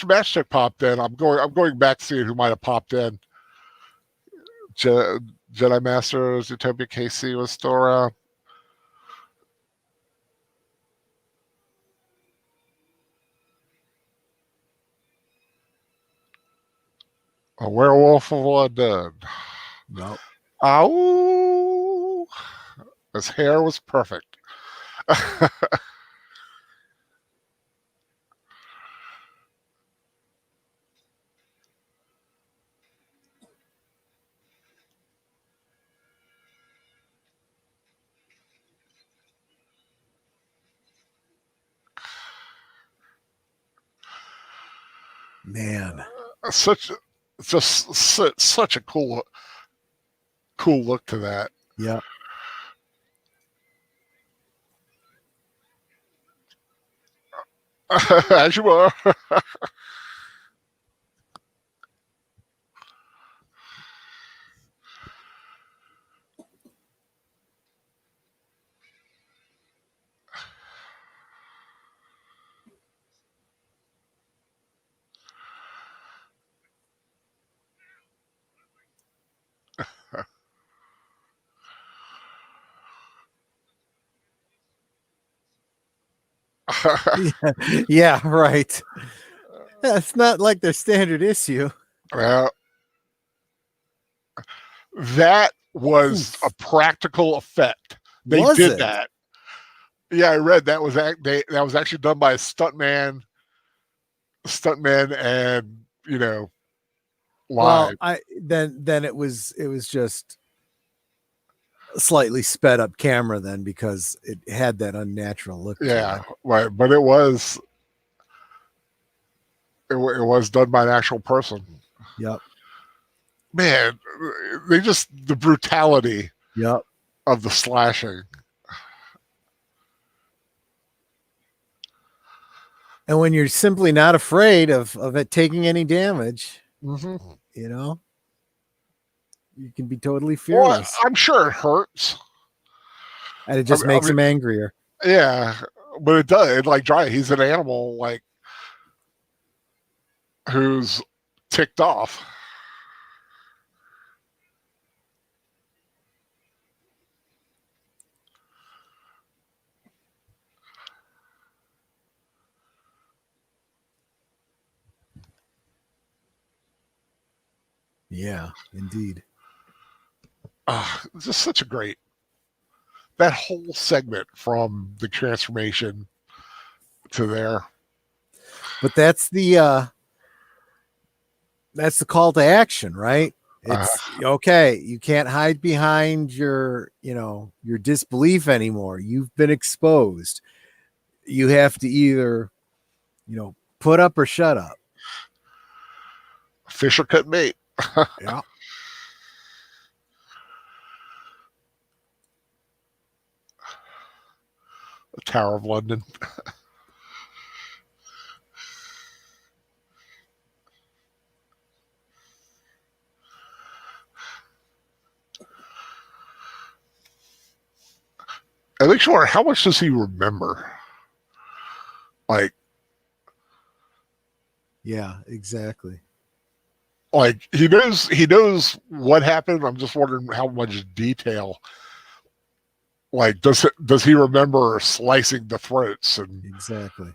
Matchstick popped in. I'm going back to see who might have popped in. Jedi Masters, Utopia KC was still around. A Werewolf of London. Nope. Ow! His hair was perfect. Man, such a cool look to that. Yeah. As you are. yeah, right. It's not like their standard issue. Well, that was a practical effect. They did that. Yeah, I read that was actually done by a stuntman, and live. Well, then it was just a slightly sped up camera then, because it had that unnatural look. Yeah, right. But it was done by an actual person. Yep. Man, the brutality. Yep. Of the slashing. And when you're simply not afraid of it taking any damage, you can be totally fearless. Well, I'm sure it hurts. And it just makes him angrier. Yeah, but it does. It like dry. He's an animal who's ticked off. Yeah, indeed. It's just such a great, that whole segment from the transformation to there. But that's the call to action, right? It's okay. You can't hide behind your disbelief anymore. You've been exposed. You have to either, put up or shut up. Fish or cut bait. Yeah. The Tower of London. I think sure. How much does he remember? Like, yeah, exactly. Like he knows what happened. I'm just wondering how much detail. Like, does he remember slicing the throats and exactly?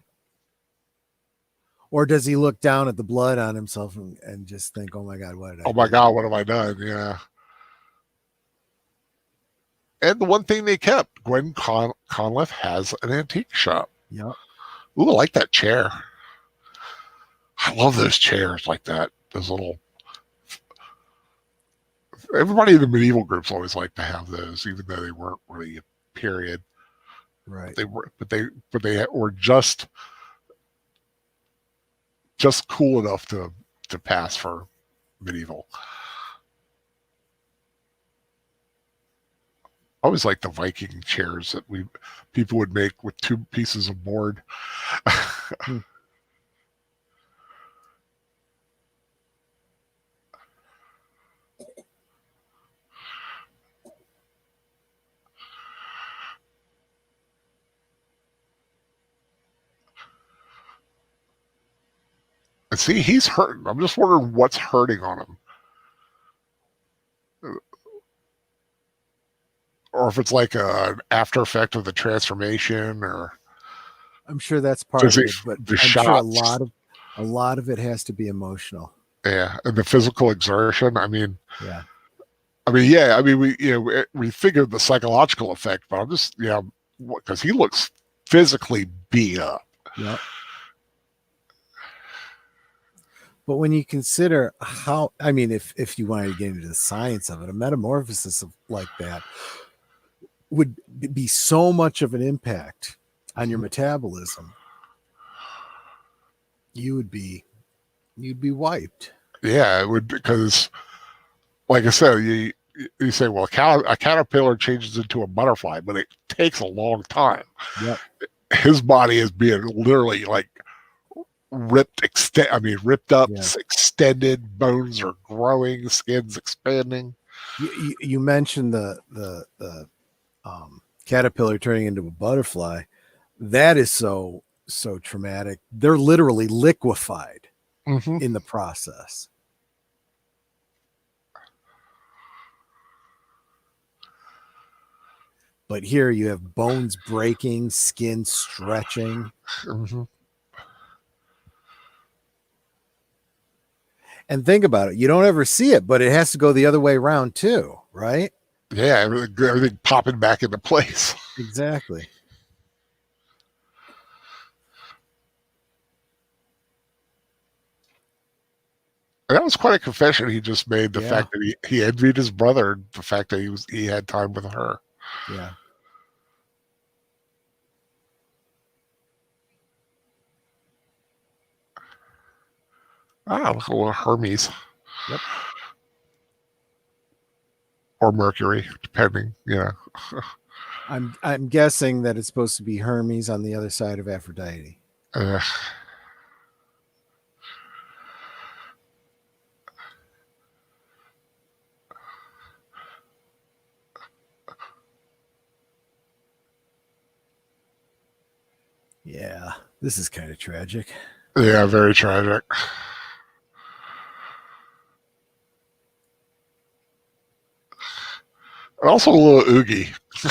Or does he look down at the blood on himself and just think, "Oh my God, what did I? Oh my God, what have I done?" Yeah. And the one thing they kept, Gwen Conliffe has an antique shop. Yep. Ooh, I like that chair. I love those chairs like that. Those little. Everybody in the medieval groups always liked to have those, even though they weren't really a period. Right. They were, but they were just cool enough to pass for medieval. I always liked the Viking chairs that people would make with 2 pieces of board. And see, he's hurting. I'm just wondering what's hurting on him. Or if it's like an after effect of the transformation, or I'm sure that's part of it, but I'm shots. sure a lot of it has to be emotional. Yeah, and the physical exertion. I mean, yeah. We figured the psychological effect, but I'm just because he looks physically beat up. Yep. But when you consider how, if you wanted to get into the science of it, a metamorphosis like that would be so much of an impact on your metabolism. You'd be wiped. Yeah, it would, because like I said, you say, well, a caterpillar changes into a butterfly, but it takes a long time. Yep. His body is being literally like ripped up, yes. extended, bones are growing, skin's expanding. You mentioned the caterpillar turning into a butterfly. That is so traumatic. They're literally liquefied in the process. But here you have bones breaking, skin stretching. And think about it. You don't ever see it, but it has to go the other way around too, right? Yeah, everything popping back into place. Exactly. That was quite a confession he just made. The fact that he envied his brother, the fact that he had time with her. Yeah. Look, a little Hermes. Yep. Or Mercury, depending. I'm guessing that it's supposed to be Hermes on the other side of Aphrodite. Yeah, this is kind of tragic. Yeah, very tragic. And also a little oogie.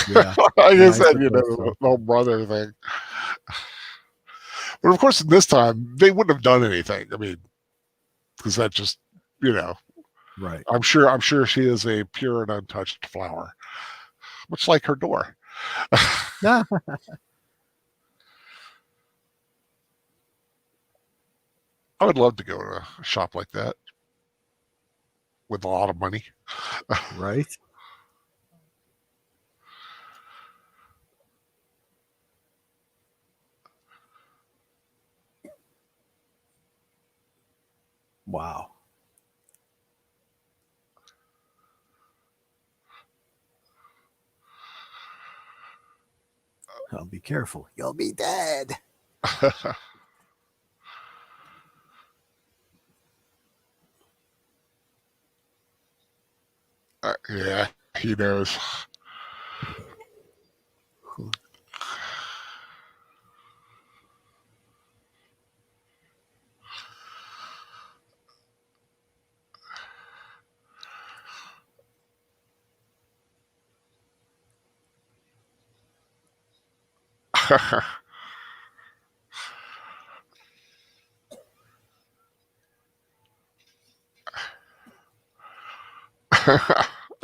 Yeah. Like I said, the whole brother thing. But of course, this time, they wouldn't have done anything. I mean, because that just, Right. I'm sure she is a pure and untouched flower, much like her door. Nah. I would love to go to a shop like that with a lot of money. Right. Wow. I'll be careful. You'll be dead. Yeah, he knows.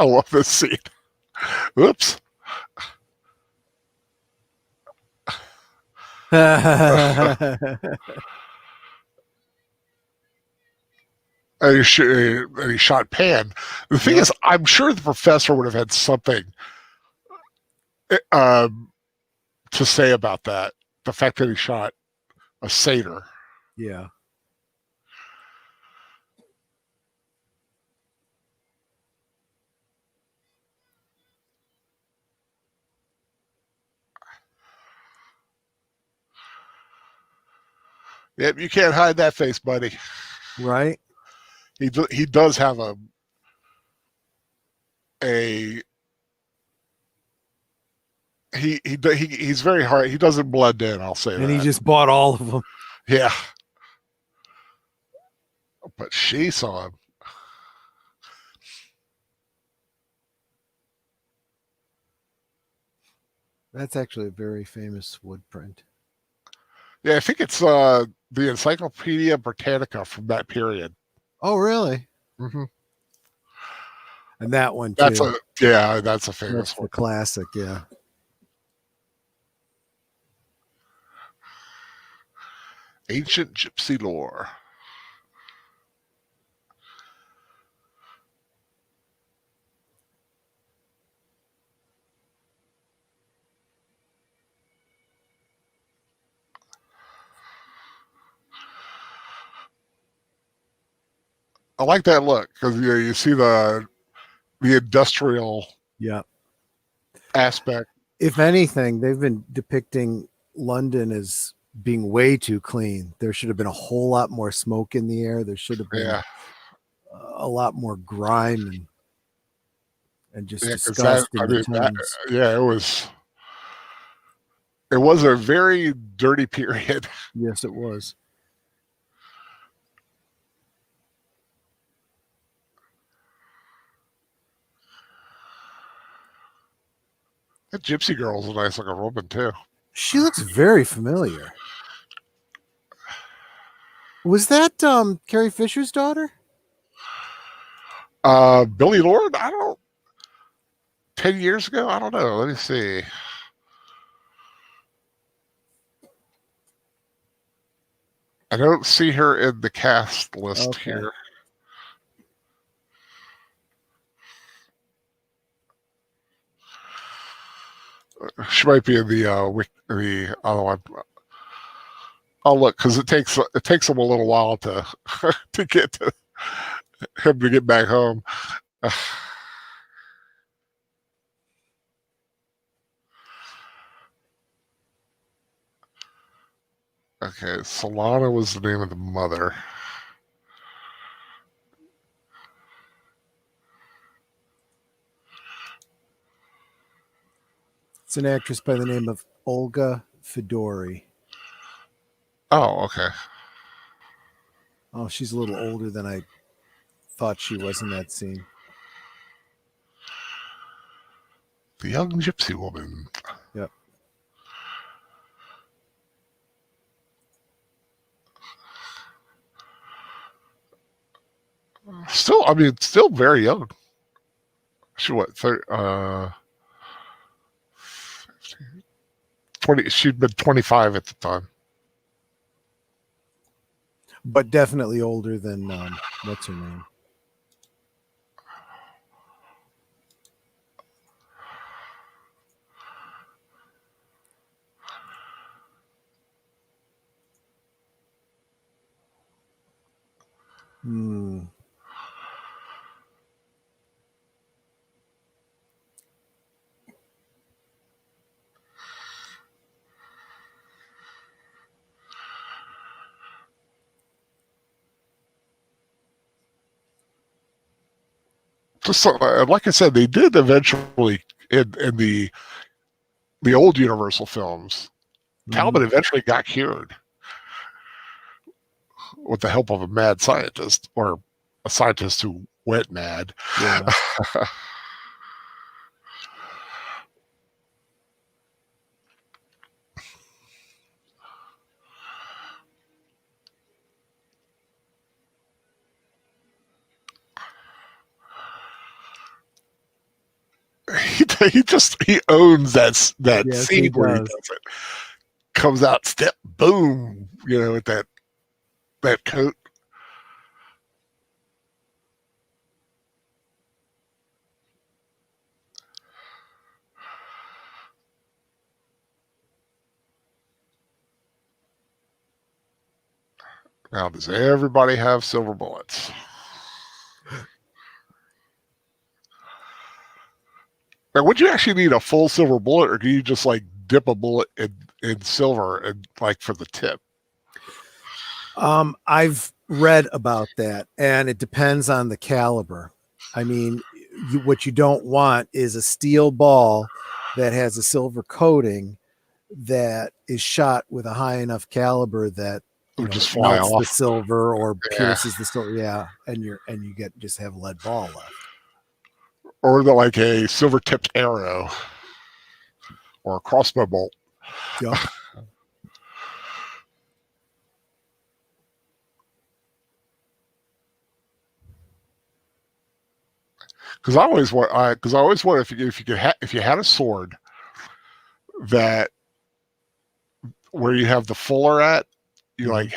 I love this scene. Oops. And he shot Pan. The thing is, I'm sure the professor would have had something to say about that. The fact that he shot a satyr. Yeah. Yep, you can't hide that face, buddy. Right. He does have he's very hard. He doesn't blend in. I'll say that. And he just bought all of them. Yeah. But she saw him. That's actually a very famous wood print. Yeah, I think it's the Encyclopedia Britannica from that period. Oh, really? Mm-hmm. And that one too. That's a famous one. The classic, yeah. Ancient Gypsy lore. I like that look because you see the industrial aspect. If anything, they've been depicting London as being way too clean. There should have been a whole lot more smoke in the air. There should have been a lot more grime and just disgust in the Thames. It was a very dirty period. Yes, it was. That gypsy girl's a nice looking woman too. She looks very familiar. Was that Carrie Fisher's daughter? Billy Lord? 10 years ago? I don't know. Let me see. I don't see her in the cast list here. She might be in the other one. I'll look because it takes him a little while to to get to him to get back home. Okay, Solana was the name of the mother. It's an actress by the name of Olga Fedori. Oh, okay. Oh, she's a little older than I thought she was in that scene. The young gypsy woman. Yep. Still, I mean, still very young. She what? 20. She'd been 25 at the time. But definitely older than what's her name? Just like I said, they did eventually in the old Universal films. Talbot eventually got cured with the help of a mad scientist, or a scientist who went mad. Yeah. he owns that scene where he does it. Comes out, step, boom, with that coat. Now, does everybody have silver bullets? Now, would you actually need a full silver bullet, or do you just like dip a bullet in silver and like for the tip? I've read about that, and it depends on the caliber. I mean, what you don't want is a steel ball that has a silver coating that is shot with a high enough caliber that just fly melts off the silver or pierces the silver. Yeah, and you just have a lead ball left. Or like a silver tipped arrow or a crossbow bolt. Yep. Because I always want if you had a sword that where you have the fuller at, you like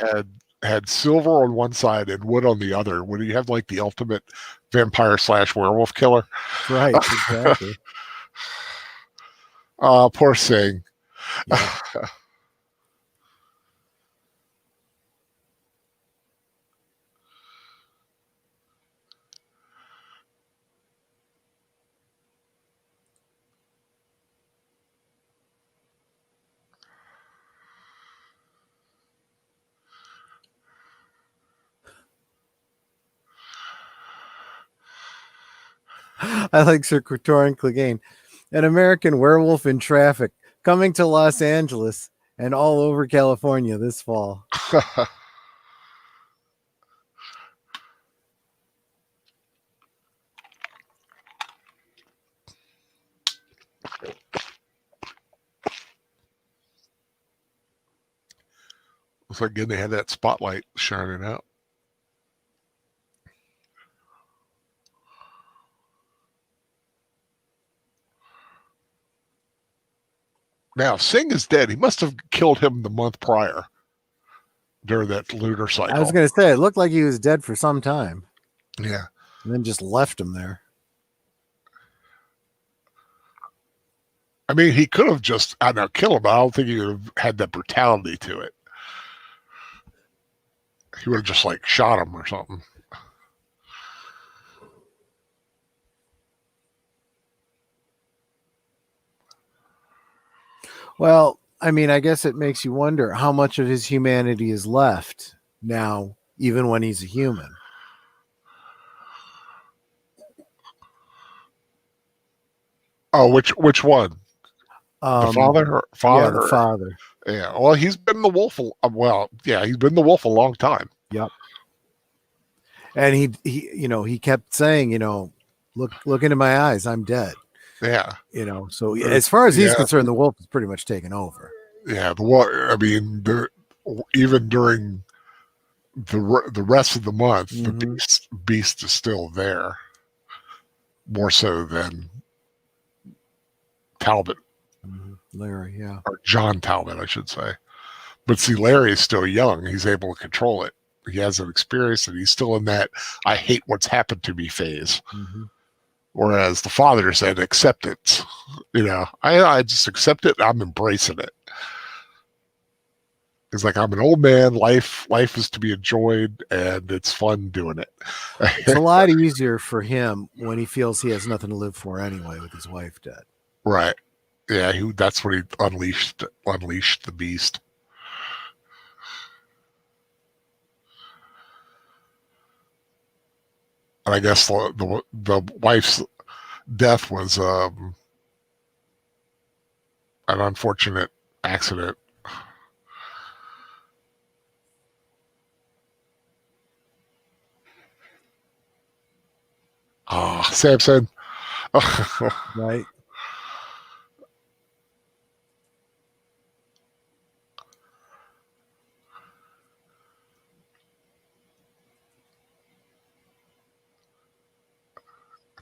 had silver on one side and wood on the other. When you have like the ultimate vampire / werewolf killer, right? Exactly. Poor Sing. Yeah. I like Sir Couture Clegane, an American werewolf in traffic, coming to Los Angeles and all over California this fall. Looks like again they had that spotlight shining out. Now, Sing is dead. He must have killed him the month prior during that lunar cycle. I was going to say, it looked like he was dead for some time. Yeah. And then just left him there. I mean, he could have just, killed him, but I don't think he would have had that brutality to it. He would have just, like, shot him or something. Well, I mean, I guess it makes you wonder how much of his humanity is left now, even when he's a human. Oh, which one? The father? Yeah, the father. Yeah. Well, he's been the wolf. He's been the wolf a long time. Yep. And he kept saying, look into my eyes, I'm dead. Yeah. So as far as he's concerned, the wolf is pretty much taken over. Yeah. Even during the rest of the month, Mm-hmm. the beast is still there, more so than Talbot. Larry, yeah, or John Talbot, I should say. But see, Larry is still young; he's able to control it. He hasn't experienced it. He's still in that "I hate what's happened to me" phase. Whereas the father said acceptance. I just accept it. I'm embracing it. It's like, I'm an old man. Life is to be enjoyed, and it's fun doing it. It's a lot easier for him when he feels he has nothing to live for anyway, with his wife dead. Right. Yeah. That's when he unleashed the beast. And I guess the wife's death was an unfortunate accident. Samson. Right.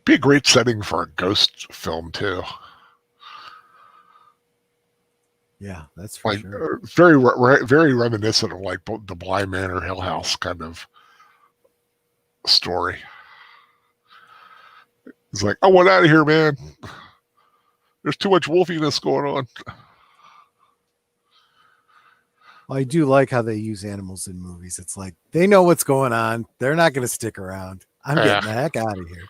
Be a great setting for a ghost film too. Yeah, that's for sure. Very reminiscent of like the Bly Manor Hill House kind of story. It's like, I want out of here, man. There's too much wolfiness going on. I do like how they use animals in movies. It's like they know what's going on. They're not going to stick around. I'm getting the heck out of here.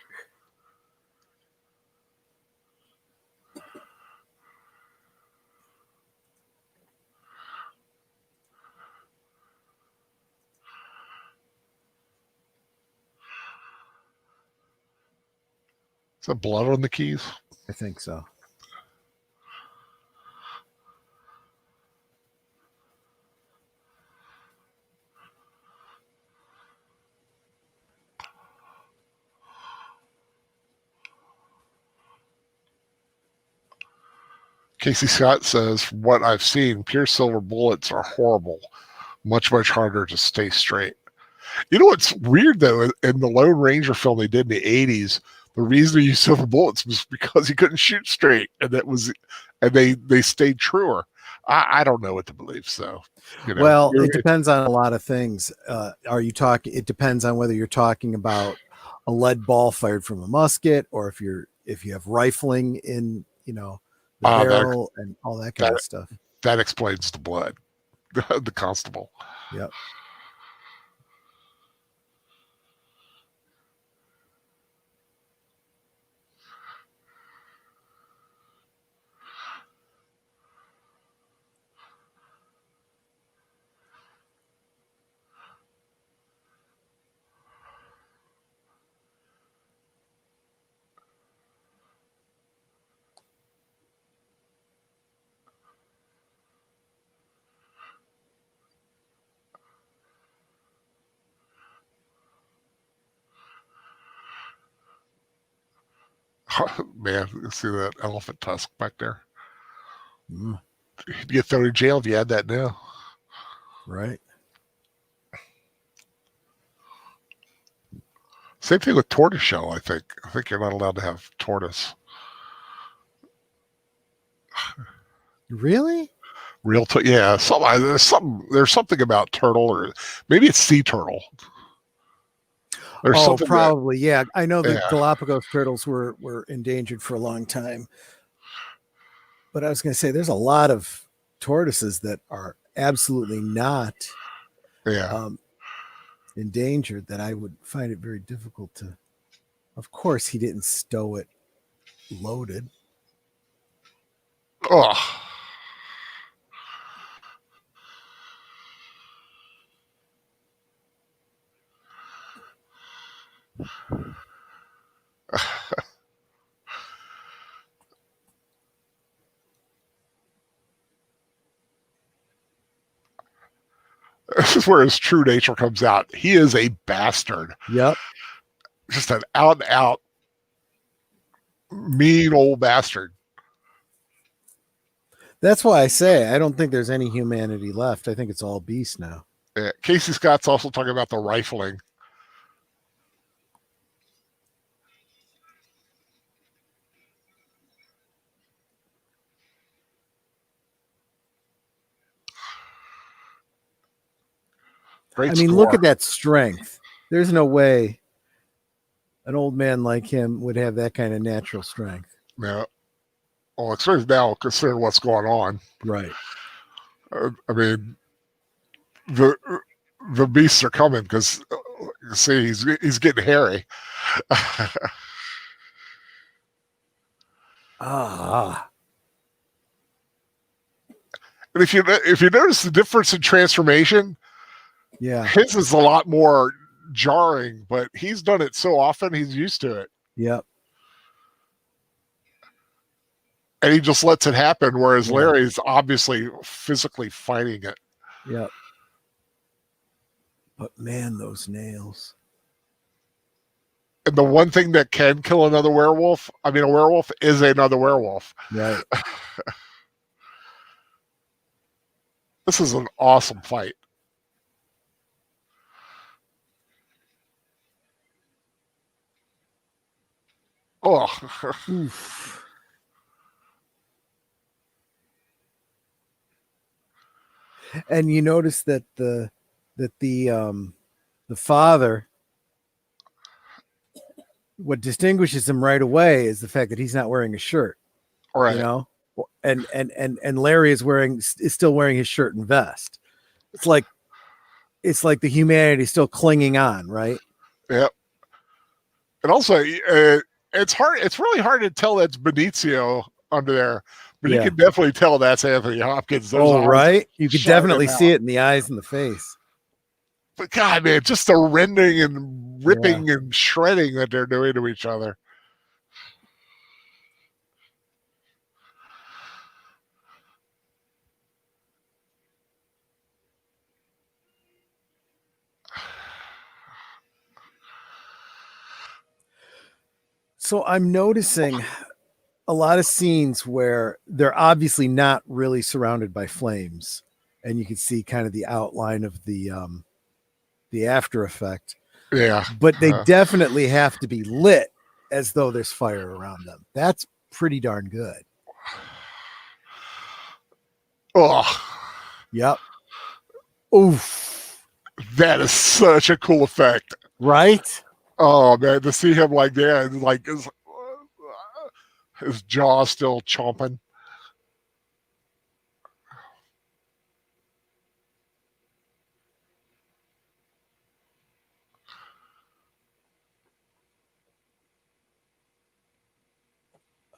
Is that blood on the keys? I think so. Casey Scott says, from what I've seen, pure silver bullets are horrible. Much, much harder to stay straight. You know what's weird, though? In the Lone Ranger film they did in the 80s, the reason they used silver bullets was because he couldn't shoot straight. And they stayed truer. I don't know what to believe. So, well, it depends on a lot of things. It depends on whether you're talking about a lead ball fired from a musket, or if you have rifling in, the barrel and all that kind of stuff. That explains the blood. The constable. Yep. Man, you see that elephant tusk back there? You'd get thrown in jail if you had that now. Right. Same thing with tortoiseshell, I think. I think you're not allowed to have tortoise. Really? Yeah. There's something about turtle, or maybe it's sea turtle. There's probably. Yeah. I know the Galapagos turtles were endangered for a long time. But I was going to say, there's a lot of tortoises that are absolutely not endangered, that I would find it very difficult to. Of course, he didn't stow it loaded. Oh. This is where his true nature comes out. He is a bastard. Yep. Just an out and out mean old bastard. That's why I say I don't think there's any humanity left. I think it's all beast now. Yeah. Casey Scott's also talking about the rifling. Great score. Look at that strength. There's no way an old man like him would have that kind of natural strength. Yeah. Well, especially now, considering what's going on. Right. I mean, the beasts are coming because you see he's getting hairy. And if you notice the difference in transformation, yeah, his is a lot more jarring, but he's done it so often he's used to it. Yep. And he just lets it happen, whereas Larry's obviously physically fighting it. Yep. But man, those nails. And the one thing that can kill a werewolf is another werewolf. Right. This is an awesome fight. Oh. Oof. And you notice that the father, what distinguishes him right away is the fact that he's not wearing a shirt. Right. You know, and Larry is still wearing his shirt and vest. It's like the humanity still clinging on, right? Yep. And also, it's really hard to tell that's Benicio under there, but you can definitely tell that's Anthony Hopkins. Right. You could definitely see it in the eyes and the face. But God, man, just the rending and ripping and shredding that they're doing to each other. So I'm noticing a lot of scenes where they're obviously not really surrounded by flames, and you can see kind of the outline of the after effect. Yeah. But they definitely have to be lit as though there's fire around them. That's pretty darn good. Oh. Yep. Oof. That is such a cool effect. Right? Oh, man, to see him like that, like his jaw still chomping.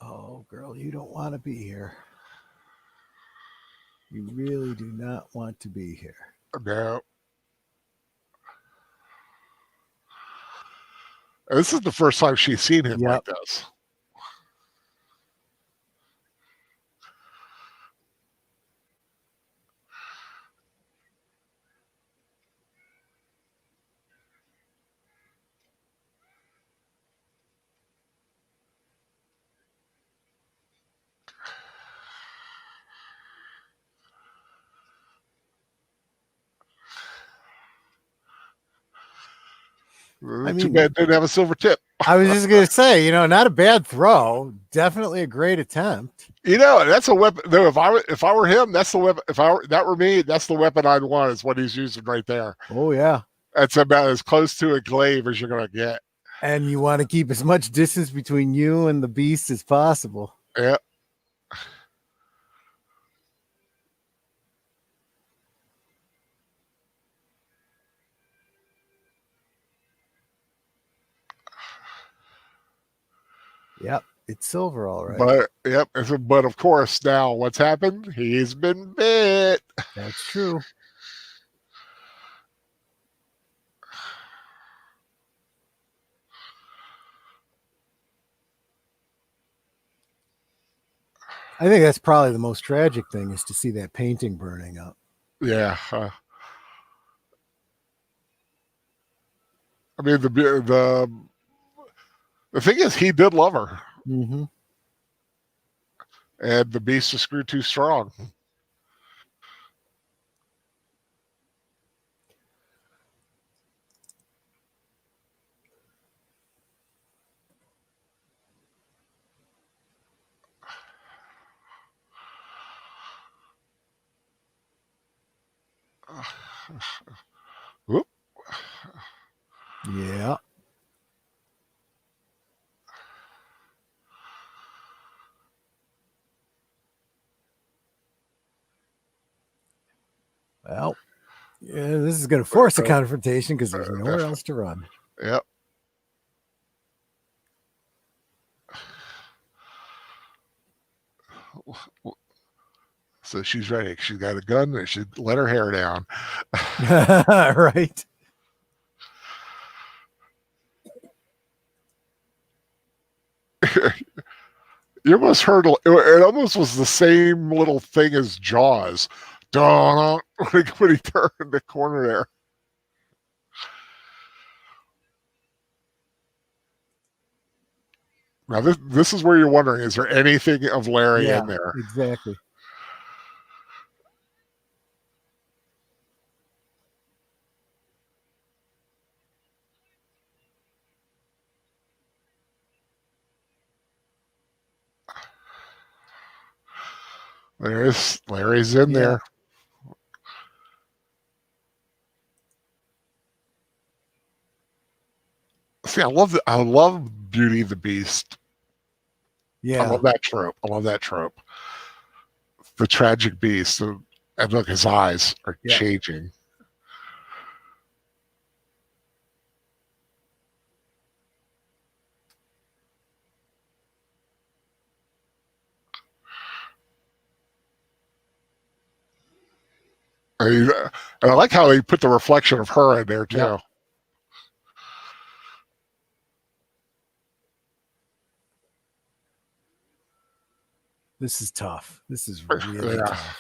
Oh, girl, you don't want to be here. You really do not want to be here. No. This is the first time she's seen him like this. Too bad it didn't have a silver tip. I was just gonna say, not a bad throw. Definitely a great attempt. That's a weapon. Though, if I were him, that's the weapon. If that were me, that's the weapon I'd want. Is what he's using right there. Oh yeah, that's about as close to a glaive as you're gonna get. And you want to keep as much distance between you and the beast as possible. Yeah. Yep, it's silver, all right. But of course, now what's happened? He's been bit. That's true. I think that's probably the most tragic thing is to see that painting burning up. Yeah. I mean, the thing is, he did love her. Mm-hmm. And the beast just grew too strong. Whoop. Yeah. Well, yeah, this is going to force a confrontation because there's nowhere else to run. Yep. So she's ready. She's got a gun and she let her hair down. Right. You almost heard it. Almost was the same little thing as Jaws. When he turned the corner there. Now this is where you're wondering: is there anything of Larry in there? Exactly. Larry's in there. See, I love Beauty the Beast. Yeah. I love that trope. The tragic beast. And look, his eyes are changing. And I like how they put the reflection of her in there too. Yep. This is tough. This is really tough.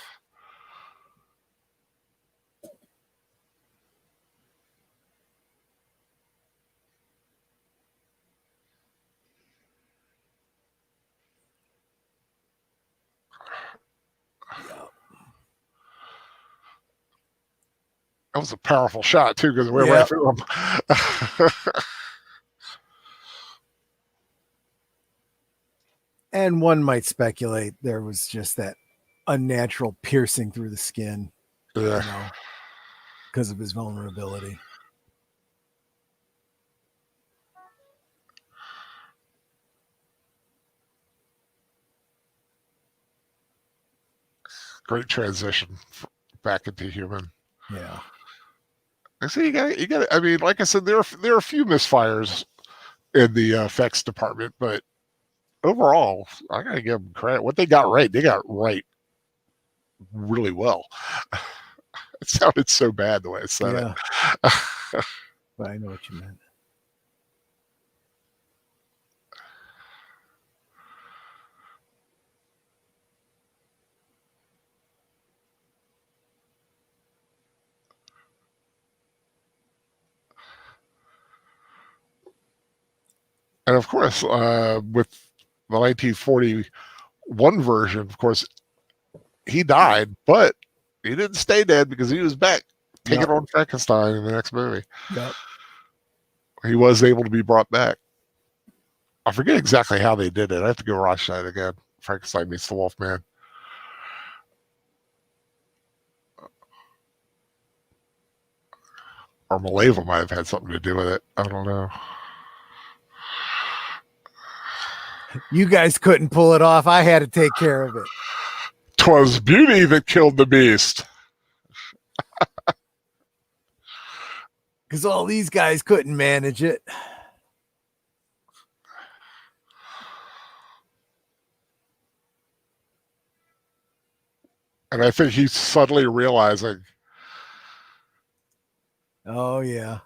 That was a powerful shot too, because it went right through him. And one might speculate there was just that unnatural piercing through the skin, because of his vulnerability. Great transition back into human. Yeah. I see you got. I mean, like I said, there are a few misfires in the effects department, but overall, I gotta give them credit. What they got right really well. It sounded so bad the way I said it. But I know what you meant. And of course, with the 1941 version, of course, he died, but he didn't stay dead because he was back taking on Frankenstein in the next movie. Yep. He was able to be brought back. I forget exactly how they did it. I have to go watch that again. Frankenstein meets the Wolfman. Or Maleva might have had something to do with it. I don't know. You guys couldn't pull it off. I had to take care of it. 'Twas Beauty that killed the beast. Because all these guys couldn't manage it. And I think he's suddenly realizing. Oh, yeah.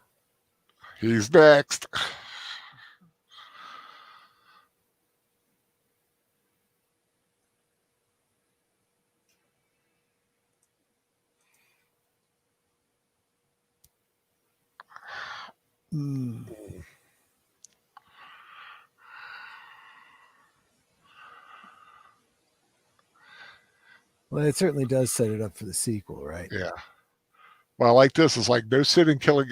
He's next. Well, it certainly does set it up for the sequel, right? Yeah. Well, I like this. It's like no sin killing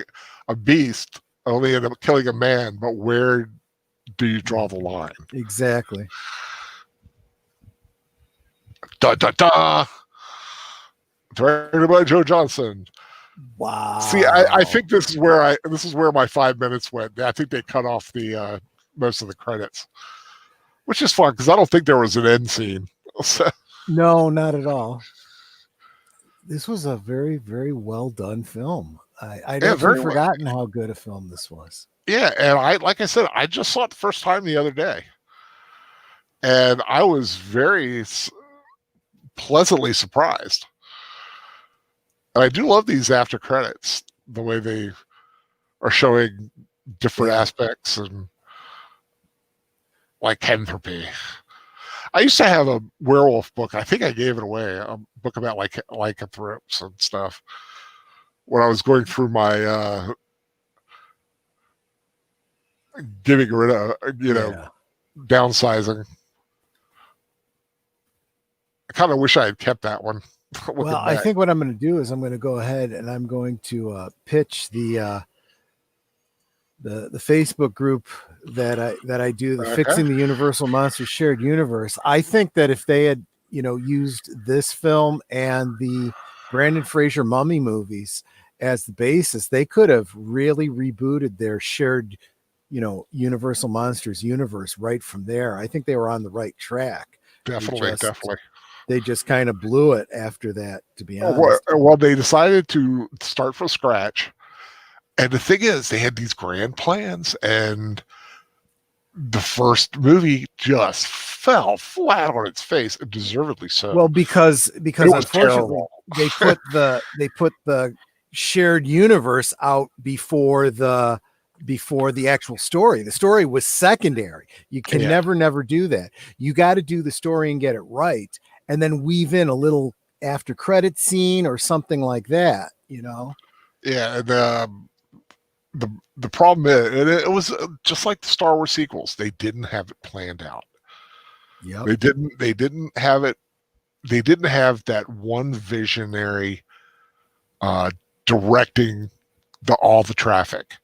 a beast, only in killing a man, but where do you draw the line? Exactly. Da da da. directed by Joe Johnston. Wow. See, I think this is where my 5 minutes went. I think they cut off the most of the credits, which is fun because I don't think there was an end scene. No, not at all. This was a very, very well done film. I'd actually forgotten how good a film this was. Yeah, and like I said, I just saw it the first time the other day, and I was very pleasantly surprised. And I do love these after credits, the way they are showing different aspects and lycanthropy. I used to have a werewolf book. I think I gave it away. A book about lycanthropes and stuff. When I was going through my getting rid of, downsizing. I kind of wish I had kept that one. Well, I think what I'm going to do is I'm going to go ahead and I'm going to pitch the Facebook group that I do, the Fixing the Universal Monsters Shared Universe. I think that if they had, used this film and the Brandon Fraser Mummy movies as the basis, they could have really rebooted their shared, Universal Monsters universe right from there. I think they were on the right track. Definitely. They just kind of blew it after that, to be honest. Well, they decided to start from scratch. And the thing is, they had these grand plans, and the first movie just fell flat on its face, and deservedly so. Well, because unfortunately they put the shared universe out before the actual story. The story was secondary. You can never do that. You got to do the story and get it right, and then weave in a little after credit scene or something like that. Yeah, and the problem is, it was just like the Star Wars sequels. They didn't have it planned out. Yeah, they didn't have it. They didn't have that one visionary directing all the traffic.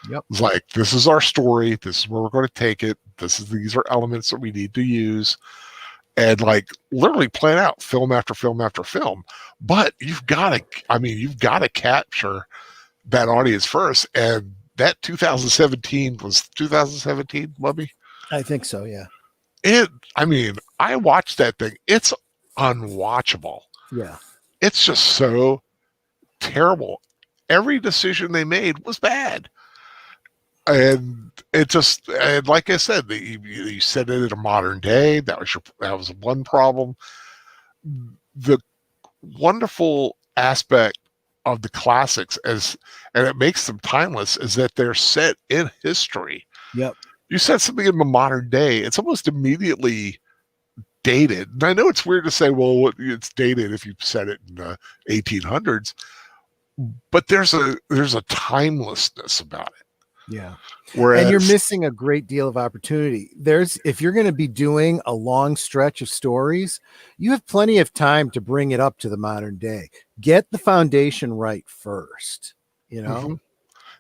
Yep. It's like, this is our story. This is where we're going to take it. These are elements that we need to use, and literally plan out film after film after film. But you've got to capture that audience first, and that 2017 was 2017, Mummy? I think so, yeah. I watched that thing. It's unwatchable. Yeah. It's just so terrible. Every decision they made was bad. And like I said, you set it in a modern day. That was one problem. The wonderful aspect of the classics and it makes them timeless, is that they're set in history. Yep. You set something in the modern day, it's almost immediately dated. And I know it's weird to say, well, it's dated if you set it in the 1800s, but there's a timelessness about it. Yeah. And you're missing a great deal of opportunity. If you're going to be doing a long stretch of stories, you have plenty of time to bring it up to the modern day. Get the foundation right first, Mm-hmm.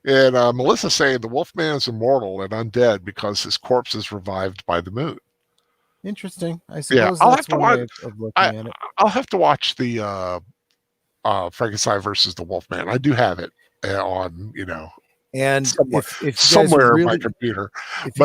And Melissa's saying the Wolfman is immortal and undead because his corpse is revived by the moon. Interesting. I suppose that's one way of looking at it. I'll have to watch the Frankenstein versus the Wolfman. I do have it on, and somewhere in my computer. If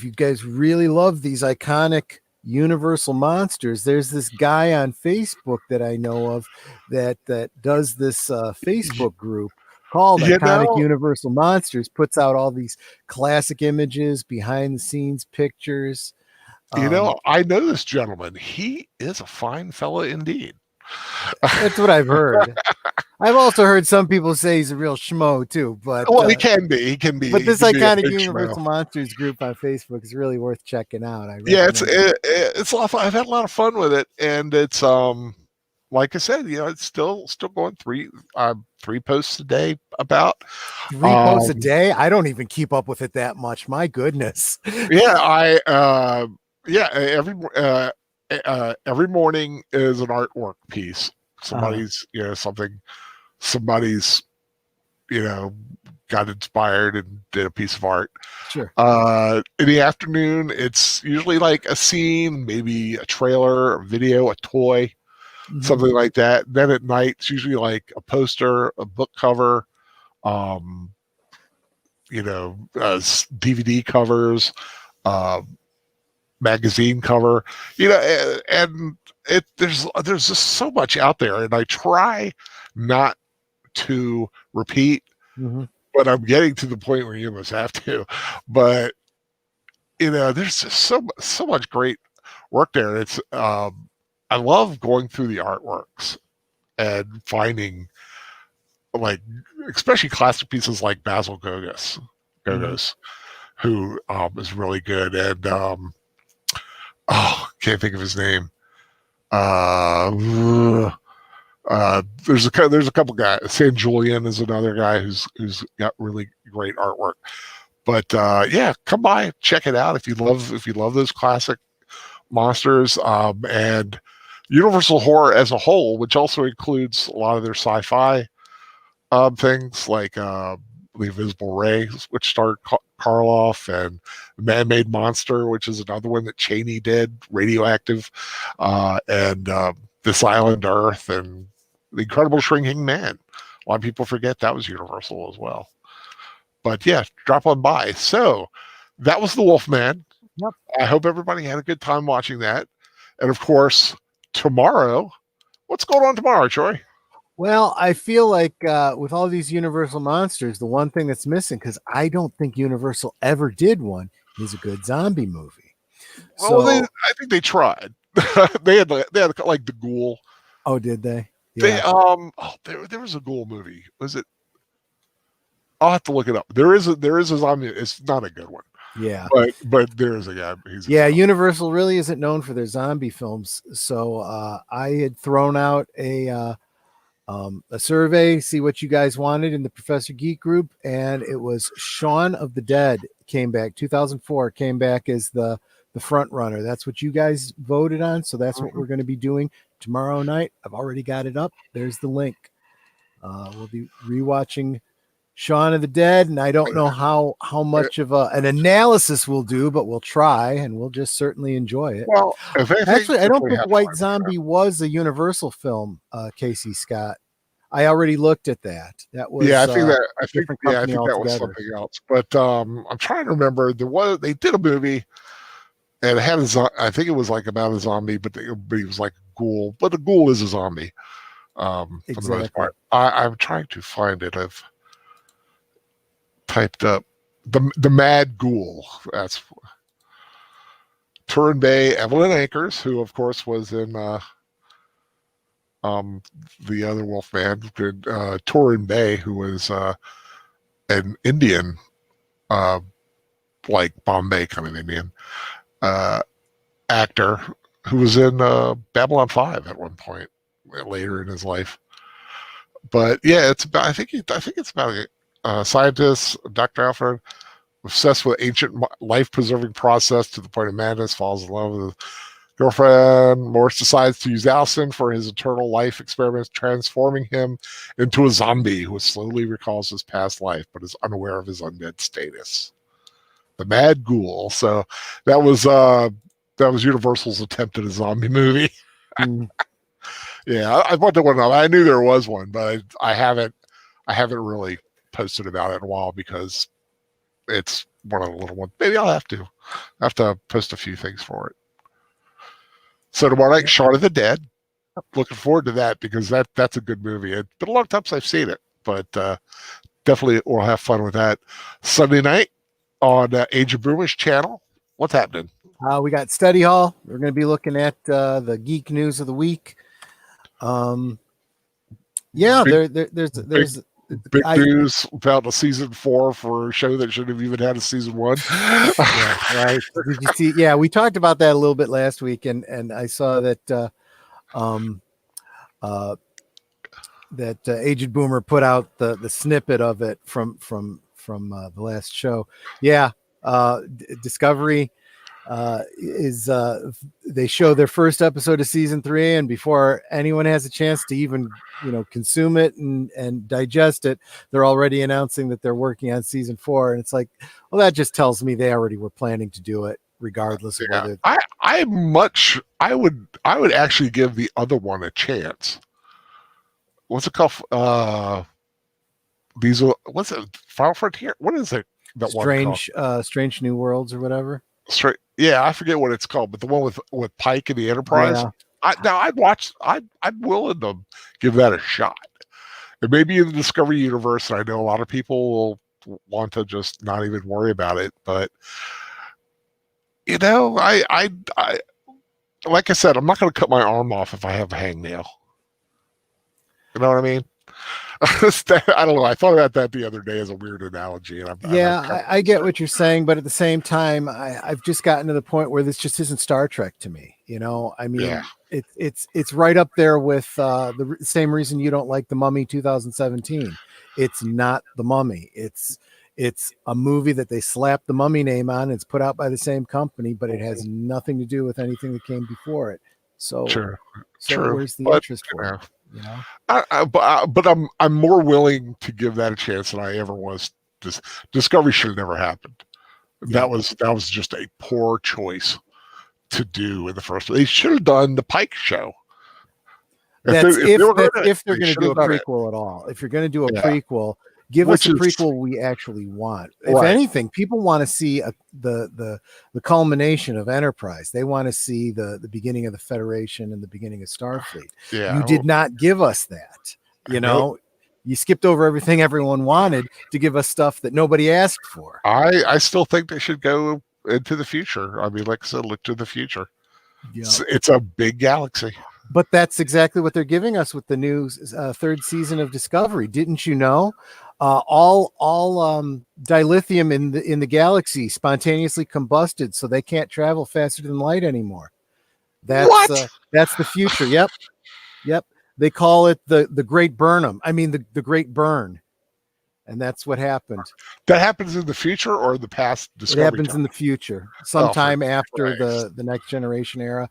you guys really love these iconic Universal monsters, there's this guy on Facebook that I know of that does this Facebook group called Iconic Universal Monsters, puts out all these classic images, behind the scenes pictures. I know this gentleman. He is a fine fella indeed. That's what I've heard. I've also heard some people say he's a real schmo too, but he can be. But this Iconic Universal Monsters group on Facebook is really worth checking out. It's a lot of fun. I've had a lot of fun with it, and it's like I said, it's still going three posts a day about 3 posts a day. I don't even keep up with it that much. My goodness. Yeah, every morning is an artwork piece. Somebody's got inspired and did a piece of art. Sure. In the afternoon, it's usually like a scene, maybe a trailer, a video, a toy. something like that. Then at night, it's usually like a poster, a book cover, DVD covers, magazine cover, and there's just so much out there, and I try not to repeat, but I'm getting to the point where you almost have to. But there's just so much great work there. It's I love going through the artworks and finding, like, especially classic pieces like Basil Gogos, who is really good, and can't think of his name. There's a couple guys. San Julian is another guy who's got really great artwork. But yeah, come by, check it out if you love those classic monsters, and Universal Horror as a whole, which also includes a lot of their sci-fi things like The Invisible Ray, which starred Karloff, and The Man-Made Monster, which is another one that Chaney did, Radioactive, and This Island Earth, and The Incredible Shrinking Man. A lot of people forget that was Universal as well. But yeah, drop on by. So that was The Wolfman. Yep. I hope everybody had a good time watching that. And of course, tomorrow, what's going on tomorrow, Troy? Well, I feel like with all these Universal monsters, the one thing that's missing, because I don't think Universal ever did one, is a good zombie movie. Well, I think they tried. they had like the Ghoul. Oh, did they? Yeah. There was a Ghoul movie. Was it? I'll have to look it up. There is a zombie. It's not a good one. Yeah, but there is a guy. Universal really isn't known for their zombie films. So I had thrown out a survey, see what you guys wanted in the Professor Geek group, and it was Shaun of the Dead came back. 2004 came back as the front runner. That's what you guys voted on. So that's what we're going to be doing tomorrow night. I've already got it up. There's the link. We'll be rewatching Shaun of the Dead, and I don't know how much of an analysis we'll do, but we'll try, and we'll just certainly enjoy it. Well, actually, I don't think White Zombie was a Universal film, Casey Scott. I already looked at that. That was I think that was something else. But I'm trying to remember. They did a movie, and it had I think it was like about a zombie, but it was like a ghoul. But a ghoul is a zombie. For the most part, I'm trying to find it. I've typed up the Mad Ghoul. That's Turin Bay, Evelyn Akers, who of course was in the other Wolfman, Turin Bay, who was an Indian, like Bombay kind of Indian actor who was in Babylon 5 at one point later in his life. But yeah, it's about. I think it's about a scientist, Dr. Alfred, obsessed with ancient life-preserving process to the point of madness, falls in love with his girlfriend. Morse decides to use Alison for his eternal life experiments, transforming him into a zombie who slowly recalls his past life but is unaware of his undead status. The Mad Ghoul. So that was Universal's attempt at a zombie movie. Yeah, I thought that one. I knew there was one, but I haven't really posted about it in a while because it's one of the little ones. Maybe I'll have to post a few things for it. So tomorrow night, Shaun of the Dead. Looking forward to that because that's a good movie. It's been a long time since I've seen it, but definitely we'll have fun with that. Sunday night on Age of Boomers channel. What's happening? We got Study Hall. We're going to be looking at the geek news of the week. There's big news about a season 4 for a show that should have even had a season 1. Yeah, right. Did you see? Yeah, we talked about that a little bit last week, and I saw that that Aged Boomer put out the snippet of it from the last show. Yeah, Discovery is they show their first episode of season 3, and before anyone has a chance to even consume it and digest it, they're already announcing that they're working on season 4, and it's like, well, that just tells me they already were planning to do it. regardless of whether I would actually give the other one a chance. What's it called? What's it? Final Frontier? What is it? That Strange New Worlds or whatever. Yeah, I forget what it's called, but the one with Pike and the Enterprise. Yeah. I'm willing to give that a shot. It may be in the Discovery universe, and I know a lot of people will want to just not even worry about it. But I like I said, I'm not going to cut my arm off if I have a hangnail. You know what I mean? I don't know. I thought about that the other day as a weird analogy. And I get what you're saying, but at the same time, I've just gotten to the point where this just isn't Star Trek to me. I mean, it's right up there with the same reason you don't like The Mummy 2017. It's not The Mummy. It's a movie that they slapped the Mummy name on. It's put out by the same company, but it has nothing to do with anything that came before it. So, where's the interest for it? But I'm more willing to give that a chance than I ever was. Discovery should have never happened. Yeah. That was just a poor choice to do in the first place. They should have done the Pike show. If they're going to do a prequel at all. If you're going to do a prequel, give us a prequel we actually want. If anything, people want to see the culmination of Enterprise. They want to see the beginning of the Federation and the beginning of Starfleet. Yeah, you did not give us that. You skipped over everything everyone wanted to give us stuff that nobody asked for. I still think they should go into the future. I mean, like I said, look to the future. Yeah. It's a big galaxy. But that's exactly what they're giving us with the new third season of Discovery. Didn't you know? All dilithium in the galaxy spontaneously combusted, so they can't travel faster than light anymore. That's the future. Yep. They call it the Great Burnham. I mean the Great Burn, and that's what happened. That happens in the future or the past? Discovery it happens in the future, sometime after the Next Generation era,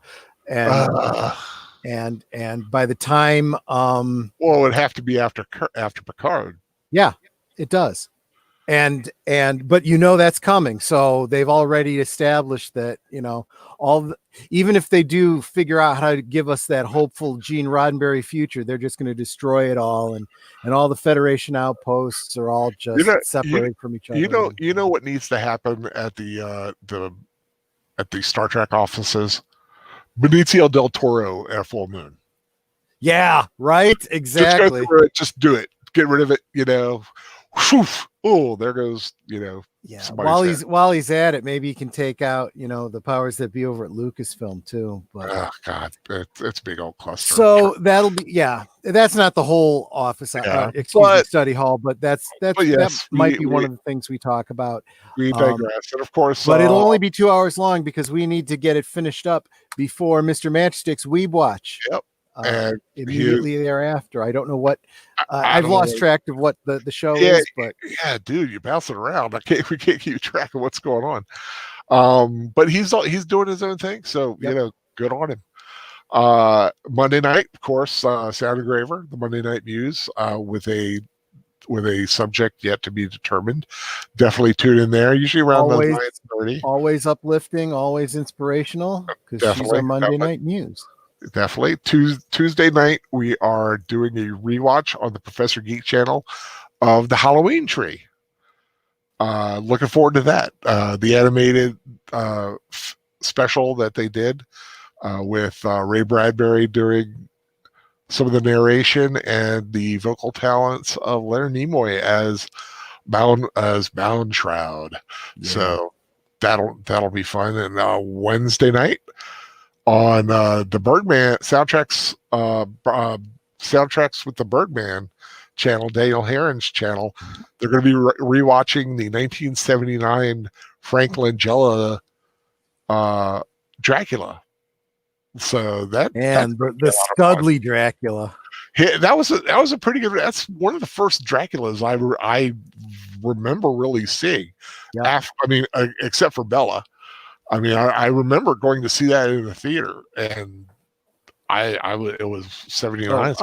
and by the time well, it would have to be after Picard. Yeah, it does. And but that's coming. So they've already established that, even if they do figure out how to give us that hopeful Gene Roddenberry future, they're just going to destroy it all. And all the Federation outposts are all just separated from each other. You know what needs to happen at the Star Trek offices? Benicio del Toro at full moon. Yeah, right. Exactly. Just do it. Get rid of it. Oh, there goes. Yeah. While he's at it, maybe he can take out the powers that be over at Lucasfilm too. But oh God, it's a big old cluster. So that'll be That's not the whole office. Study hall, but that might be one of the things we talk about. We digress, and of course, but it'll only be 2 hours long because we need to get it finished up before Mr. Matchstick's Weeb Watch. Yep. And immediately thereafter, I don't know what I've lost track of what the show is, but dude, you're bouncing around. We can't keep track of what's going on. But he's doing his own thing, so good on him. Monday night, of course, Sound Engraver, the Monday Night Muse, with a subject yet to be determined. Definitely tune in there. Usually around 9:30. Always uplifting, always inspirational, because she's our Monday Night Muse. Definitely. Tuesday night, we are doing a rewatch on the Professor Geek channel of the Halloween Tree. Looking forward to that. The animated special that they did with Ray Bradbury doing some of the narration and the vocal talents of Leonard Nimoy as Bound Shroud. Yeah. So that'll be fun. And Wednesday night, on the Birdman soundtracks with the Birdman channel, Daniel Herron's channel, they're going to be rewatching the 1979 Frank Langella Dracula. So that's the Studley Dracula. That was a pretty good. That's one of the first Draculas I remember really seeing. Yeah. Except for Bella. I mean, I remember going to see that in the theater, and it was 79.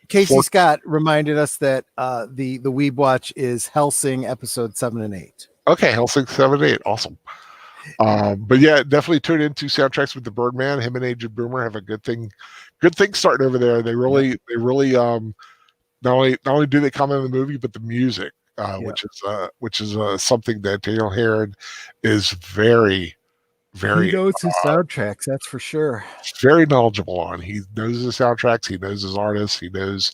Casey Scott reminded us that the Weeb Watch is Helsing episode 7 and 8. Okay, Helsing 7 and 8, awesome. But yeah, definitely tune into Soundtracks with the Birdman. Him and Agent Boomer have a good thing starting over there. They really not only do they comment on the movie, but the music, which is something that Daniel Heron is very, very. He knows his soundtracks, that's for sure. Very knowledgeable on. He knows his soundtracks. He knows his artists. He knows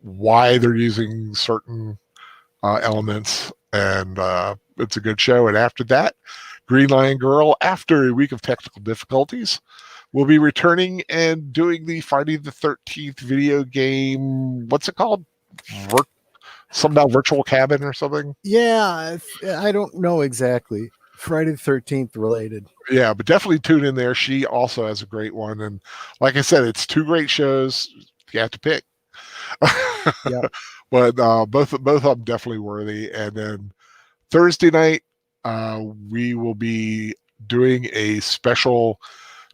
why they're using certain elements, and it's a good show. And after that, Green Lion Girl, after a week of technical difficulties, will be returning and doing the Friday the 13th video game. What's it called? Something about Virtual Cabin or something? Yeah, I don't know exactly. Friday the 13th related. Yeah, but definitely tune in there. She also has a great one. And like I said, it's 2 great shows. You have to pick. Yeah. But both of them definitely worthy. And then Thursday night, we will be doing a special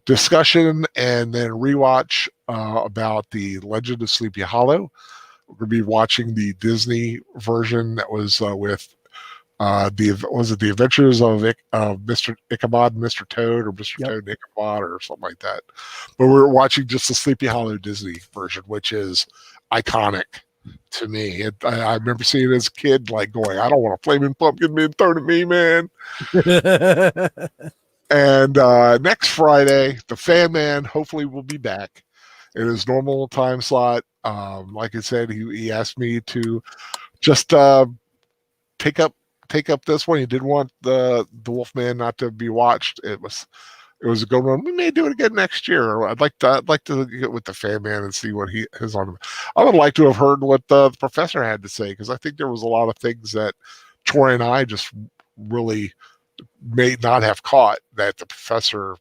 discussion and then rewatch about the Legend of Sleepy Hollow. We're going to be watching the Disney version that was with the Adventures of Mr. Ichabod and Mr. Toad, or Mr. Toad and Ichabod, or something like that. But we're watching just the Sleepy Hollow Disney version, which is iconic to me. I remember seeing it as a kid, like going, I don't want a flaming pumpkin being thrown at me, man. And next Friday, the Fan Man hopefully will be back in his normal time slot. Like I said, he asked me to just take up this one. He didn't want the Wolfman not to be watched. It was a good one. We may do it again next year. I'd like to get with the Fan Man and see what he is on. I would like to have heard what the professor had to say, because I think there was a lot of things that Troy and I just really may not have caught, that the professor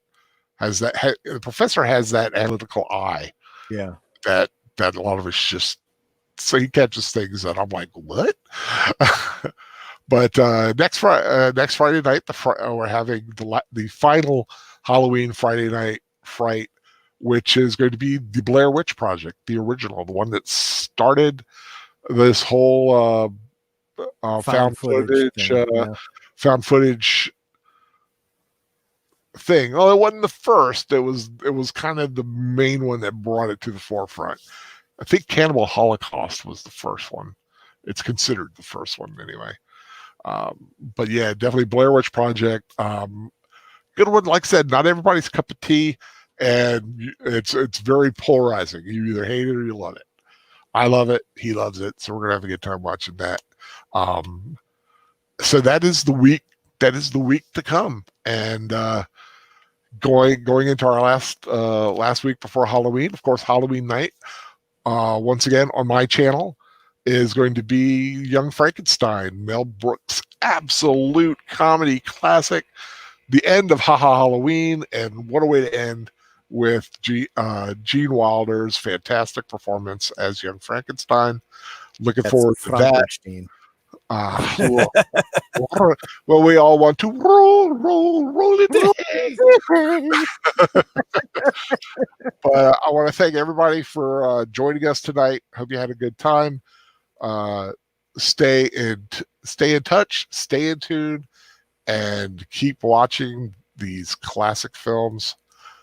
has that analytical eye. Yeah. That a lot of us just, so he catches things that I'm like, what? But next Friday night, we're having the final Halloween Friday night Fright, which is going to be the Blair Witch Project, the original, the one that started this whole found footage thing. Oh, it wasn't the first. It was kind of the main one that brought it to the forefront. I think Cannibal Holocaust was the first one. It's considered the first one anyway. But yeah, definitely Blair Witch Project. Good one. Like I said, not everybody's cup of tea, and it's very polarizing. You either hate it or you love it. I love it. He loves it. So we're gonna have a good time watching that. So that is the week. That is the week to come, and going into our last week before Halloween. Of course, Halloween night. Once again on my channel is going to be Young Frankenstein, Mel Brooks' absolute comedy classic, the end of Ha Ha Halloween, and what a way to end with Gene Wilder's fantastic performance as Young Frankenstein. Looking forward to that. Well, we all want to roll it in. But I want to thank everybody for joining us tonight. Hope you had a good time. Stay in touch, stay in tune, and keep watching these classic films.